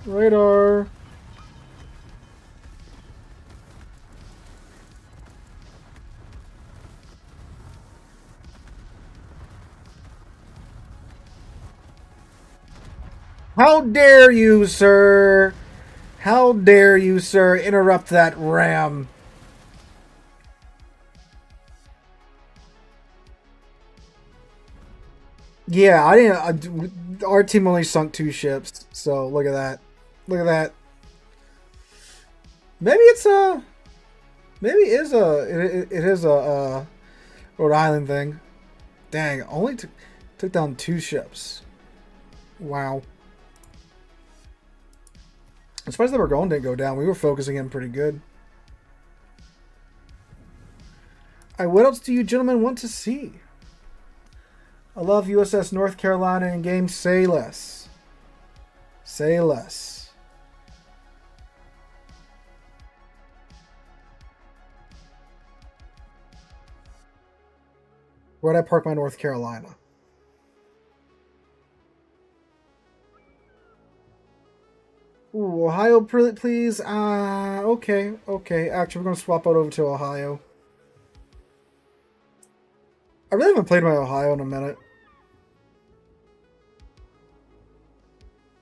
Radar. How dare you, sir? How dare you, sir, interrupt that ram? Yeah, I didn't. Our team only sunk 2 ships, so look at that. Look at that. Maybe it's a. Maybe it is a. It is a Rhode Island thing. Dang, only took down 2 ships. Wow. I'm surprised the Burgoyne didn't go down. We were focusing in pretty good. Alright, what else do you gentlemen want to see? I love USS North Carolina in game. Say less. Say less. Where'd I park my North Carolina? Ooh, Ohio, please. Okay, okay. Actually, we're gonna swap out over to Ohio. I really haven't played my Ohio in a minute.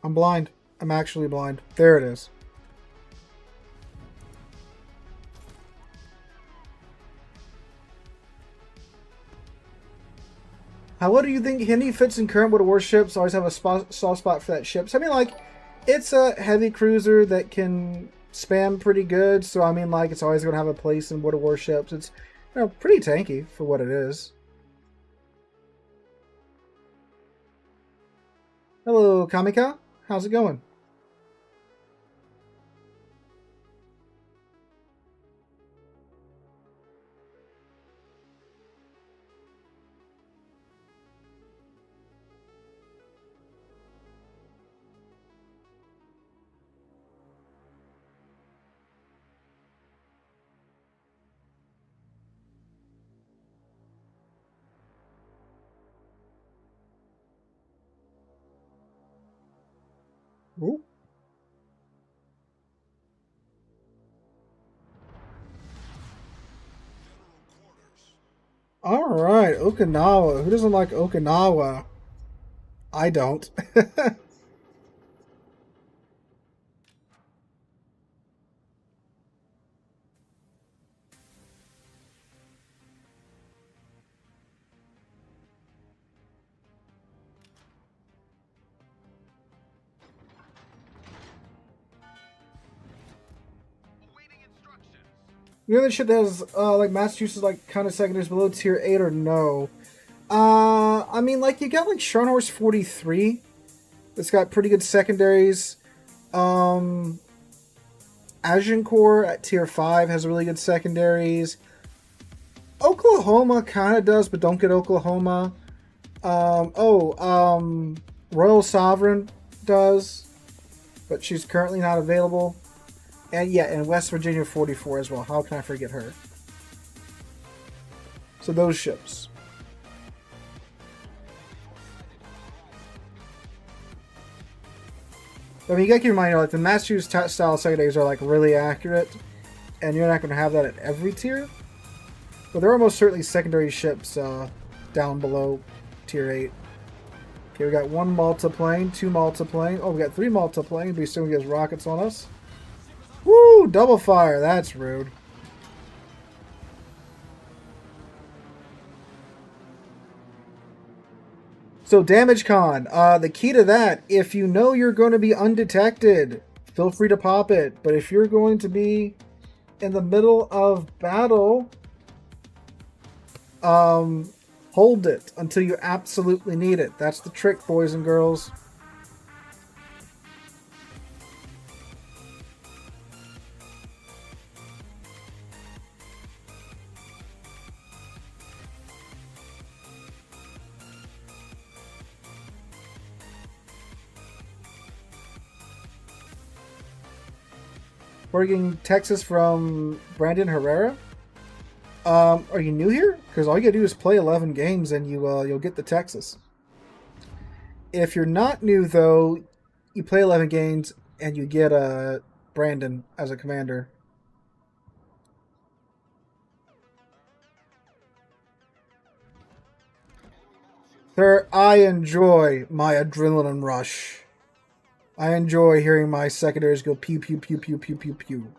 I'm blind. I'm actually blind. There it is. What do you think Henny fits in current World of Warships? Always have a soft spot for that ship. So, I mean, like, it's a heavy cruiser that can spam pretty good. So, I mean, like, it's always going to have a place in World of Warships. It's, you know, pretty tanky for what it is. Hello, Kamika. How's it going? Ooh. All right, Okinawa. Who doesn't like Okinawa? I don't. The other ship that has like Massachusetts like kind of secondaries below tier 8 or no? I mean, like you got like Scharnhorst 43. That's got pretty good secondaries. Agincourt at tier 5 has really good secondaries. Oklahoma kind of does, but don't get Oklahoma. Royal Sovereign does, but she's currently not available. And yeah, and West Virginia 44 as well. How can I forget her? So those ships. I mean, you gotta keep in mind, like the Massachusetts style secondaries are like really accurate, and you're not going to have that at every tier. But there are most certainly secondary ships down below tier 8. Okay, we got 1 multiplane, 2 multiplane. Oh, we got 3 multiplane. But soon he has rockets on us. Woo! Double fire. That's rude. So damage con. The key to that, if you know you're going to be undetected, feel free to pop it. But if you're going to be in the middle of battle, hold it until you absolutely need it. That's the trick, boys and girls. We're getting Texas from Brandon Herrera. Are you new here? Because all you gotta do is play 11 games and you'll get the Texas. If you're not new though, you play 11 games and you get Brandon as a commander. Sir, I enjoy my adrenaline rush. I enjoy hearing my secondaries go pew pew pew pew pew pew pew.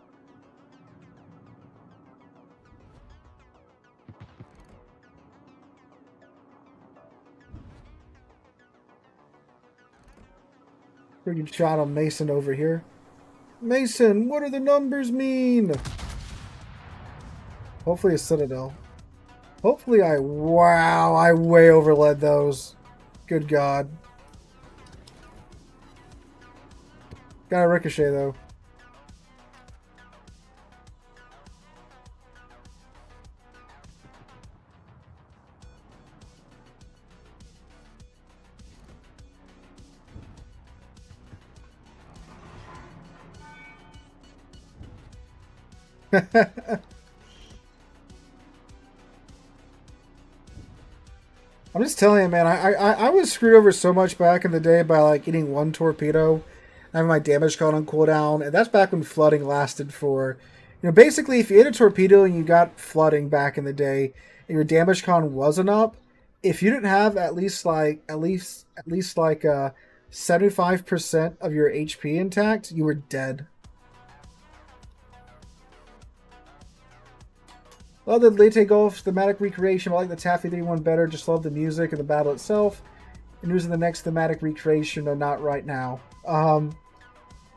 Freaking shot on Mason over here. Mason, what do the numbers mean? Hopefully a Citadel. Hopefully wow, I way overled those. Good God. Got a ricochet though. I'm just telling you, man, I was screwed over so much back in the day by like getting 1 torpedo, having my damage con on cooldown, and that's back when flooding lasted for, basically if you hit a torpedo and you got flooding back in the day, and your damage con wasn't up, if you didn't have at least like 75% of your HP intact, you were dead. Love the Leyte Gulf thematic recreation. I like the Taffy 3 one better. Just love the music and the battle itself. And who's in the next thematic recreation? No, not right now.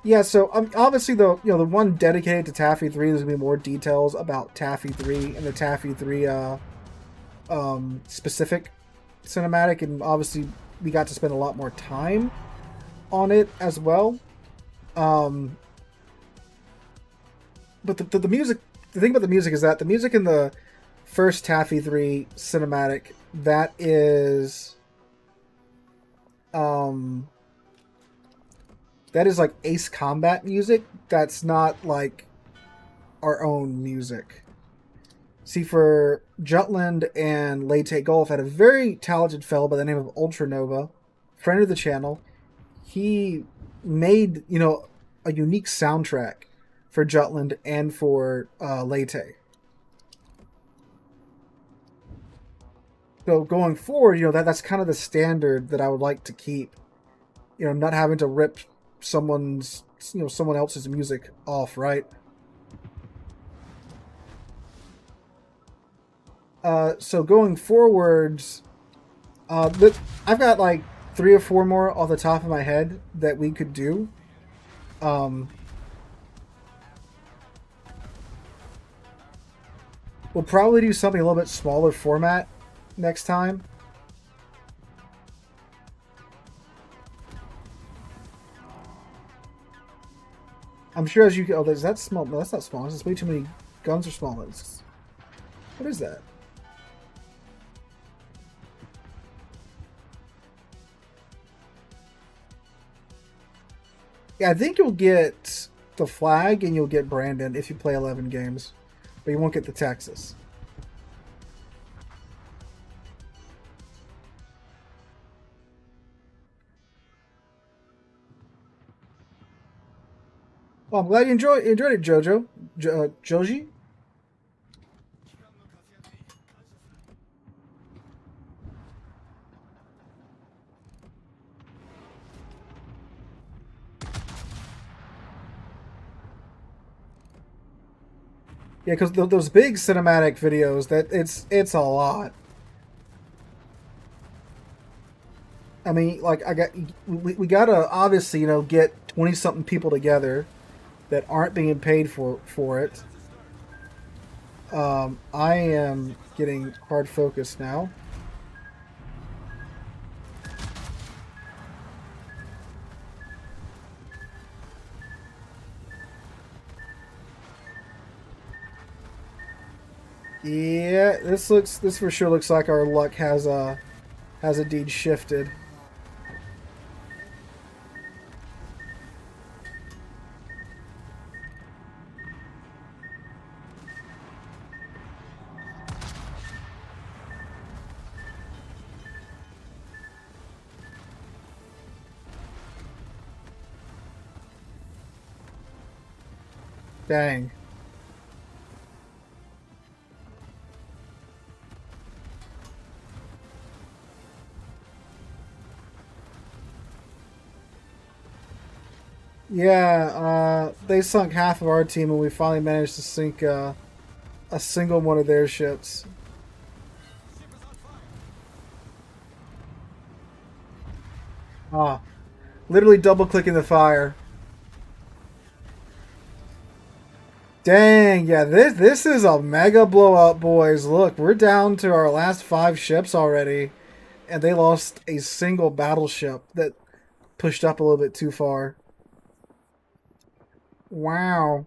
Yeah, so obviously the one dedicated to Taffy 3, there's gonna be more details about Taffy 3 and the Taffy 3 specific cinematic, and obviously we got to spend a lot more time on it as well. But the music. The thing about the music is that the music in the first Taffy 3 cinematic, that is like Ace Combat music. That's not like our own music. See, for Jutland and Leyte Gulf, had a very talented fellow by the name of Ultranova, friend of the channel. He made, a unique soundtrack for Jutland and for Leyte. So going forward, that's kind of the standard that I would like to keep. Not having to rip someone else's music off, right? So going forwards, I've got like 3 or 4 more off the top of my head that we could do. We'll probably do something a little bit smaller format next time. I'm sure as you oh, is that small? No, that's not small. There's way too many guns are small. What is that? Yeah, I think you'll get the flag and you'll get Brandon if you play 11 games, but you won't get the Texas. Well, I'm glad you enjoyed it, Jojo. Joji? Yeah, because those big cinematic videos, that it's a lot. I mean, like we gotta obviously get 20-something people together that aren't being paid for it. I am getting hard focused now. Yeah, this for sure looks like our luck has indeed shifted. Dang. Yeah, they sunk half of our team, and we finally managed to sink a single one of their ships. Ah, literally double-clicking the fire. Dang, yeah, this is a mega blowout, boys. Look, we're down to our last 5 ships already, and they lost a single battleship that pushed up a little bit too far. Wow.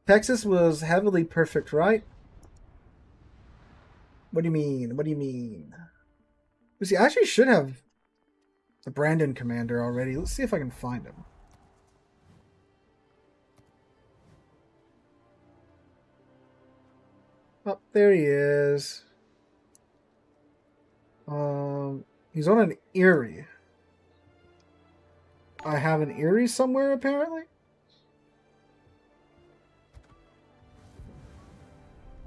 Texas was heavily perfect, right? What do you mean? What do you mean? You see, I actually should have the Brandon commander already. Let's see if I can find him. Oh, there he is. He's on an Erie. I have an Erie somewhere, apparently.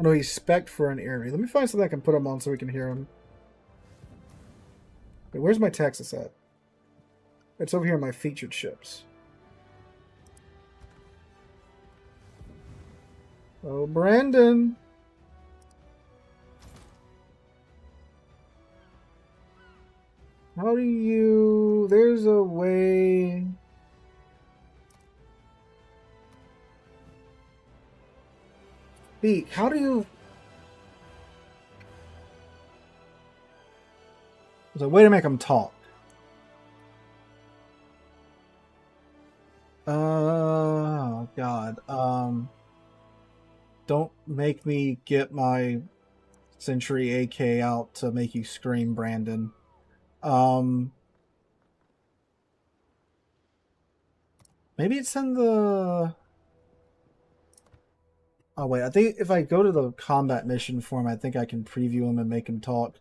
Oh no, he's spec'd for an Erie. Let me find something I can put him on so we can hear him. Wait, where's my Texas at? It's over here in my featured ships. Oh, Brandon. How do you... There's a way... Speak. How do you... There's a way to make them talk. Oh, God. Don't make me get my Century AK out to make you scream, Brandon. Maybe it's in the... Oh, wait. I think if I go to the combat mission form, I think I can preview him and make him talk.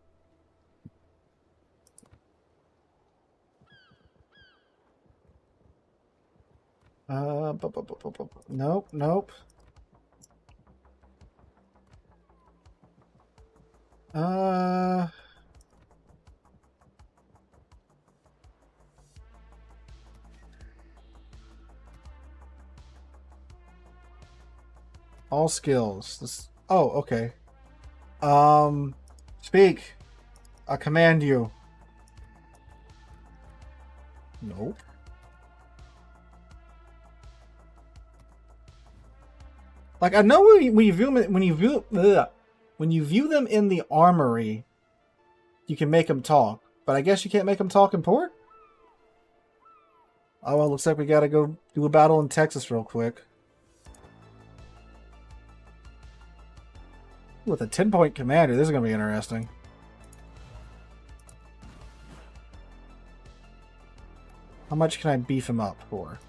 Nope, nope. All skills. This. Oh, okay. Speak. I command you. Nope. Like I know when you view them when you view them in the armory, you can make them talk, but I guess you can't make them talk in port. Oh well, looks like we gotta go do a battle in Texas real quick. With a 10-point commander, this is gonna be interesting. How much can I beef him up for?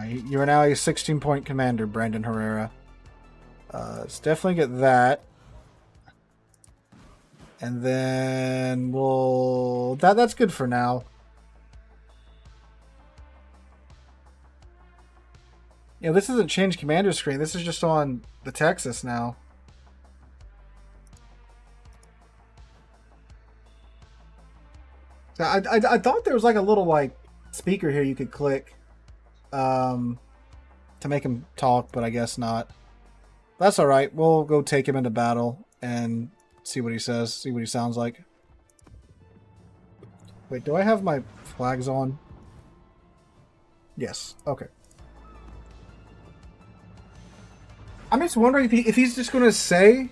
You're now a 16-point commander, Brandon Herrera. Let's definitely get that. And then we'll... That's good for now. Yeah, this isn't change commander screen. This is just on the Texas now. So I thought there was like a little like speaker here you could click to make him talk, but I guess not. That's all right. We'll go take him into battle and see what he says, see what he sounds like. Wait, do I have my flags on? Yes. Okay. I'm just wondering if he's just going to say...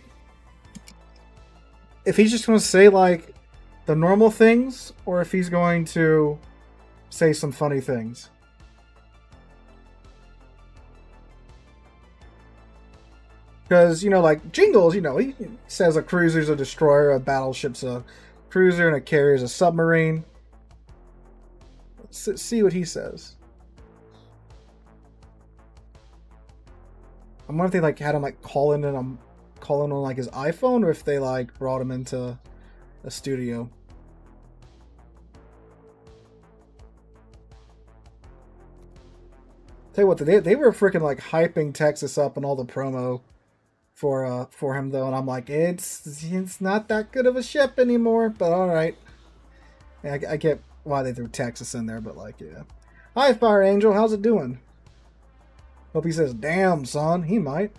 If he's just going to say, like, the normal things, or if he's going to say some funny things. Because, you know, like, Jingles, you know, he says a cruiser's a destroyer, a battleship's a cruiser, and a carrier's a submarine. Let's see what he says. I wonder if they, like, had him, like, calling on, like, his iPhone, or if they, like, brought him into a studio. Tell you what, they were freaking, like, hyping Texas up and all the promo for him though, and I'm like, it's not that good of a ship anymore, but all right. Yeah, I get why they threw Texas in there, but like, yeah. Hi, Fire Angel, how's it doing? Hope he says, "Damn, son." He might.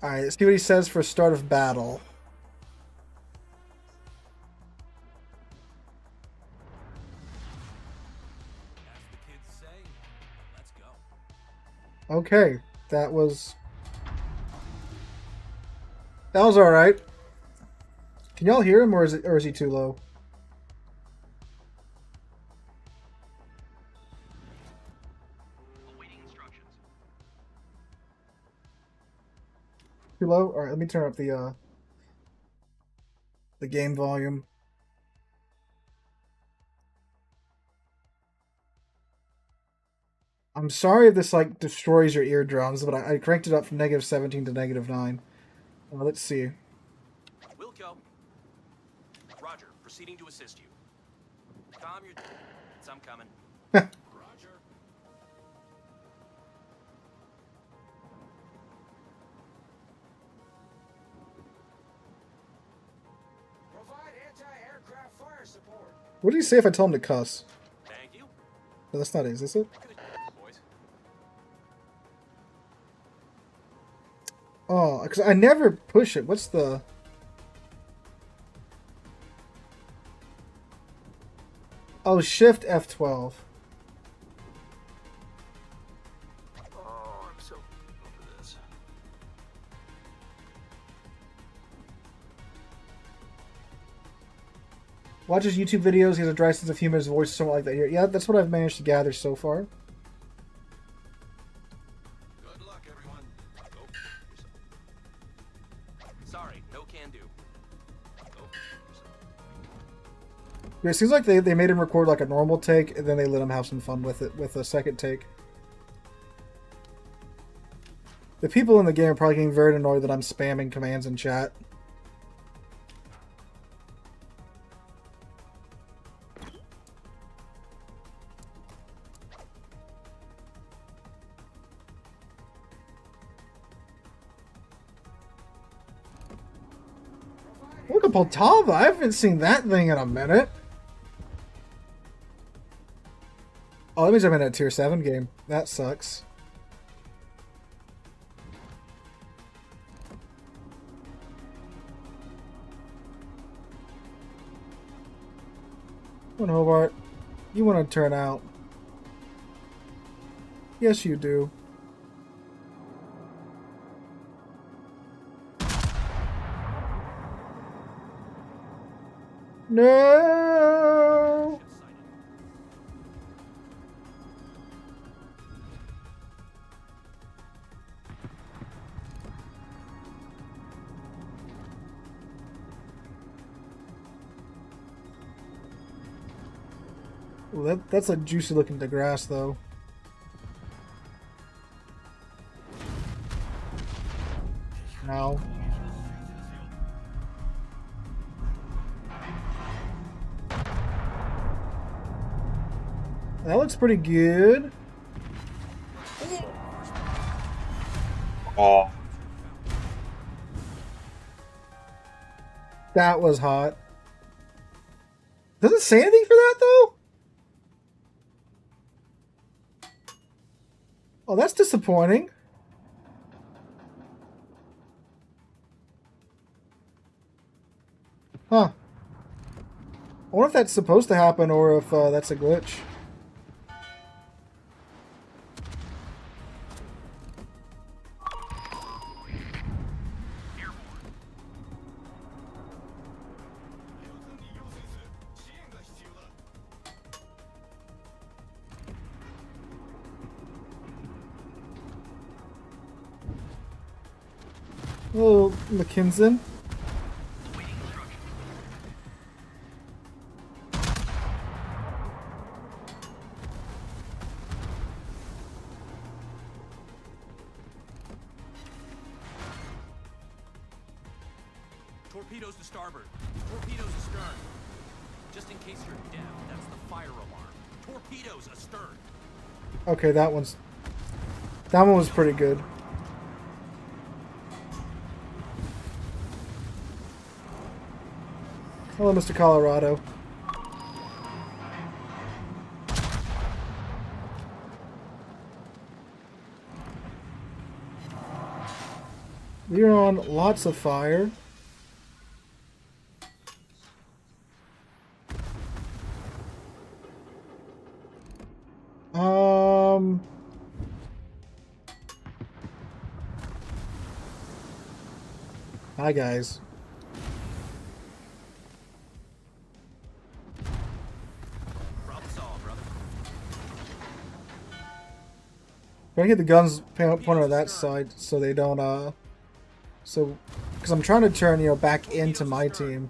All right, let's see what he says for start of battle. As the kids say, let's go. Okay, that was all right. Can y'all hear him, or is he too low? Awaiting instructions. Too low? All right, let me turn up the game volume. I'm sorry if this like destroys your eardrums, but I cranked it up from -17 to -9. Let's see. Wilco. Roger, proceeding to assist you. Calm your... I'm coming. Roger. Provide anti-aircraft fire support. What did he say if I told him to cuss? Thank you. No, that's not it. Is this it? Boys. Oh, because I never push it. What's the... Oh, Shift F12. Oh, I'm so over this. Watches YouTube videos. He has a dry sense of humor. His voice is somewhat like that here. Yeah, that's what I've managed to gather so far. Good luck, everyone. Go f yourself. Sorry, no can do. Go f yourself. Yeah, it seems like they made him record like a normal take, and then they let him have some fun with it with a second take. The people in the game are probably getting very annoyed that I'm spamming commands in chat. Look at Poltava. I haven't seen that thing in a minute. Oh, that means I'm in a tier 7 game. That sucks. Come on, Hobart. You want to turn out. Yes, you do. No! Ooh, that's a juicy looking grass, though. Ow. That looks pretty good. Oh, That was hot. Does it say anything for that, though? Oh, that's disappointing. Huh. I wonder if that's supposed to happen or if that's a glitch. Hello, McKinson. Torpedoes to starboard. Torpedoes astern. Just in case you're down, that's the fire alarm. Torpedoes astern. Okay, that one was pretty good. Hello, Mr. Colorado. We're on lots of fire. Hi, guys. Problem solved, brother. Gotta get the guns pointed on that side so they don't, because I'm trying to turn, you know, back into my team.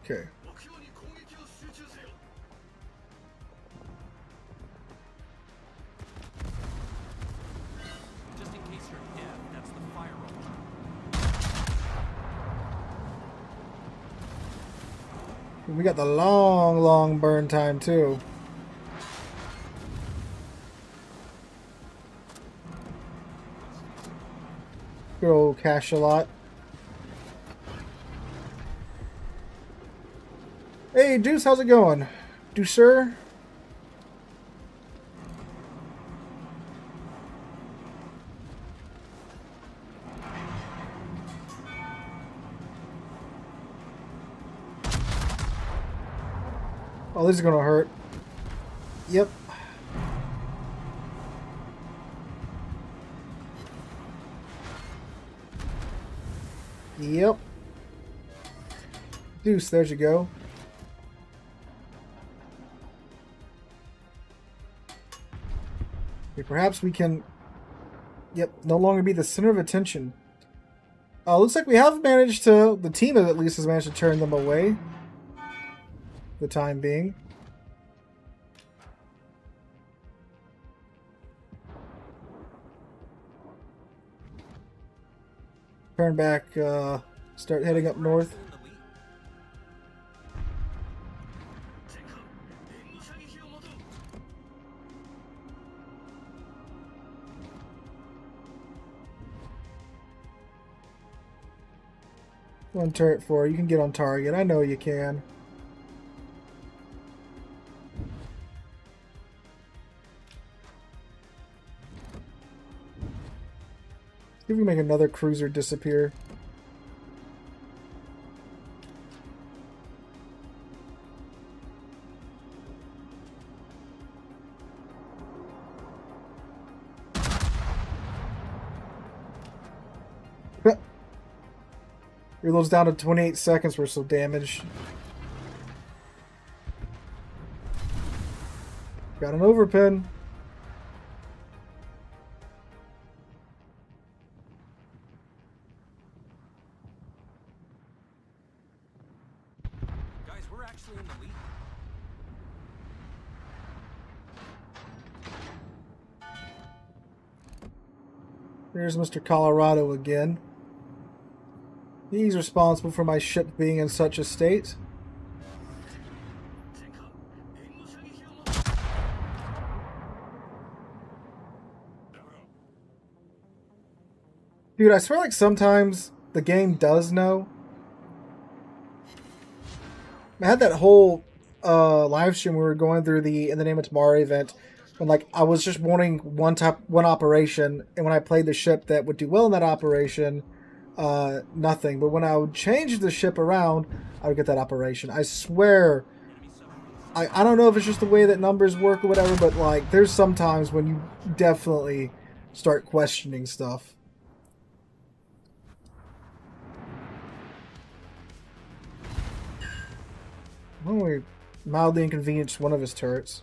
Okay. Just in case you're deaf, that's the fire alarm. We got the long burn time, too. Good old Cash-a-lot. Hey, Deuce, how's it going? Deucer? Oh, this is gonna hurt. Yep. Yep. Deuce, there you go. Okay, perhaps we can, yep, no longer be the center of attention. Looks like we have managed to, the team at least has managed to turn them away. The time being. Turn back, start heading up north. One turret 4, you can get on target. I know you can. See if we can make another cruiser disappear. Reload's down to 28 seconds. We're so damaged. Got an overpin. Guys, we're actually in the lead. There's Mr. Colorado again. He's responsible for my ship being in such a state. Dude, I swear like sometimes the game does know. I had that whole live stream we were going through the In the Name of Tomorrow event when like I was just wanting one operation, and when I played the ship that would do well in that operation, nothing. But when I would change the ship around, I would get that operation. I swear, I don't know if it's just the way that numbers work or whatever, but like there's some times when you definitely start questioning stuff. Well, we mildly inconvenienced one of his turrets.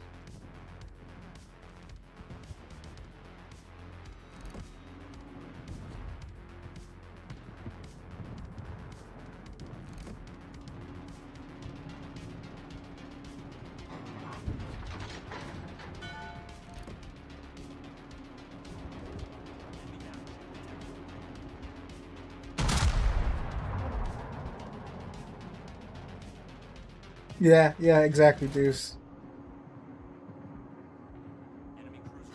Yeah, exactly, Deuce. Enemy cruiser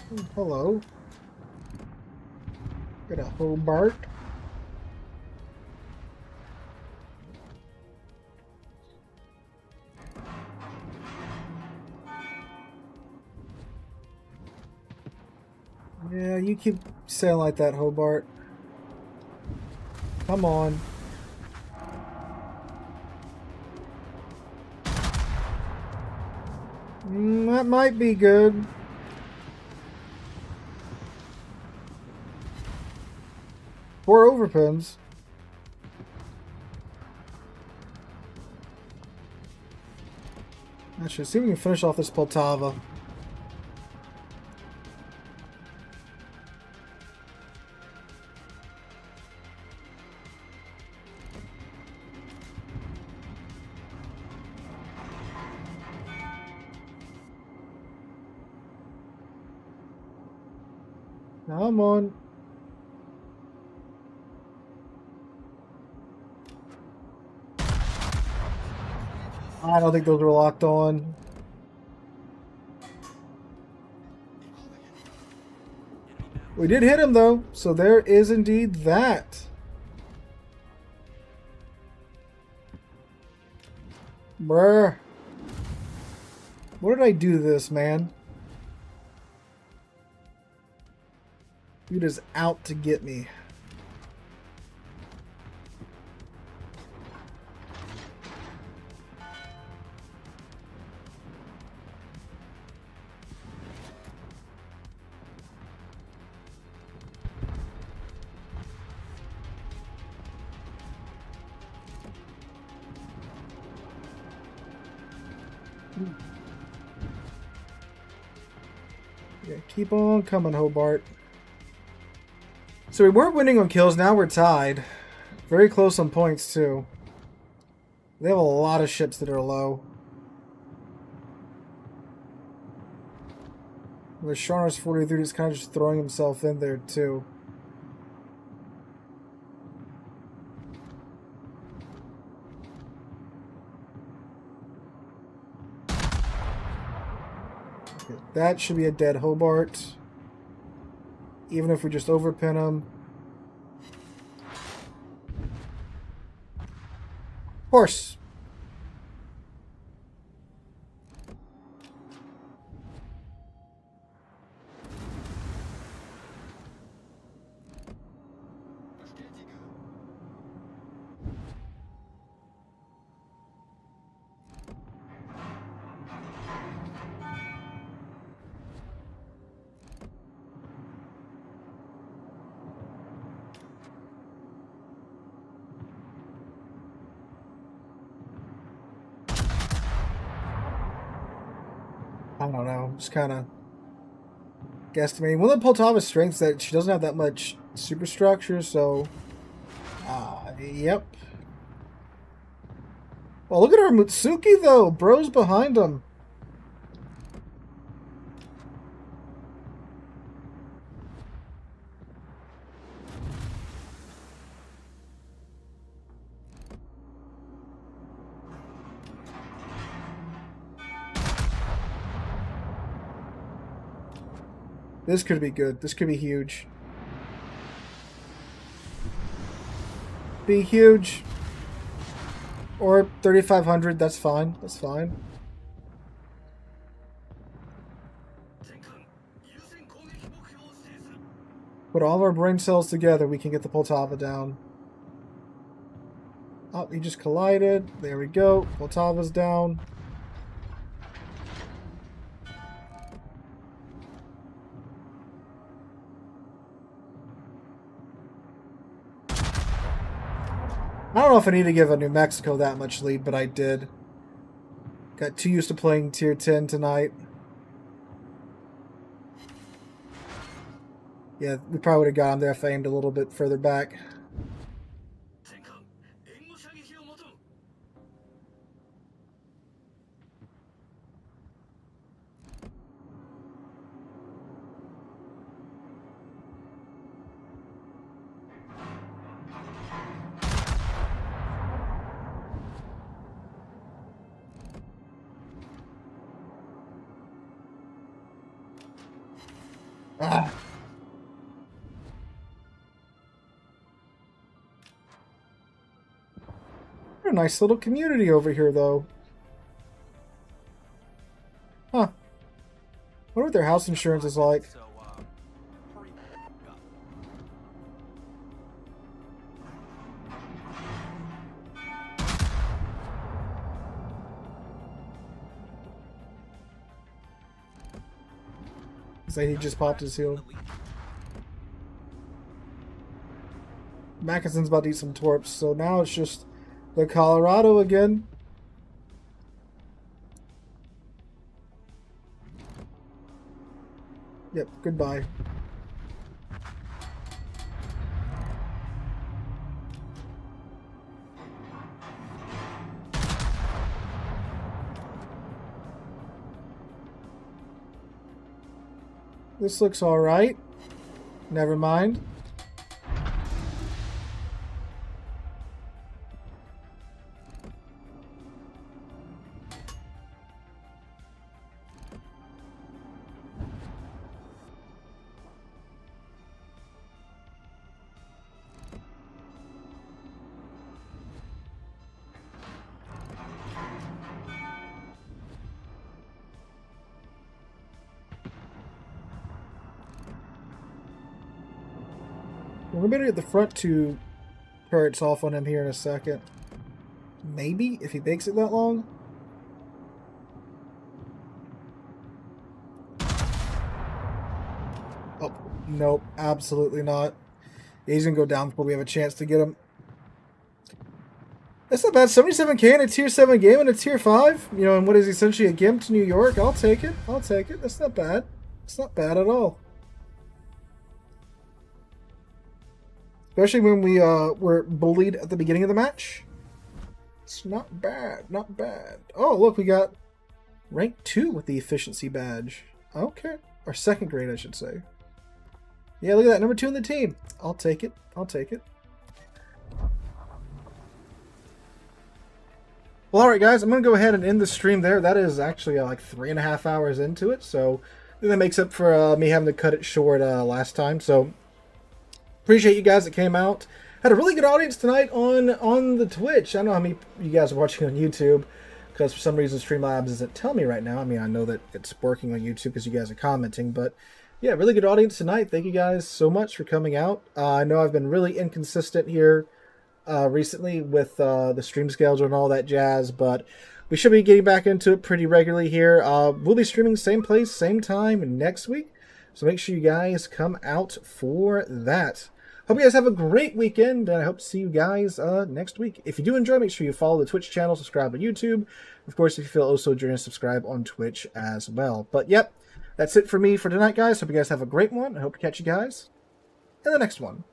sighted. Hello. Got a Hobart. Yeah, you keep saying like that, Hobart. Come on. That might be good. Four overpins. Actually, see if we can finish off this Poltava. Come on. I don't think those were locked on. We did hit him though, so there is indeed that. Bruh. What did I do to this, man? Dude is out to get me. Yeah, keep on coming, Hobart. So we weren't winning on kills, now we're tied. Very close on points, too. They have a lot of ships that are low. With Sharner's 43, he's kind of just throwing himself in there, too. Okay, that should be a dead Hobart. Even if we just overpin him. Horse! I don't know. Just kind of guesstimating. One of the Poltava's strengths is that she doesn't have that much superstructure, so... yep. Well, look at her Mutsuki, though. Bro's behind him. This could be good. This could be huge. Be huge. Or 3,500, that's fine. That's fine. Put all of our brain cells together, we can get the Poltava down. Oh, he just collided. There we go. Poltava's down. I don't know if I need to give a New Mexico that much lead, but I did. Got too used to playing Tier 10 tonight. Yeah, we probably would have got him there if I aimed a little bit further back. Ah. A nice little community over here, though. Huh. I wonder what their house insurance is like. So, hurry up. Say he just popped his heel. Mackeson's about to eat some torps, so now it's just the Colorado again. Yep, goodbye. This looks alright. Never mind. We're going to get the front two turrets off on him here in a second. Maybe, if he makes it that long. Oh, nope, absolutely not. He's going to go down before we have a chance to get him. That's not bad. 77k in a tier 7 game and a tier 5. You know, and what is essentially a GIMP to New York. I'll take it. I'll take it. That's not bad. It's not bad at all. Especially when we were bullied at the beginning of the match. It's not bad, not bad. Oh, look, we got rank 2 with the efficiency badge. Okay. Or second grade, I should say. Yeah, look at that. Number 2 in the team. I'll take it. I'll take it. Well, alright guys, I'm going to go ahead and end the stream there. That is actually like 3.5 hours into it, so I think that makes up for me having to cut it short last time. So appreciate you guys that came out. Had a really good audience tonight on the Twitch. I don't know how many you guys are watching on YouTube, because for some reason Streamlabs isn't telling me right now. I mean, I know that it's working on YouTube because you guys are commenting, but yeah, really good audience tonight. Thank you guys so much for coming out. I know I've been really inconsistent here recently with the stream schedule and all that jazz, but we should be getting back into it pretty regularly here. We'll be streaming same place, same time next week, so make sure you guys come out for that. Hope you guys have a great weekend, and I hope to see you guys next week. If you do enjoy, make sure you follow the Twitch channel, subscribe on YouTube. Of course, if you feel also generous, subscribe on Twitch as well. But yep, that's it for me for tonight, guys. Hope you guys have a great one. I hope to catch you guys in the next one.